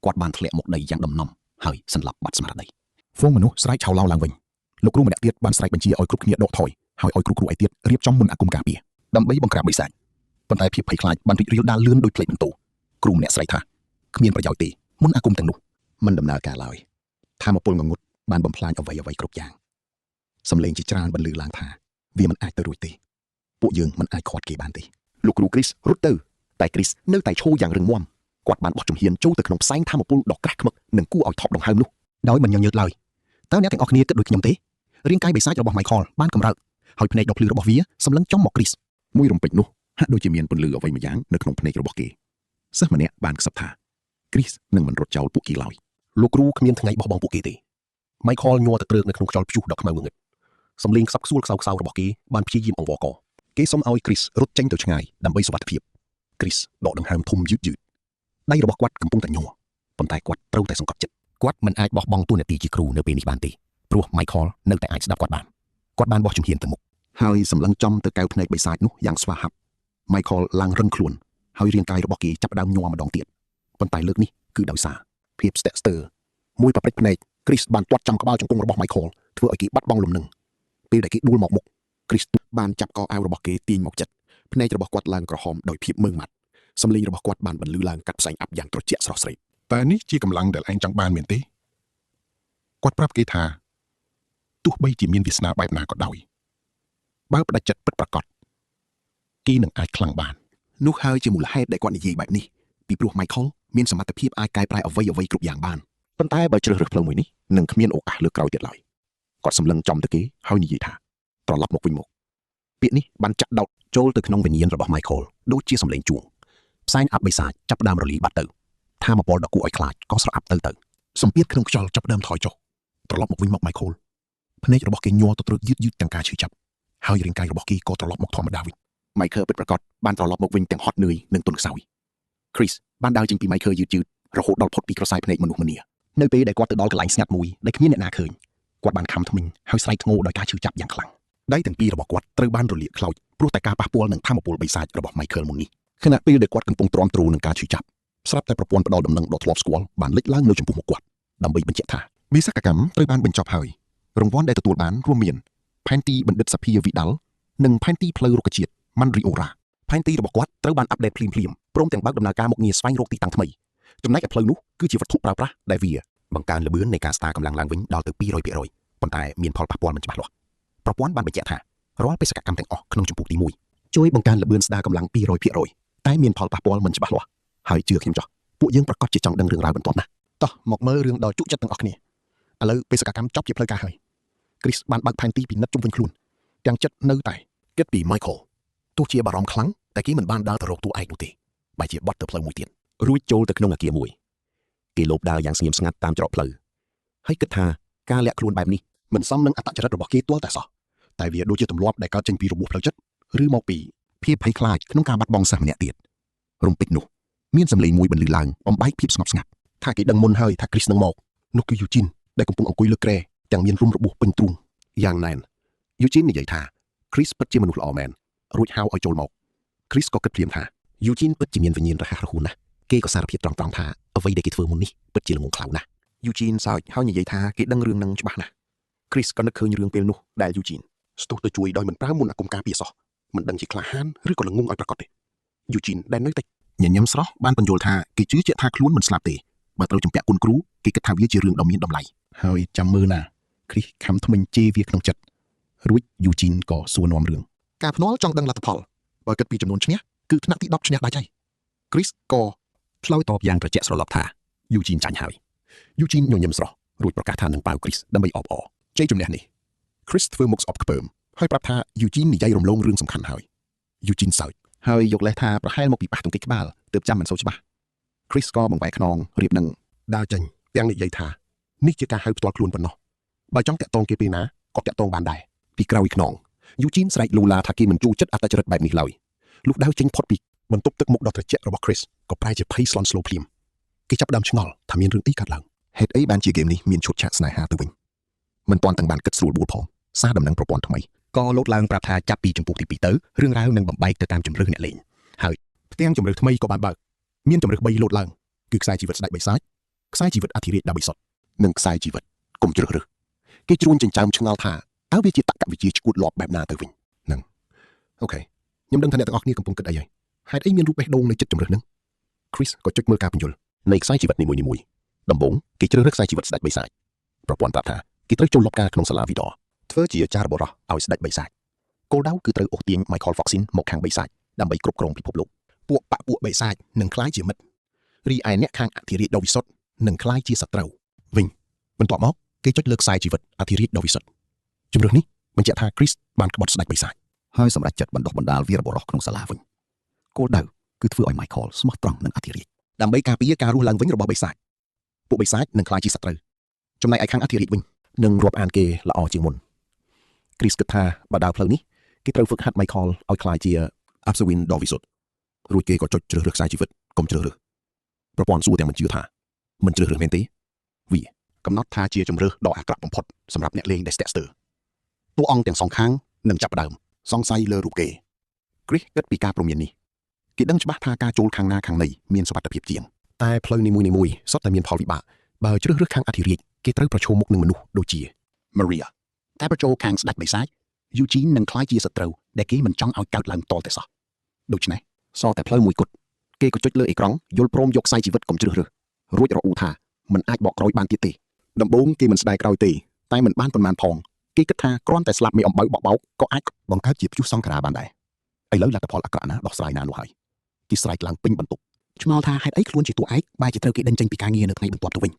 គាត់បានធ្លាក់មកដីយ៉ាងដំណំហើយសន្លប់បាត់ស្មារតីហ្វូងមនុស្សស្រែកឆោឡោឡើងវិញលោកគ្រូម្នាក់ទៀតបានស្រែកបញ្ជាឲ្យគ្រប់គ្នាដកថយហើយឲ្យគ្រូឯទៀតរៀបចំមន្តអាគមការពារដើម្បីបង្ក្រាបបិសាចប៉ុន្តែភាពភ័យខ្លាចបានរីករាលដាលលឿនដោយផ្លេចបន្ទោគ្រូម្នាក់ស្រែកថាគ្មានប្រយោជន៍ទេមន្តអាគមទាំងនោះមិនដំណើរការឡើយថាមពលងងឹតបានបំផ្លាញអ្វីគ្រប់យ៉ាងសំឡេងជាច្រើនបន្លឺឡើងថាវាមិនអាចទៅរួចទេពួកយើងមិនអាចខាត់គេបានទេលោកគ្រូគ្រីសរត់ទៅតែគ្រីសនៅតែឈរយ៉ាងរឹងមាំគាត់បានបោះជំហានចូលទៅក្នុងផ្សែងថាមពលដ៏ក្រាស់ឃ្មឹកនិងគួរឲ្យថប់ដង្ហើមនោះដោយមិនញញើតឡើយតើអ្នកទាំងអស់គ្នាគិតដូចខ្ញុំទេរាងកាយបិសាចរបស់ Michael បានកម្រើកហើយភ្នែកដ៏ភ្លឺរបស់វាសម្លឹងចំមកគ្រីសមួយរំពេចនោះហាក់ដូចជាមានពន្លឺអ្វីមួយយ៉ាងនៅក្នុងភ្នែករបស់គេសិស្សម្នាក់បានខ្សឹបថាគ្រីសនឹងមិនរត់ចោលពួកគេឡើយលោកគ្រូគ្មានថ្ងៃបោះបង់ពួកគេទេ Michael ញ័រទៅគ្រើកនៅក្នុងខ្យល់ព្យុះដ៏ខ្មៅងងឹតសំឡេងខ្សឹបខ្សួលខ្សោៗរបស់គេបានព្យាយាមអង្វរកគេសុំឲ្យគ្រីសរត់ចេញទៅឆ្ងាយដើម្បីសុវត្ថិភាពគ្រីសដកដង្ហើមធំយឺតដៃរបស់គាត់កំពុងតែញ័រប៉ុន្តែគាត់ត្រូវតែសង្កត់ចិត្តគាត់មិនអាចបោះបង់តួនាទីជាគ្រូនៅពេលនេះបានទេព្រោះ Michael នៅតែអាចស្ដាប់គាត់បានបោះជំហានទៅមុខហើយសម្លឹងចំទៅកៅភ្នែកបិសាចនោះយ៉ាងស្វាហាប់ Michael ឡើងរឹងខ្លួនហើយរាងកាយរបស់គេចាប់ផ្ដើមញ័រម្ដងទៀតប៉ុន្តែលើកនេះគឺដោយសារភាពស្ទាក់ស្ទើរមួយប្រព្រឹត្តភ្នែក Chris បានទាត់ចំក្បាលជង្គង់របស់ Michael ធ្វើឲ្យគេបាត់បង់លំនឹងពេលដែលគេដួលមកមុខ Chris បានចាប់កអាវរបស់គេទាញមកចិត្តភ្នែករបស់គាត់ឡើងក្រហមដោយភាពមើងម៉ាត់សំឡេងរបស់គាត់បានបន្លឺឡើងកាត់ផ្សែងអាប់យ៉ាងត្រជាក់ស្រស់ស្រីតែនេះជាកម្លាំងដែលឯងចង់បានមែនទេគាត់ប្រាប់គេថាទោះបីជាមានវាសនាបែបណាក៏ដោយបើផ្ដាច់ចិត្តពិតប្រាកដគេនឹងអាចខ្លាំងបាននោះហើយជាមូលហេតុដែលគាត់និយាយបែបនេះពីព្រោះ Michael មានសមត្ថភាពអាចកែប្រែអ្វីគ្រប់យ៉ាងបានប៉ុន្តែបើជ្រើសរើសផ្លូវមួយនេះនឹងគ្មានឱកាសលើកក្រោយទៀតឡើយគាត់សម្លឹងចំទៅគេហើយនិយាយថាត្រឡប់មកវិញមកពាក្យនេះបានចាក់ដោតចូលទៅក្នុងវិញ្ញាណរបស់ Michael ដូចជាសម្លេងជួងផ្សែងអាប់បិសាចចាប់ផ្ដើមរលាយបាត់ទៅថាមពលដ៏គួរឲ្យខ្លាចក៏ស្រអាប់ទៅសម្ពាធក្នុងខ្យល់ចាប់ផ្ដើមថយចុះត្រឡប់មកវិញមក Michael ភ្នែករបស់គេញ័រទៅត្រូវយឺតទាំងការឈឺចាប់ហើយរាងកាយរបស់គេក៏ត្រឡប់មកធម្មតាវិញ Michael ពិតប្រាកដបានត្រឡប់មកវិញទាំងហត់នឿយនិងទន់ខ្សោយ Chris បានដើរចេញពី Michael យឺតរហូតដល់ផុតពីក្រសែភ្នែកមនុស្សម្នានៅពេលដែលគាត់ទៅដល់កន្លែងស្ងាត់មួយដែលគ្មានអ្នកណាឃើញគាត់បានខំថ្មិញហើយស្រែកធ្ងោដោយការឈឺចាប់យ៉ាងខ្លាំងដៃទាំងពីររបស់គាត់ត្រូវបានរលាកខ្លោចព្រោះតែការប៉ះពាល់នឹងថាមពលបិសាចរបស់ Michael មុននេះខណៈពេលដែលគាត់កំពុងទ្រាំទ្រនឹងការឈឺចាប់ស្រាប់តែប្រព័ន្ធផ្ដោតដំណឹងដ៏ធ្លាប់ស្គាល់បានលេចឡើងនៅចំពោះមុខគាត់ដើម្បីបញ្ជាក់ថាវិសកម្មត្រូវបានបញ្ចប់ហើយរង្វាន់ដែលទទួលបានរួមមានផែនទីបណ្ឌិតសភាវីដាល់និងផែនទីផ្លូវរុក្ខជាតិ Mandriora ផែនទីរបស់គាត់ត្រូវបានអាប់ដេតភ្លាមព្រមទាំងបើកដំណើរការមុខងារស្វែងរកទីតាំងថ្មីចំណែកឯផ្លូវនោះគឺជាវត្ថុប្រើប្រាស់ដែលវាបង្កើនល្បឿននៃការស្ដារកម្លាំងឡើងវិញដល់ទៅ 200% ប៉ុន្តែមានផលប៉ះពាល់មិនច្បាស់លាស់ប្រព័ន្ធបានបញ្ជាក់ថារាល់បេសកកម្មទាំងអស់ក្នុងចម្ពោះទី1ជួយបង្កើនល្បឿនស្ដារកម្លាំង 200% តែមានផលប៉ះពាល់មិនច្បាស់លាស់ហើយជឿខ្ញុំចោះពួកយើងប្រកាសជាចង់ដឹងរឿងរ៉ាវបន្ទាប់ណាស់តោះមកមើលរឿងដ៏ជក់ចិត្តទាំងអស់គ្នាឥឡូវបេសកកម្មចប់ជាផ្លូវការហើយ Chris បានបើកផែនទីពិនិត្យជុំវិញខ្លួនទាំងចិត្តនៅតែគិតពី Michael ទោះជាបារម្ភខ្លាំងតែគេមិនបានដើរទៅរកតួឯកនោះទេបែរជាបត់ទៅផ្លូវមួយទៀតរួចចូលទៅក្នុងអគារមួយគេលបដើរយ៉ាងស្ងៀមស្ងាត់តាមច្រកផ្លូវហើយគិតថាការលាក់ខ្លួនបែបនេះមិនសមនឹងអត្តចរិតរបស់គេទាល់តែសោះតែវាដូចជាទម្លាប់ដែលកើតចេញពីរបួសផ្លូវចិត្តឬមកពីភាពភ័យខ្លាចក្នុងការបាត់បង់សិស្សម្នាក់ទៀតរំពេចនោះមានសំឡេងមួយបន្លឺឡើងបំបែកភាពស្ងប់ស្ងាត់ថាគេដឹងមុនហើយថា Chris នឹងមកនោះគឺ Eugene ដែលកំពុងអង្គុយលើគ្រែទាំងមានរុំរបួសពេញទ្រូងយ៉ាងណែន Eugene និយាយថា Chris ពិតជាមនុស្សល្អមែនរួចហៅឲ្យចូលមក Chris ក៏គិតភ្លាមថា Eugene ពិតជាមានវិញ្ញាណរហ័សរហួនណាស់គេក៏សារភាពត្រង់ៗថាអ្វីដែលគេធ្វើមុននេះពិតជាល្ងងខ្លៅណាស់ Eugene សើចហើយនិយាយថាគេដឹងរឿងនឹងច្បាស់ណាស់ Chris ក៏នឹកឃើញរឿងពេលនោះដែល Eugene ស្ទុះទៅជួយដោយមិនប្រើមន្តអាគមការពារសោះមិនដឹងជាក្លាហានឬក៏ល្ងងឲ្យប្រកបទេ Eugene ដែលនៅតែ ញញឹមស្រស់បានបញ្យល់ថាគេជឿជាក់ថាខ្លួនមិនស្លាប់ទេបើត្រូវជំពាក់គុណគ្រូគេគិតថាវាជារឿងដ៏មានតម្លៃហើយចាំមើលណាគ្រីសខំថ្មិញជេរវាក្នុងចិត្តរួចយូជីនក៏សួរនាំរឿងការភ្នាល់ចង់ដឹងលទ្ធផលបើគិតពីចំនួនឈ្នះគឺថ្នាក់ទី10ឈ្នះដាច់ហើយគ្រីសក៏ឆ្លើយតបយ៉ាងត្រជាក់ស្រឡប់ថាយូជីនចាញ់ហើយយូជីនញញឹមស្រស់រួចប្រកាសថានឹងប៉ាវគ្រីសដើម្បីអបអរជ័យជំនះនេះគ្រីសធ្វើមុខស្អប់ខ្ពើមហើយប្រាប់ថាយូជីននិយាយរំលងរឿងសំខាន់ហើយយូជីនសើចហើយយកលេសថាប្រហែលមកពីប៉ះទង្គិចក្បាលទើបចាំមិនសូវច្បាស់គ្រីសក៏បង្វែរខ្នងរៀបនឹងដើរចេញទាំងនិយាយថានេះជាការហៅផ្ទាល់ខ្លួនប៉ុណ្ណោះបើចង់តាក់ទងគេពេលណាក៏តាក់ទងបានដែរពីក្រោយខ្នងយូជីនស្រែកលូឡាថាគេមិនជួចិត្តអត្តចរិតបែបនេះឡើយលុះដើរចេញផុតពីបន្ទប់ទឹកមុខដ៏ត្រជាក់របស់គ្រីសក៏ប្រែជាភ័យស្លន់ស្លោភ្លាមគេចាប់ដើមឆ្ងល់ថាមានរឿងអីកើតឡើងហេតុអីបានជាហ្គេមនេះមានឈុតឆាកស្នេហាទៅវិញមិនទាន់ទាំងបានគិតស្រួលបួលផងសារដំណឹងប្រព័ន្ធថ្មីក៏លោតឡើងប្រាប់ថាចាប់ពីចម្ពោះទី2ទៅរឿងរ៉ាវនឹងបំបែកទៅតាមជំរឿសអ្នកលេងហើយផ្ទាំងជំរឿសថ្មីក៏បានបើកមានជំរឿស3លោតឡើងគឺខ្សែជីវិតស្ដេចបិសាចខ្សែជីវិតអធិរាជដើម្បីសុទ្ធនិងខ្សែជីវិតកុំជ្រើសរើសគេជ្រួញចិញ្ចើមឆ្ងល់ថាតើវាជាតក្កវិជ្ជាឈួតលាប់បែបណាទៅវិញហ្នឹងអូខេខ្ញុំដឹងថាអ្នកទាំងអស់គ្នាកំពុងគិតអីហើយហេតុអីមានរូបបេះដូងនៅចិត្តជំរឿសហ្នឹងគ្រីសក៏ចុចមើលការបញ្យល់នៃខ្សែជីវិតនីមួយៗដំបូងគេជ្រើសរើសខ្សែជីវិតស្ដេចបិសាចប្រព័ន្ធប្រាប់ថាគេត្រូវចូលលបការក្នុងសាលាវីដរធ្វើជាចារបរោះឲ្យស្ដេចបិសាចគោលដៅគឺត្រូវអូសទាញ Michael Foxin មកខាងបិសាចដើម្បីគ្រប់គ្រងពិភពលោកពួកបិសាចនឹងក្លាយជាមិត្តរីឯអ្នកខាងអធិរាជដ៏វិសុទ្ធនឹងក្លាយជាសត្រូវវិញបន្ទាប់មកគេចុចលើខ្សែជីវិតអធិរាជដ៏វិសុទ្ធជំរឿសនេះបញ្ជាក់ថាគ្រីសបានក្បត់ស្ដេចបិសាចហើយសម្រាប់ចិត្តបណ្ដុះបណ្ដាលវីរបុរសក្នុងសាលាវិញគោលដៅគឺធ្វើឲ្យ Michael ស្មោះត្រង់នឹងអធិរាជដើម្បីការពារការរស់ឡើងវិញរបស់បិសាចពួកបិសាចនឹងក្លាយជាសត្រូវចំណែកឯខាងអធិរាជវិញនឹងរាប់អានគេល្អជាងមុនគ្រីសគិតថាបើដើរផ្លូវនេះគេត្រូវហ្វឹកហាត់ Michael ឲ្យក្លាយជា Abswin ដ៏វិសុទ្ធរួចគេក៏ចុចជ្រើសរើសខ្សែជីវិតកុំជ្រើសរើសប្រព័ន្ធសួរទាំងមិនជឿថាមិនជ្រើសរើសមែនទេវាកំណត់ថាជាជំរើសដ៏អាក្រក់បំផុតសម្រាប់អ្នកលេងដែលស្ទាក់ស្ទើរតួអង្គទាំងសងខាងនឹងចាប់ផ្ដើមសង្ស័យលើរូបគេគ្រីសគិតពីការព្រមាននេះគេដឹងច្បាស់ថាការចូលខាងណាខាងណីមានសុវត្ថិភាពជាងតែផ្លូវនីមួយៗសុទ្ធតែមានផលវិបាកបើជ្រើសរើសខាងអធិរាជគេត្រូវប្រឈមមុខនឹងមនុស្សដូចជា Maria តែប្រចូលខាងស្ដេចបិសាច Eugene នឹងក្លាយជាសត្រូវដែលគេមិនចង់ឲ្យកើតឡើងតតែសោះដូច្នេះសតែផ្លូវមួយគត់គេក៏ចុចលើអេក្រង់យល់ព្រមយកខ្សែជីវិតកុំជ្រើសរើសរួចរអ៊ូថាមិនអាចបកក្រោយបានទៀតទេដំបូងគេមិនស្ដាយក្រោយទេតែមិនបានប៉ុន្មានផងគេគិតថាគ្រាន់តែស្លាប់មេអំបៅបោកក៏អាចបង្កើតជាព្យុះសង្ខារបានដែរឥឡូវលទ្ធផលអាក្រក់ណាស់ដោះស្រាយណានោះហើយគេស្រែកឡើងពេញបន្ទប់ឆ្ងល់ថាហេតុអីខ្លួនជាតួឯកបែរជាត្រូវគេដេញចេញពីការងារនៅថ្ងៃបន្ទាប់ទៅវិញ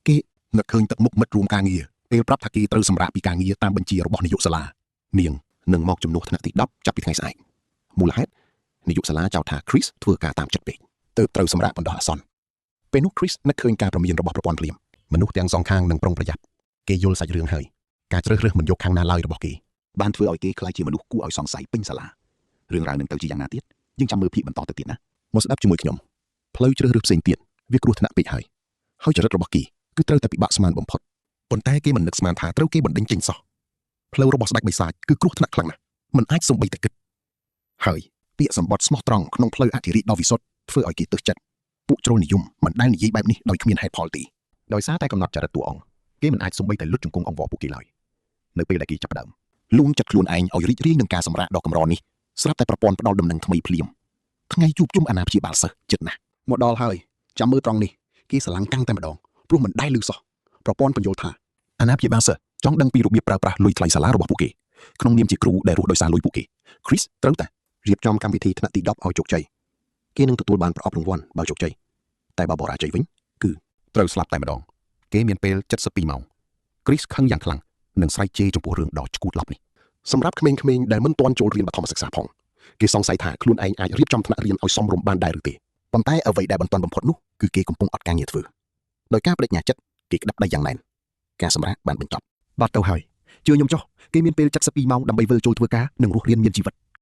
គេនឹកឃើញទឹកមុខមិត្តរួមការងារពេលប្រាប់ថាគេត្រូវសម្រាកពីការងារតាមបញ្ជារបស់នាយកសាលានាងនឹងមកជំនួសថ្នាក់ទី10ចាប់ពីថ្ងៃស្អែកមូលហេតុនាយកសាលាចោទថា Chris ធ្វើការតាមចិត្តពេកទើបត្រូវសម្រាកបណ្ដោះអាសន្នពេលនោះ Chris នឹកឃើញការព្រមានរបស់ប្រព័ន្ធភ្លាមមនុស្សទាំងសងខាងនឹងប្រុងប្រយ័ត្នគេយល់សាច់រឿងហើយការជ្រើសរើសមិនយកខាងណាឡើយរបស់គេបានធ្វើឲ្យគេក្លាយជាមនុស្សគួរឲ្យសង្ស័យពេញសាលារឿងរ៉ាវនឹងទៅជាយ៉ាងណាទៀតយើងចាំមើលភាគបន្តទៅទៀតណាមកស្ដាប់ជាមួយខ្ញុំផ្លូវជ្រើសរើសផ្សេងទៀតវាគ្រោះថ្នាក់ពេកហើយចរិតរបស់គេគឺត្រូវតែពិបាកស្មានបំផុតប៉ុន្តែគេមិននឹកស្មានថាត្រូវគេបណ្ដេញចេញសោះផ្លូវរបស់ស្ដេចបិសាចគឺគ្រោះថ្នាក់ខ្លាំងណាស់មិនអាចសំបីតែគិតហើយពាក្យសម្បត្តិស្មោះត្រង់ក្នុងផ្លូវអធិរាជដ៏វិសុទ្ធធ្វើឲ្យគេទើសចិត្តពួកជ្រុលនិយមមិនដែលនិយាយបែបនេះដោយគ្មានហេតុផលទេដោយសារតែកំណត់ចរិតតួអង្គគេមិនអាចសំបីតែលុតជង្គង់អង្វរពួកគេឡើយនៅពេលដែលគេចាប់ផ្ដើមលួងចិត្តខ្លួនឯងឲ្យរីករាយនឹងការសម្រាកដ៏កម្រនេះស្រាប់តែប្រព័ន្ធផ្ដល់ដំណឹងថ្មីភ្លាមថ្ងៃជួបជុំអាណាព្យាបាលសិស្សចិត្តណាស់មកដល់ហើយចាំមើលត្រង់នេះគេស្រឡាំងកាំងតែម្ដងព្រោះមិនដែលលឺសោះប្រព័ន្ធបញ្យល់ថាអាណាព្យាបាលសិស្សចង់ដឹងពីរបៀបប្រើប្រាស់លុយថ្លៃសាលារបស់ពួកគេក្នុងនាមជាគ្រូដែលរស់ដោយសារលុយពួកគេ Chris ត្រូវតែរៀបចំកម្មវិធីថ្នាក់ទី10ឲ្យជោគជ័យគេនឹងទទួលបានប្រអប់រង្វាន់បើជោគជ័យតែបើបរាជ័យវិញគឺត្រូវស្លាប់តែម្ដងគេមានពេល72ម៉ោង Chris ខឹងយ៉ាងខ្លាំងនិងស្រែកជេរចំពោះរឿងដ៏ឈួតឡប់នេះសម្រាប់ក្មេងៗដែលមិនទាន់ចូលរៀនបឋមសិក្សាផងគេសង្ស័យថាខ្លួនឯងអាចរៀបចំថ្នាក់រៀនឲ្យសមរម្យបានដែរឬទេប៉ុន្តែអ្វីដែលបន្ទាន់បំផុតនោះគឺគេកំពុងអត់ការងារធ្វើដោយការបដិញ្ញាចិត្តគេក្តាប់ដៃយ៉ាងណែនការសម្រាកបានបញ្ចប់បាត់ទៅហើយជឿខ្ញុំចុះគេមានពេល72ម៉ោងដើម្បីវិលចូលធ្វើការនិងរស់រៀនមានជីវិត